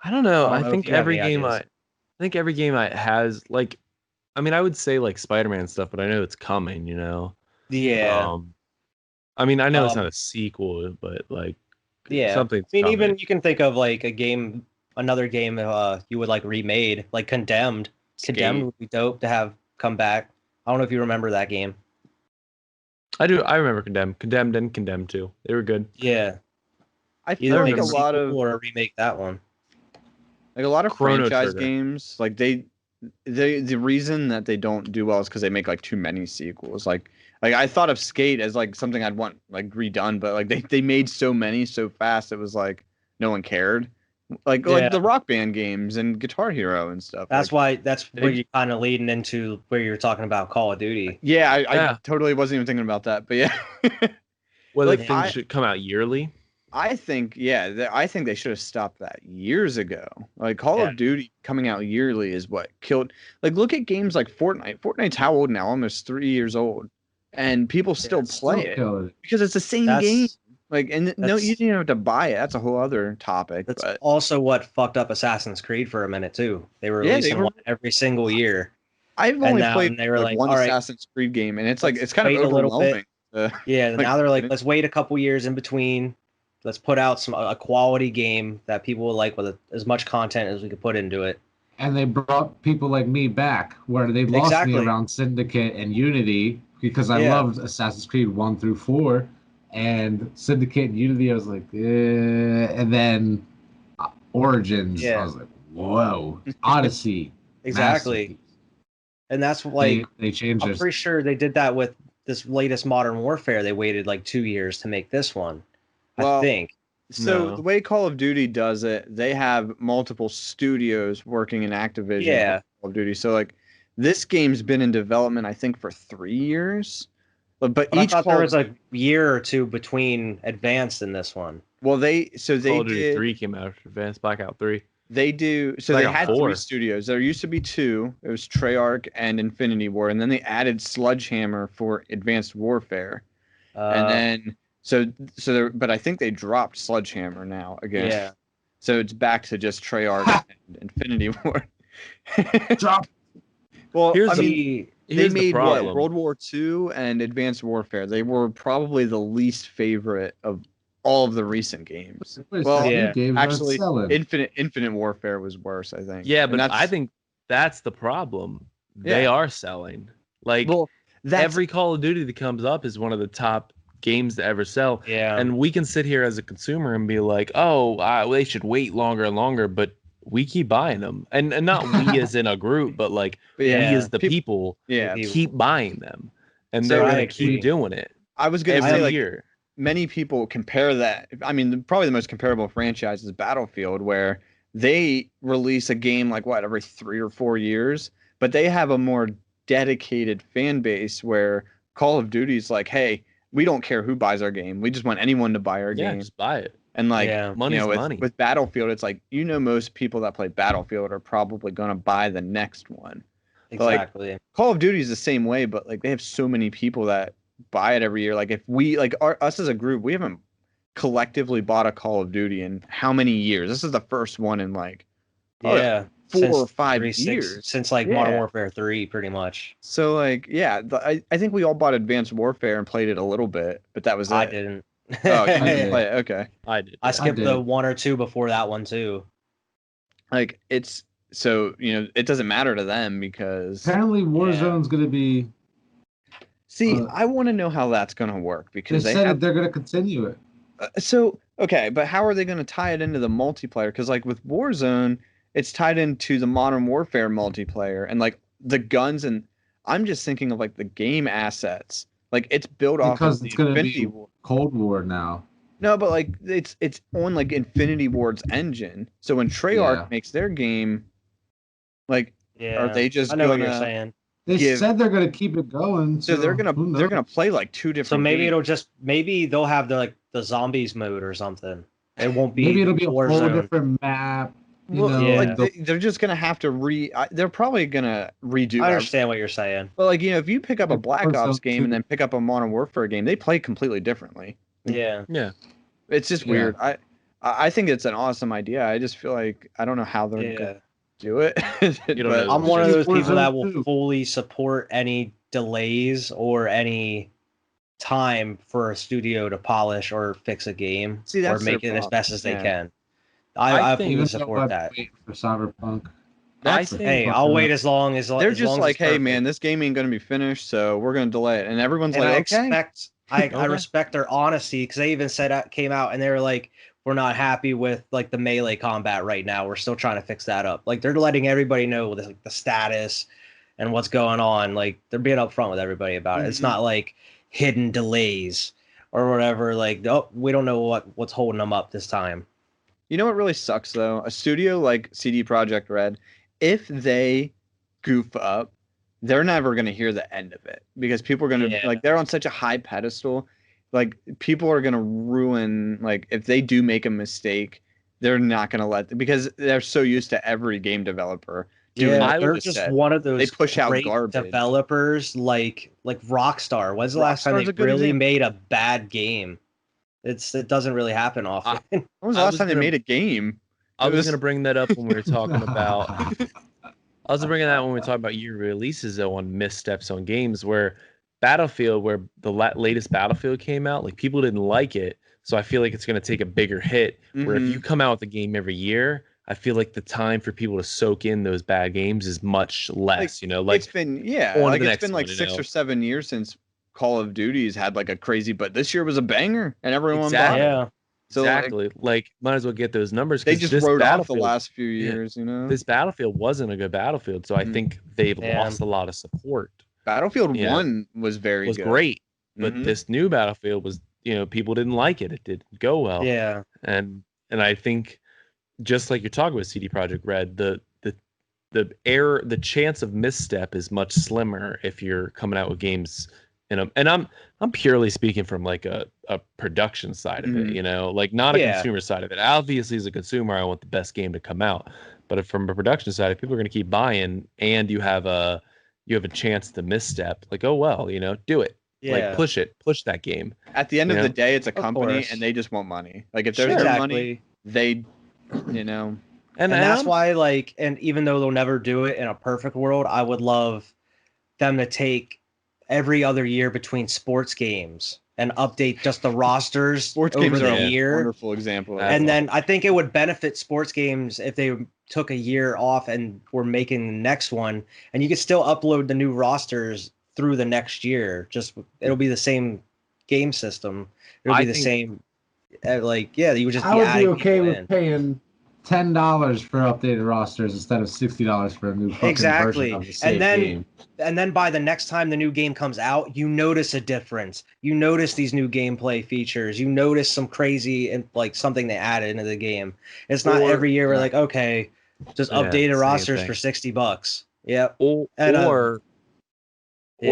I don't know. I don't I know if think you have every any game ideas. I think every game I has like, I mean, I would say like Spider-Man stuff, but I know it's coming. You know. Yeah. I mean, I know it's Um, not a sequel, but like, Yeah. something's I mean, coming. even you can think of like another game you would like remade, like Condemned. Condemned Skate. would be dope to have come back. I don't know if you remember that game. I do. I remember Condemned and Condemned too. They were good. Yeah. I feel Either like make a a lot sequel of or remake that one. Chrono franchise Trigger. games, like the reason that they don't do well is because they make like too many sequels. Like I thought of Skate as like something I'd want like redone, but like they made so many so fast it was like no one cared. Like Yeah. the Rock Band games and Guitar Hero and stuff. That's like, why where you're kind of leading into where you're talking about Call of Duty. yeah, I Yeah. totally wasn't even thinking about that, but yeah. Whether Like, things should come out yearly. I think, yeah, I think they should have stopped that years ago. Like Call Yeah. of Duty coming out yearly is what killed. Like, look at games like Fortnite. Fortnite's how old now? Almost 3 years old, and people still play it killing it. because it's the same That's game. Like, and no, that's- you didn't have to buy it. That's a whole other topic. that's But also what fucked up Assassin's Creed for a minute too. They were Yeah, they releasing were- one every single year. I've only now played they were like, one all right, Assassin's Creed game, and it's like let's it's kind of wait a little bit. overwhelming. Yeah, Like, now they're like, it- let's wait a couple years in between. Let's put out a quality game that people will like with as much content as we could put into it. And they brought people like me back, where they lost Exactly. me around Syndicate and Unity because I Yeah. loved Assassin's Creed 1 through 4, and Syndicate and Unity I was like, and then Origins Yeah. I was like, whoa, Odyssey, Exactly, masterpiece. and that's like they changed I'm their pretty sure they did that with this latest Modern Warfare. They waited like 2 years to make this one. I Well, think. So No. the way Call of Duty does it, they have multiple studios working in Activision. Yeah. on Call of Duty. So like this game's been in development, I think, for 3 years. But But I each thought Call there of- was a year or two between Advanced and this one. well, they Call of Duty did 3 came out after Advanced Blackout 3. they do so Like they a had 4. 3 studios. There used to be 2. It was Treyarch and Infinity War, and then they added Sledgehammer for Advanced Warfare. And then but I think they dropped Sledgehammer now again. yeah, So it's back to just Treyarch and Infinity War. drop. Well, Here's I the- mean, they Here's the made what, problem. World War II and Advanced Warfare. They were probably the least favorite of all of the recent games. Well, yeah. games actually, selling. Infinite Warfare was worse, I think. Yeah, And but that's, I think that's the problem. They Yeah. are selling. Like well, that's every Call of Duty that comes up is one of the top games to ever sell. yeah. And we can sit here as a consumer and be like, "Oh, they should wait longer and longer," but we keep buying them, and not we as in a group, but like but yeah, we as the people yeah. People- keep buying them, and So they're I gonna agree. keep doing it I was gonna every say like year. many people compare that. I mean, probably the most comparable franchise is Battlefield, where they release a game like what every 3 or 4 years, but they have a more dedicated fan base. Where Call of Duty's like, hey, we don't care who buys our game. We just want anyone to buy our Yeah, game. just buy it. And like, Yeah. Money's with, money. with Battlefield, it's like most people that play Battlefield are probably gonna buy the next one. like, Exactly. Call of Duty is the same way, but like they have so many people that buy it every year. Like if we like us as a group, we haven't collectively bought a Call of Duty in how many years? This is the first one in like Yeah. 4 Since or 5 360 years. since like Yeah. Modern Warfare 3, pretty much. So like yeah, I think we all bought Advanced Warfare and played it a little bit, but that was it. I didn't. Oh, you I didn't did. play it? Okay. I did. I yeah. skipped did. the 1 or 2 before that one too. Like it's so it doesn't matter to them because Apparently, Warzone's gonna be See, Uh, I want to know how that's going to work They because they said have. they're going to continue it. So, okay, but how are they going to tie it into the multiplayer? Because, like, with Warzone, it's tied into the Modern Warfare multiplayer and, like, the guns. And I'm just thinking of, like, the game assets. Like, it's built off of Because the it's going to Infinity be War. Cold War now. No, but, like, it's on, like, Infinity Ward's engine. So when Treyarch Yeah. makes their game, like, are Yeah, they just I know what going you're to saying. They give. said they're going to keep it going. So So they're who knows? gonna play, like, two So different maybe games. it'll just maybe they'll have the zombies mode or something. It won't be Maybe it'll be a whole Warzone. different map. You Well, know, Yeah. like, they're just gonna have to they're probably gonna redo. I understand what you're saying. But, like, if you pick up a Like Black Warzone Ops game and 2. then pick up a Modern Warfare game, they play completely differently. Yeah. Yeah. It's just Yeah. weird. I think it's an awesome idea. I just feel like I don't know how they're Yeah. gonna do it. You don't know. I'm one of those people that Warzone will 2. fully support any delays or any time for a studio to polish or fix a game See, or that's their make it as problem. best as they Yeah. can. I I think- fully Even though support I'm that. waiting for Cyberpunk. I For think- Hey, fucking I'll wait up. as long as They're as just long as like, it's hey, perfect. man, this game ain't gonna be finished, so we're gonna delay it. And everyone's And like, I okay. expect I Okay. respect their honesty because they even came out and they were like, we're not happy with like the melee combat right now. We're still trying to fix that up. Like they're letting everybody know the status and what's going on. Like they're being upfront with everybody about it. It's Mhm. not like hidden delays or whatever. Like, oh, we don't know what's holding them up this time. You know what really sucks though? A studio like CD Projekt Red, if they goof up, they're never gonna hear the end of it because people are gonna Yeah. like they're on such a high pedestal. Like people are gonna ruin like if they do make a mistake, they're not gonna because they're so used to every game developer doing. Yeah, what they're was just said. one of those They push out great garbage. developers like Rockstar. When's the last time Rockstar's they a good really example. made a bad game? It doesn't really happen often. When was the I last was time they gonna- made a game? I It was was- gonna bring that up when we were talking about. I was bringing that when we were talking about year releases though on missteps on games where Battlefield, where the latest Battlefield came out, like people didn't like it, so I feel like it's gonna take a bigger hit. Where if Mhm. you come out with a game every year, I feel like the time for people to soak in those bad games is much less. Like it's been on like to the it's next been like one, you 6 know? or 7 years since Call of Duty's had like a crazy, but this year was a banger and everyone Exactly. bought it. Yeah. So like, exactly, like might as well get those numbers. they 'cause just this wrote off the Battlefield- last few yeah. years, you know. This Battlefield wasn't a good Battlefield, so I Mhm. think they've Yeah. lost a lot of support. Battlefield Yeah. 1 was very Was good. great, but Mhm. this new Battlefield was, people didn't like it. It didn't go well. Yeah. And I think just like you're talking with CD Projekt Red, the chance of misstep is much slimmer if you're coming out with games and I'm purely speaking from like a production side of Mhm. it, like not a Yeah. consumer side of it. Obviously, as a consumer, I want the best game to come out. But if from a production side, if people are going to keep buying and you have a chance to misstep, like, oh well, do it. Yeah. Like push that game. At the end of Yeah. the day, it's a Of company course. and they just want money. Like if there's Sure. their money, Exactly. they And And that's I'm- why, like, and even though they'll never do it in a perfect world, I would love them to take every other year between sports games and update just the rosters sports over games are the a year. wonderful example of And that. then I think it would benefit sports games if they took a year off and were making the next one, and you could still upload the new rosters through the next year. Just it'll be the same game system. It'll be I the think- same. You would just I be would be adding okay people with in. paying $10 for updated rosters instead of $60 for a new fucking Exactly. version of the same And then game. and then by the next time the new game comes out, you notice a difference. You notice these new gameplay features. You notice some crazy and like something they added into the game. It's not Or- every year we're yeah. like, okay, just Yeah, updated same rosters thing. for $60. Yep. or And, or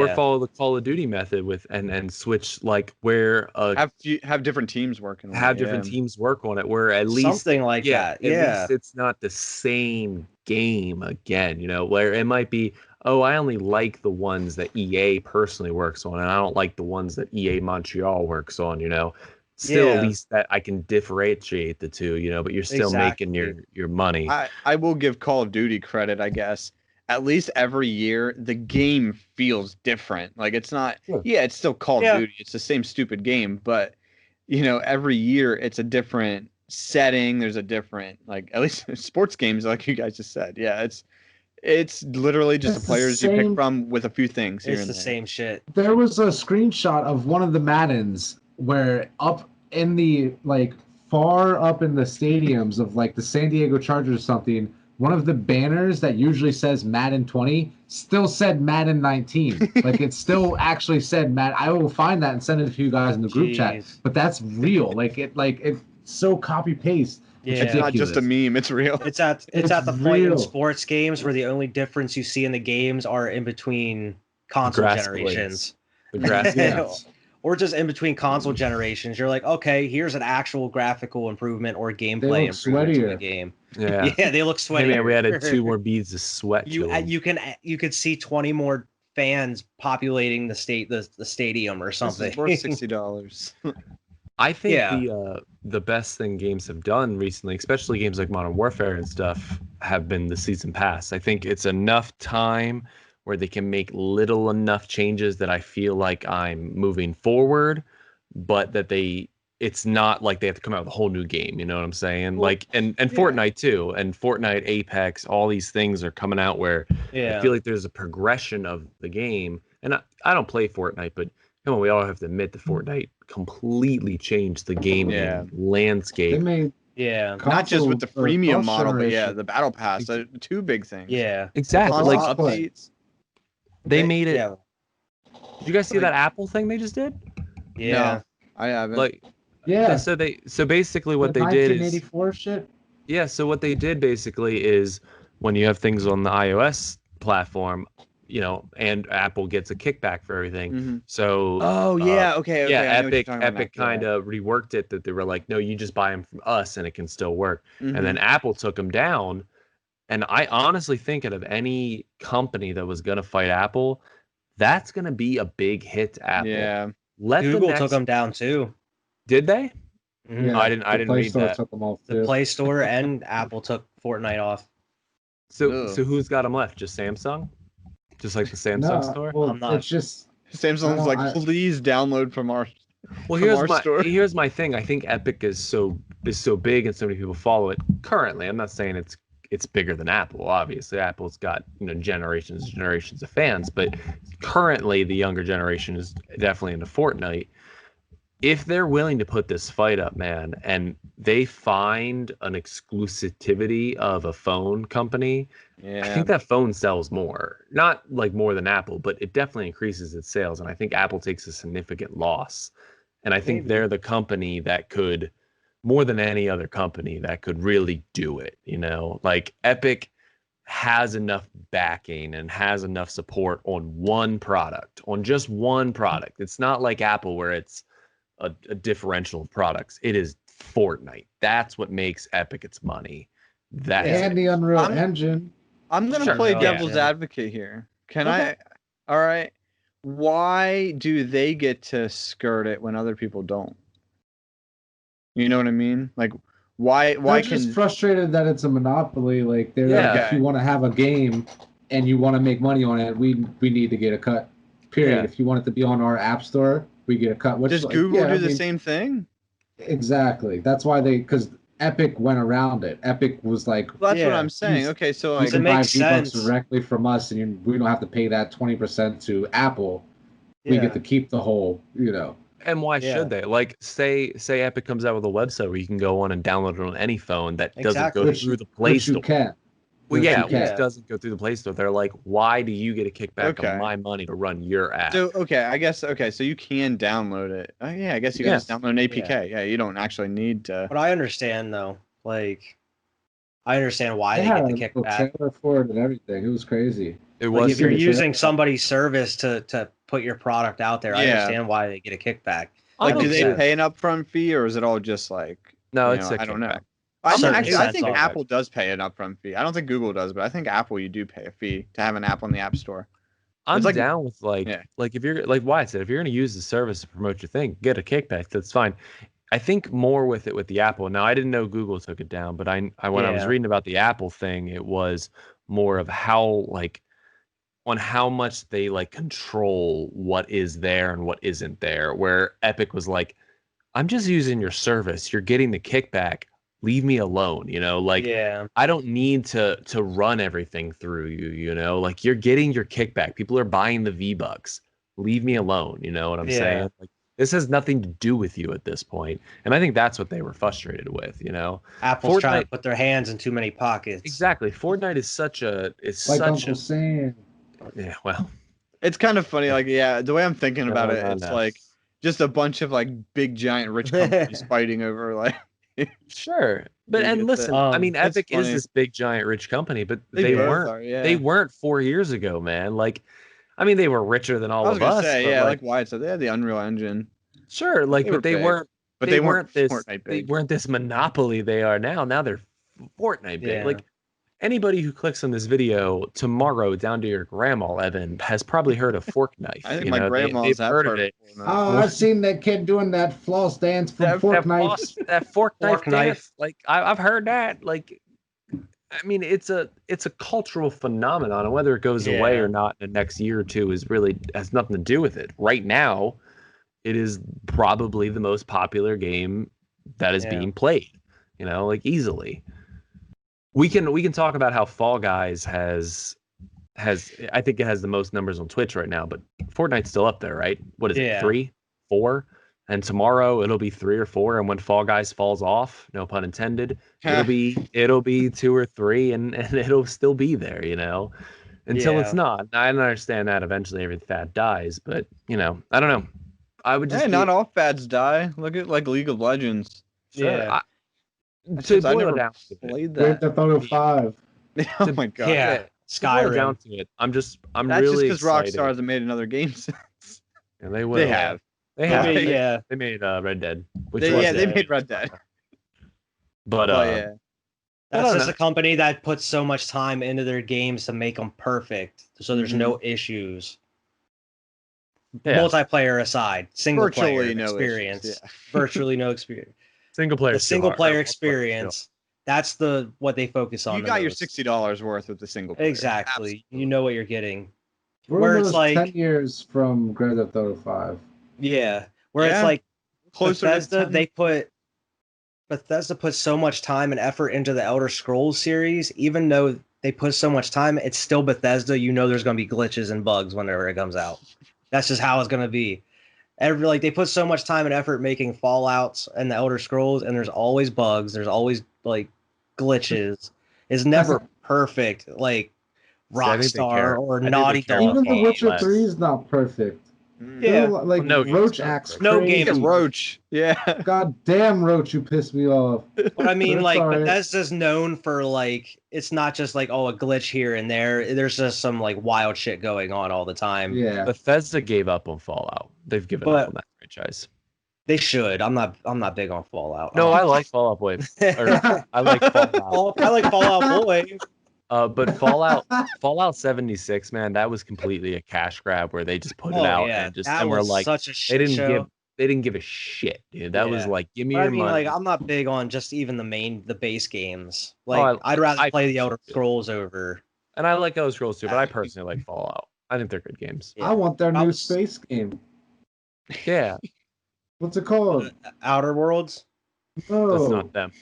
yeah. follow the Call of Duty method with and switch like where have different teams working. on have it, different yeah. teams work on it where at least Something like that. at Yeah. least it's not the same game again, where it might be, oh, I only like the ones that EA personally works on and I don't like the ones that EA Montreal works on, still Yeah. at least that I can differentiate the two, but you're still making your money. I will give Call of Duty credit, I guess. At least every year, the game feels different. Like it's not, Sure. yeah, it's still Call Yeah. of Duty. It's the same stupid game, but every year it's a different setting. There's a different, like at least sports games, like you guys just said. Yeah, It's literally just It's the the players you pick same- from with a few things here It's and the there. same shit. There was a screenshot of one of the Maddens where up in the like far up in the stadiums of like the San Diego Chargers or something, one of the banners that usually says Madden 20 still said Madden 19. Like it still actually said Madden. I will find that and send it to you guys in the group chat. Jeez. But that's real. It's so copy paste. Yeah. It's not just a meme, it's real. It's at It's the point in real. sports games where the only difference you see in the games are in between console Grass generations. The grass. Yes. Or just in between console generations. You're like, okay, here's an actual graphical improvement or gameplay look improvement to the sweatier. game. Yeah. Yeah, they look Hey, sweaty. man, we added 2 more beads of sweat to You 'em. you could see 20 more fans populating the stadium or something. This is worth $60. I think Yeah. the best thing games have done recently, especially games like Modern Warfare and stuff, have been the season pass. I think it's enough time where they can make little enough changes that I feel like I'm moving forward, but that it's not like they have to come out with a whole new game. You know what I'm saying? Well, like and Fortnite too, and Fortnite, Apex, all these things are coming out where Yeah. I feel like there's a progression of the game. And I don't play Fortnite, but come on, we all have to admit that Fortnite completely changed the gaming Yeah. They landscape. made Yeah. Not just with the console- or freemium cross model, but yeah, generation. the battle pass. Two big things. Yeah. Exactly. Constant Like Crossplay. updates. they made it. Yeah. Did you guys see that Apple thing they just did? Yeah. I haven't. Like Yeah. so basically what the they did is 1984 shit. yeah, so what they did basically is when you have things on the iOS platform, you know, and Apple gets a kickback for everything. Mhm. So Oh yeah, okay. yeah, I know what you're Epic talking about Epic now. kind of reworked it that they were like, no, you just buy them from us and it can still work. Mhm. And then Apple took them down. And I honestly think out of any company that was going to fight Apple, that's going to be a big hit to Apple. Yeah. Let the Google next... took them down too. Did they? Mhm. Yeah, No, I didn't the Play read Store that. took them off The too. Play Store and Apple took Fortnite off. So Ugh. so who's got them left? Just Samsung? Just like the Samsung store? Well, I'm not- it's just Samsung's No, like, I- please download from our. Well, from our store. here's my thing. I think Epic is so big and so many people follow it currently. I'm not saying it's bigger than Apple. Obviously, Apple's got generations and generations of fans, but currently the younger generation is definitely into Fortnite. If they're willing to put this fight up, man, and they find an exclusivity of a phone company, I Yeah. think that phone sells more. Not like more than Apple, but it definitely increases its sales. And I think Apple takes a significant loss. And I think Maybe. they're the company that could, more than any other company, that could really do it. Like Epic has enough backing and has enough support on one product, on just one product. It's not like Apple where it's a differential of products. It is Fortnite. That's what makes Epic its money. That's and the Unreal I'm- Engine. I'm gonna Sure. play Yeah. devil's advocate here. Can Okay. I? All right. Why do they get to skirt it when other people don't? You know what I mean? Like, why They're can? just frustrated that it's a monopoly. Like they're Yeah. like, if you want to have a game and you want to make money on it, we need to get a cut. Period. Yeah. If you want it to be on our app store, we get a cut. Which Does like, Google yeah, do I the mean, same thing? Exactly. That's why because Epic went around it. Epic was like, Well, that's what Yeah. I'm saying. Okay, so you like, It can buy makes V-Bucks sense. directly from us, and we don't have to pay that 20% to Apple. We Yeah. get to keep the whole, And why Yeah. should they? Like, say Epic comes out with a website where you can go on and download it on any phone that doesn't Exactly. go Which- through the Play which Store. you can. Well, Which yeah, you which can. Yeah. doesn't go through the Play Store. They're like, why do you get a kickback Okay. on my money to run your app? so okay, I guess okay, so you can download it. Oh yeah, I guess you can Yeah. just download an APK. Yeah, you don't actually need to. But I understand though. Like, I understand why They they had get a the little kickback. trailer for it and everything. It was crazy. It Like, was if you're serious. using somebody's service to put your product out there, I Yeah. understand why they get a kickback. Like, I do don't they care. pay an upfront fee, or is it all just like? No, you it's know, a I don't know. kickback. I think, Certain actually, I cents think off. Apple does pay an upfront fee. I don't think Google does, but I think Apple you do pay a fee to have an app on the App Store. I'm like- down with Yeah. like if you're like Wyatt said, if you're going to use the service to promote your thing, get a kickback. That's fine. I think more with it with the Apple. Now I didn't know Google took it down, but I when I was Yeah. reading about the Apple thing, it was more of how like on how much they like control what is there and what isn't there. Where Epic was like, I'm just using your service. You're getting the kickback. leave me alone, you know, like Yeah. I don't need to run everything through you, you know, like you're getting your kickback. People are buying the V-Bucks. Leave me alone, you know what I'm Yeah. saying? Like this has nothing to do with you at this point. And I think that's what they were frustrated with, you know. Apple's trying Fortnite, to put their hands in too many pockets. exactly. Fortnite is such a Like Uncle Sam. yeah, well, It's kind of funny, like the way I'm thinking about it, no, it's no. like just a bunch of like big giant rich companies fighting over like Sure. But Who and gets it. listen, I mean It's Epic is funny. this big giant rich company, but They they both weren't are, yeah. they weren't 4 years ago, man. Like I mean they were richer than all I was of gonna us, say, but yeah, like like Wyatt said, they had the Unreal Engine. sure, like They but were they big, weren't but they weren't this Fortnite they big. weren't this monopoly they are now. Now they're Fortnite big. Yeah. Like anybody who clicks on this video tomorrow down to your grandma, Evan, has probably heard of fork knife. I think you my know, grandma's they've have heard of it. Fortnite. Oh, I've seen that kid doing that floss dance from That fork knife Fork knife. dance. Like I've heard that. Like I mean, it's a cultural phenomenon, and whether it goes away Yeah. or not in the next year or two is really has nothing to do with it. Right now, it is probably the most popular game that is Yeah. being played. You know, like easily. We can talk about how Fall Guys has I think it has the most numbers on Twitch right now, but Fortnite's still up there, right? What is it, Yeah. 3, 4? And tomorrow it'll be 3 or 4, and when Fall Guys falls off, no pun intended, it'll be 2 or 3, and it'll still be there, you know, until it's Yeah. not. I understand that eventually every fad dies, but you know, I don't know. I would just Hey, not all fads die. Look at like League of Legends. sure. Yeah. To Since I boil never it down to it, played Grand that. Theft Auto 5. Oh my god. Yeah. to boil it down Skyrim. to it, I'm That's really just because excited. Rockstar hasn't made another game since. And they will. They have. They have. They made- They, yeah. they made Red Dead. Which They, was yeah, they it. made Red Dead. But Oh yeah. That's don't just know. a company that puts so much time into their games to make them perfect, so there's no issues. yeah, Multiplayer aside, single Virtually player no experience, issues, yeah. virtually no experience. single player. The single player experience, that's what they focus on. You the got your most. $60 worth with the single player. Exactly. You know what you're getting. We're Where almost it's like- 10 years from Grand Theft Auto 5. Yeah, where Yeah. it's like Closer Bethesda, to 10. Bethesda put so much time and effort into the Elder Scrolls series. Even though they put so much time, it's still Bethesda. You know, there's going to be glitches and bugs whenever it comes out. That's just how it's going to be. They put so much time and effort making Fallouts and the Elder Scrolls, and there's always bugs. There's always like glitches. It's never perfect, like See, I think they care. Rockstar or I think they Naughty care Dog. a Even The lot Witcher less. 3 is not perfect. Yeah. Like Well, no game's Roach perfect. acts No crazy. game is Fucking Roach. Yeah. God damn, Roach, you pissed me off. But I mean, That's like all right. Bethesda's known for like it's not just like a glitch here and there. There's just some like wild shit going on all the time. Yeah. Bethesda gave up on Fallout. They've given But- up on that franchise. They should. I'm not big on Fallout. No, I like Fallout Boy. Or, I like Fallout. I like Fallout Boy. But Fallout 76, man, that was completely a cash grab where they just put it out and just that and we're was like such a shit they show. didn't give a shit, dude. That was Yeah. like give me But I your mean, money. like, I'm not big on just even the base games. Like, I I'd rather I play the Elder personally- Scrolls over. And I like Elder Scrolls too, but I personally like Fallout. I think they're good games. Yeah. I want their I new was- space game. Yeah, What's it called? Outer Worlds. Oh, that's not them.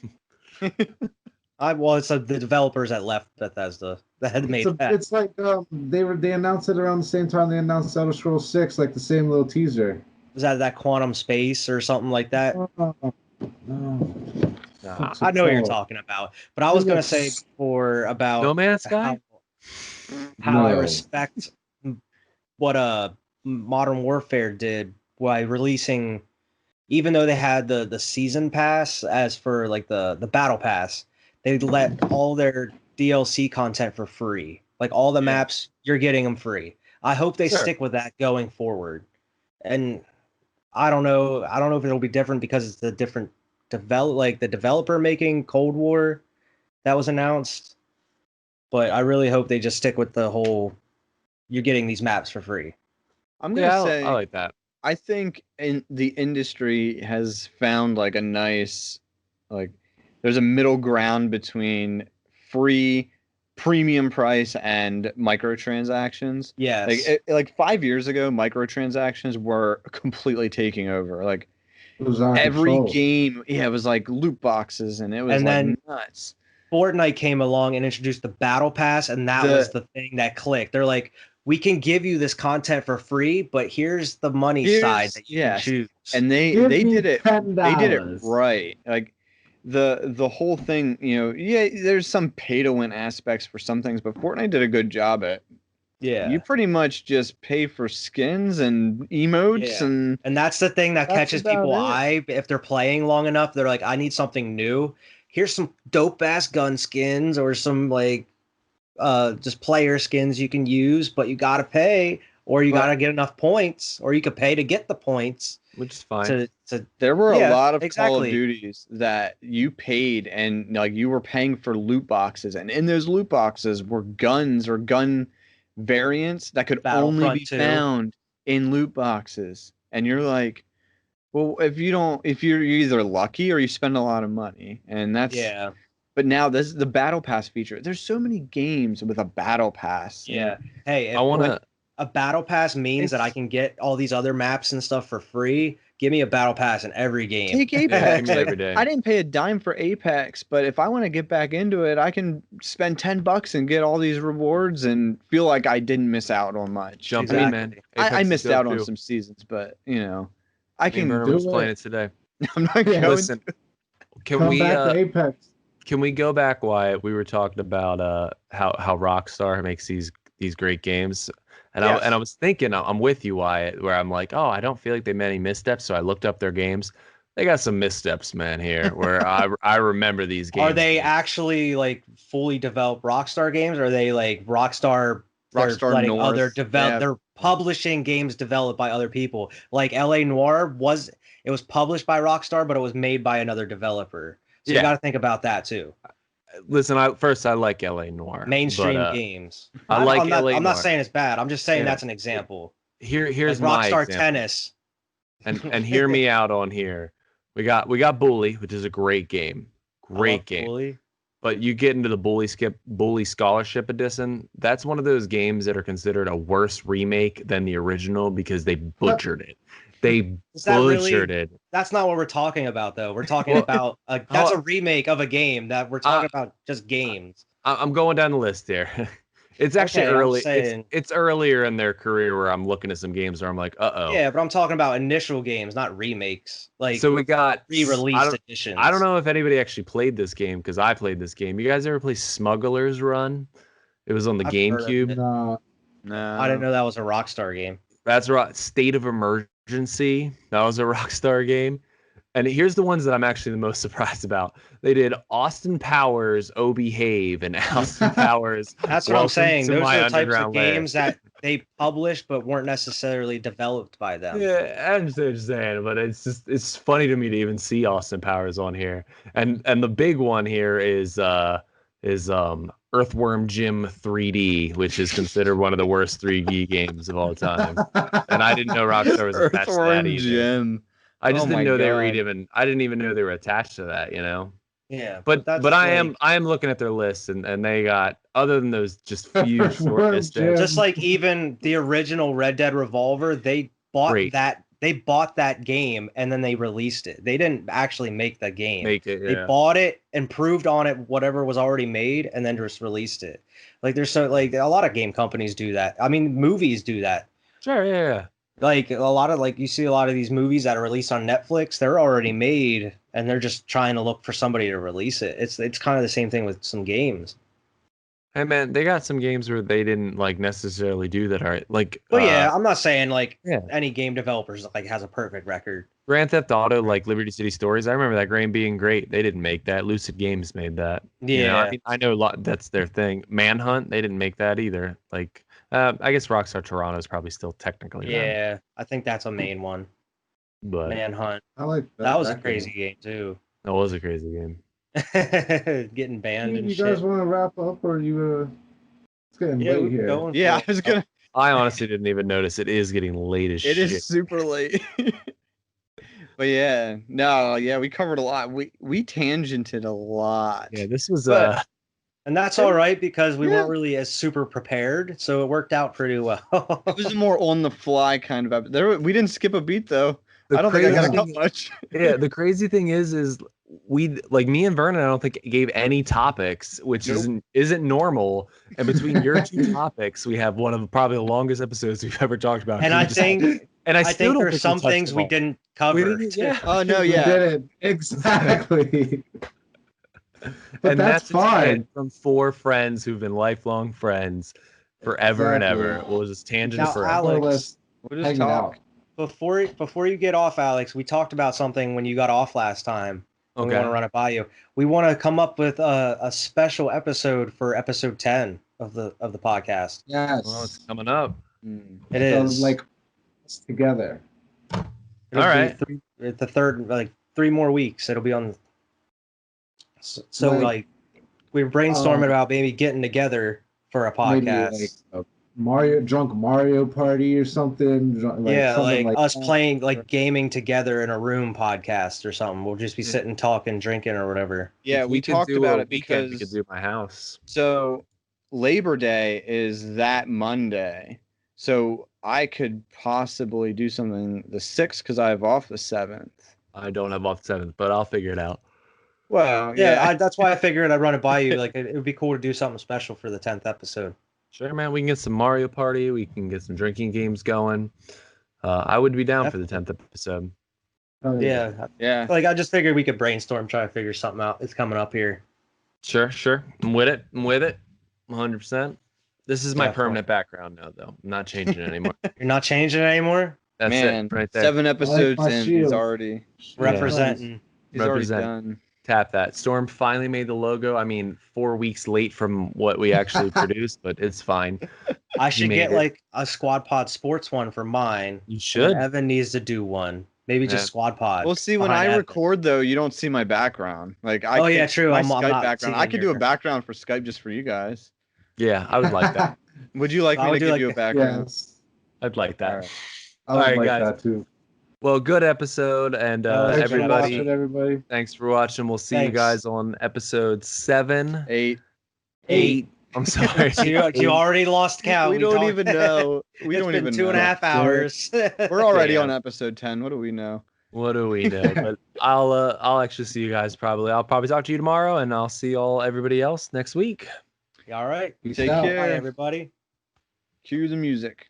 It's the developers that left Bethesda that had made that. it's like they announced it around the same time they announced Elder Scrolls 6, like the same little teaser. Was that Quantum Space or something like that? No. Nah. I know what you're called? talking about, but I was gonna say before about No Man's Sky. how I No. respect what Modern Warfare did by releasing, even though they had the season pass as for like the battle pass, they let all their DLC content for free. Like all the maps, you're getting them free. I hope they Sure. stick with that going forward. And I don't know if it'll be different because it's the different the developer making Cold War that was announced. But I really hope they just stick with the whole you're getting these maps for free. I'm gonna Yeah, say I like that. I think in the industry has found like a nice like there's a middle ground between free premium price and microtransactions. Yes. Like 5 years ago, microtransactions were completely taking over. Like It was out of every control. game, it was like loot boxes, and it was And like then- nuts. Fortnite came along and introduced the battle pass, and that was the thing that clicked. They're like, we can give you this content for free, but here's the money side that you can choose. And they Give me did it. $10. They did it right. Like the whole thing, there's some pay to win aspects for some things, but Fortnite did a good job at. Yeah. You pretty much just pay for skins and emotes, Yeah. And that's the thing that That's catches about people it. eye if they're playing long enough. They're like, I need something new. Here's some dope ass gun skins or some like just player skins you can use, but you gotta pay, or you gotta get enough points, or you could pay to get the points. which is fine. there were Yeah, a lot of Call exactly. of Duties that you paid and like you were paying for loot boxes, and in those loot boxes were guns or gun variants that could only Battlefront be 2. found in loot boxes. And you're like, well, if you're either lucky or you spend a lot of money, and that's Yeah. But now this is the battle pass feature. There's so many games with a battle pass. Yeah. Hey, I want to. a battle pass means that I can get all these other maps and stuff for free. Give me a battle pass in every game. Take Yeah, Apex. give me Like, every day. I didn't pay a dime for Apex, but if I want to get back into it, I can spend $10 and get all these rewards and feel like I didn't miss out on much. Jump Exactly. in, man. I Apex is missed dope, out on too. some seasons, but I Me and Vernon can. was do playing it. it today. I'm not Yeah, going. Listen, can Come we back to Apex. can we go back, Wyatt? We were talking about how Rockstar makes these great games, and Yes. I was thinking I'm with you, Wyatt, where I'm like, oh, I don't feel like they made any missteps, so I looked up their games. They got some missteps, man. Here, where I remember these games. Are they actually like fully developed Rockstar games? Or are they like Rockstar? They're Rockstar letting North, other yeah. They're publishing games developed by other people. Like LA Noir was published by Rockstar, but it was made by another developer. So you Yeah. got to think about that too. Listen, I like LA Noir. Mainstream but, games. I like I'm not, LA I'm Noir. not saying it's bad. I'm just saying Yeah. that's an example. Here's Like my Rockstar example. Tennis. and hear me out on here. We got Bully, which is a great game. Great game. Bully. But you get into the Bully Scholarship Edition. That's one of those games that are considered a worse remake than the original because they butchered it. They Is that really- butchered it. That's not what we're talking about, though. We're talking about that's a remake of a game that we're talking about just games. I'm going down the list here. It's actually Okay, I'm early. saying- It's earlier in their career where I'm looking at some games where I'm like, uh-oh. Yeah, but I'm talking about initial games, not remakes. Like So we got re-released editions. I don't know if anybody actually played this game because I played this game. You guys ever play Smuggler's Run? It was on the I've heard of GameCube. it. No, No. I didn't know that was a Rockstar game. That's right. State of Emergency. That was a Rockstar game. And here's the ones that I'm actually the most surprised about. They did Austin Powers, Oh Behave, and Austin Powers. That's what I'm Welcome saying. to Those My are the types of Underground Lair. games that they published but weren't necessarily developed by them. Yeah, I understand what you're saying, but it's funny to me to even see Austin Powers on here. And the big one here is Earthworm Jim 3D, which is considered one of the worst 3D games of all time. And I didn't know Rockstar was attached to that Earthworm either. Jim. I just Oh didn't my know they were God. even. I didn't even know they were attached to that. Yeah, But that's I like- am looking at their list and they got, other than those just few short Earthworm missteps. just like even the original Red Dead Revolver, they bought Great. that. They bought that game and then they released it. They didn't actually make the game. Make it. They Yeah. bought it, improved on it, whatever was already made, and then just released it. Like there's so like a lot of game companies do that. I mean, movies do that. Sure. Yeah. Like a lot of like you see a lot of these movies that are released on Netflix, they're already made and they're just trying to look for somebody to release it. It's kind of the same thing with some games. Hey man, they got some games where they didn't like necessarily do that. All right, like. But yeah, I'm not saying like yeah. any game developers like has a perfect record. Grand Theft Auto, like Liberty City Stories. I remember that game being great. They didn't make that. Lucid Games made that. Yeah. I know a lot. That's their thing. Manhunt, they didn't make that either. Like, I guess Rockstar Toronto is probably still technically them, Yeah, I think that's a main one. but Manhunt. I like That was a game. crazy game too. that was a crazy game. Getting banned You and guys shit. want to wrap up, or you? It's getting Yeah, late we're here. going. Yeah, I for was it. gonna. I honestly didn't even notice. It is getting late as It shit. is super late. But yeah, no, yeah, we covered a lot. We tangented a lot. Yeah, this was But- And that's all right because we Yeah. weren't really as super prepared, so it worked out pretty well. It was a more on the fly kind of episode. We didn't skip a beat though. The I don't think I crazy got thing- much. Yeah, the crazy thing is we like me and Vernon. I don't think gave any topics, which Nope. isn't normal. And between your two topics, we have one of probably the longest episodes we've ever talked about. And We I just- think and I I still think don't there's think some touched things them we all. didn't We cover. didn't- too. yeah. Oh no, We yeah. did it exactly. But And that's again, fine. from four friends who've been lifelong friends forever and Exactly. ever. We'll just tangent Now, forever. Alex, More or less We'll just hanging talk. out. before you get off, Alex, we talked about something when you got off last time. We Okay. want to run it by you. We want to come up with a special episode for episode 10 of the podcast. Yes. Well, it's coming up. Mm. It So, is like us together. It'll All be right. the third, like 3 more weeks. It'll be on. So Like, we're brainstorming about maybe getting together for a Maybe podcast. like a drunk Mario party or something. Yeah, something like us that. playing, like gaming together in a room podcast or something. We'll just be Yeah. sitting, talking, drinking, or whatever. Yeah, If we could talked do about a it weekend, we because could do my house. so Labor Day is that Monday. So I could possibly do something the 6th because I have off the 7th. I don't have off the 7th, but I'll figure it out. Well, Yeah, that's why I figured I'd run it by you. Like, it would be cool to do something special for the 10th episode. Sure, man. We can get some Mario Party. We can get some drinking games going. I would be down for the 10th episode. Oh, Yeah, yeah. like I just figured we could brainstorm, try to figure something out. It's coming up here. Sure. I'm with it. 100%. This is my Definitely. permanent background now, though. I'm not changing it anymore. You're not changing it anymore. That's Man, it right there. 7 episodes my in, shield. he's already Representing. Represent. done. Tap that. Storm finally made the logo. I mean, 4 weeks late from what we actually produced, but it's fine. I should made get it. like a Squad Pod Sports one for mine. You And should. Evan needs to do one. Maybe just Yeah. Squad Pod. Well, see, when behind I Evan. record though, you don't see my background. Like I Oh, yeah, can't- true. My I'm Skype not background. I seeing could do a your- background for Skype just for you guys. Yeah, I would like that. Would you like I me would to do give like you a the- background? Yes. I'd like that. All right. I would Alright, like guys. that too. Well, good episode, and Thanks for everybody, watching, everybody. thanks for watching. We'll see you Thanks. guys on episode 7, 8. 8. I'm sorry. You already lost count. We don't talked- even know. We It's don't been even 2.5 know. hours. We're already Yeah. on episode 10. What do we know? What do we know? But I'll actually see you guys probably. I'll probably talk to you tomorrow, and I'll see everybody else next week. All right. Peace Take out. care. Bye, everybody. Cue the music.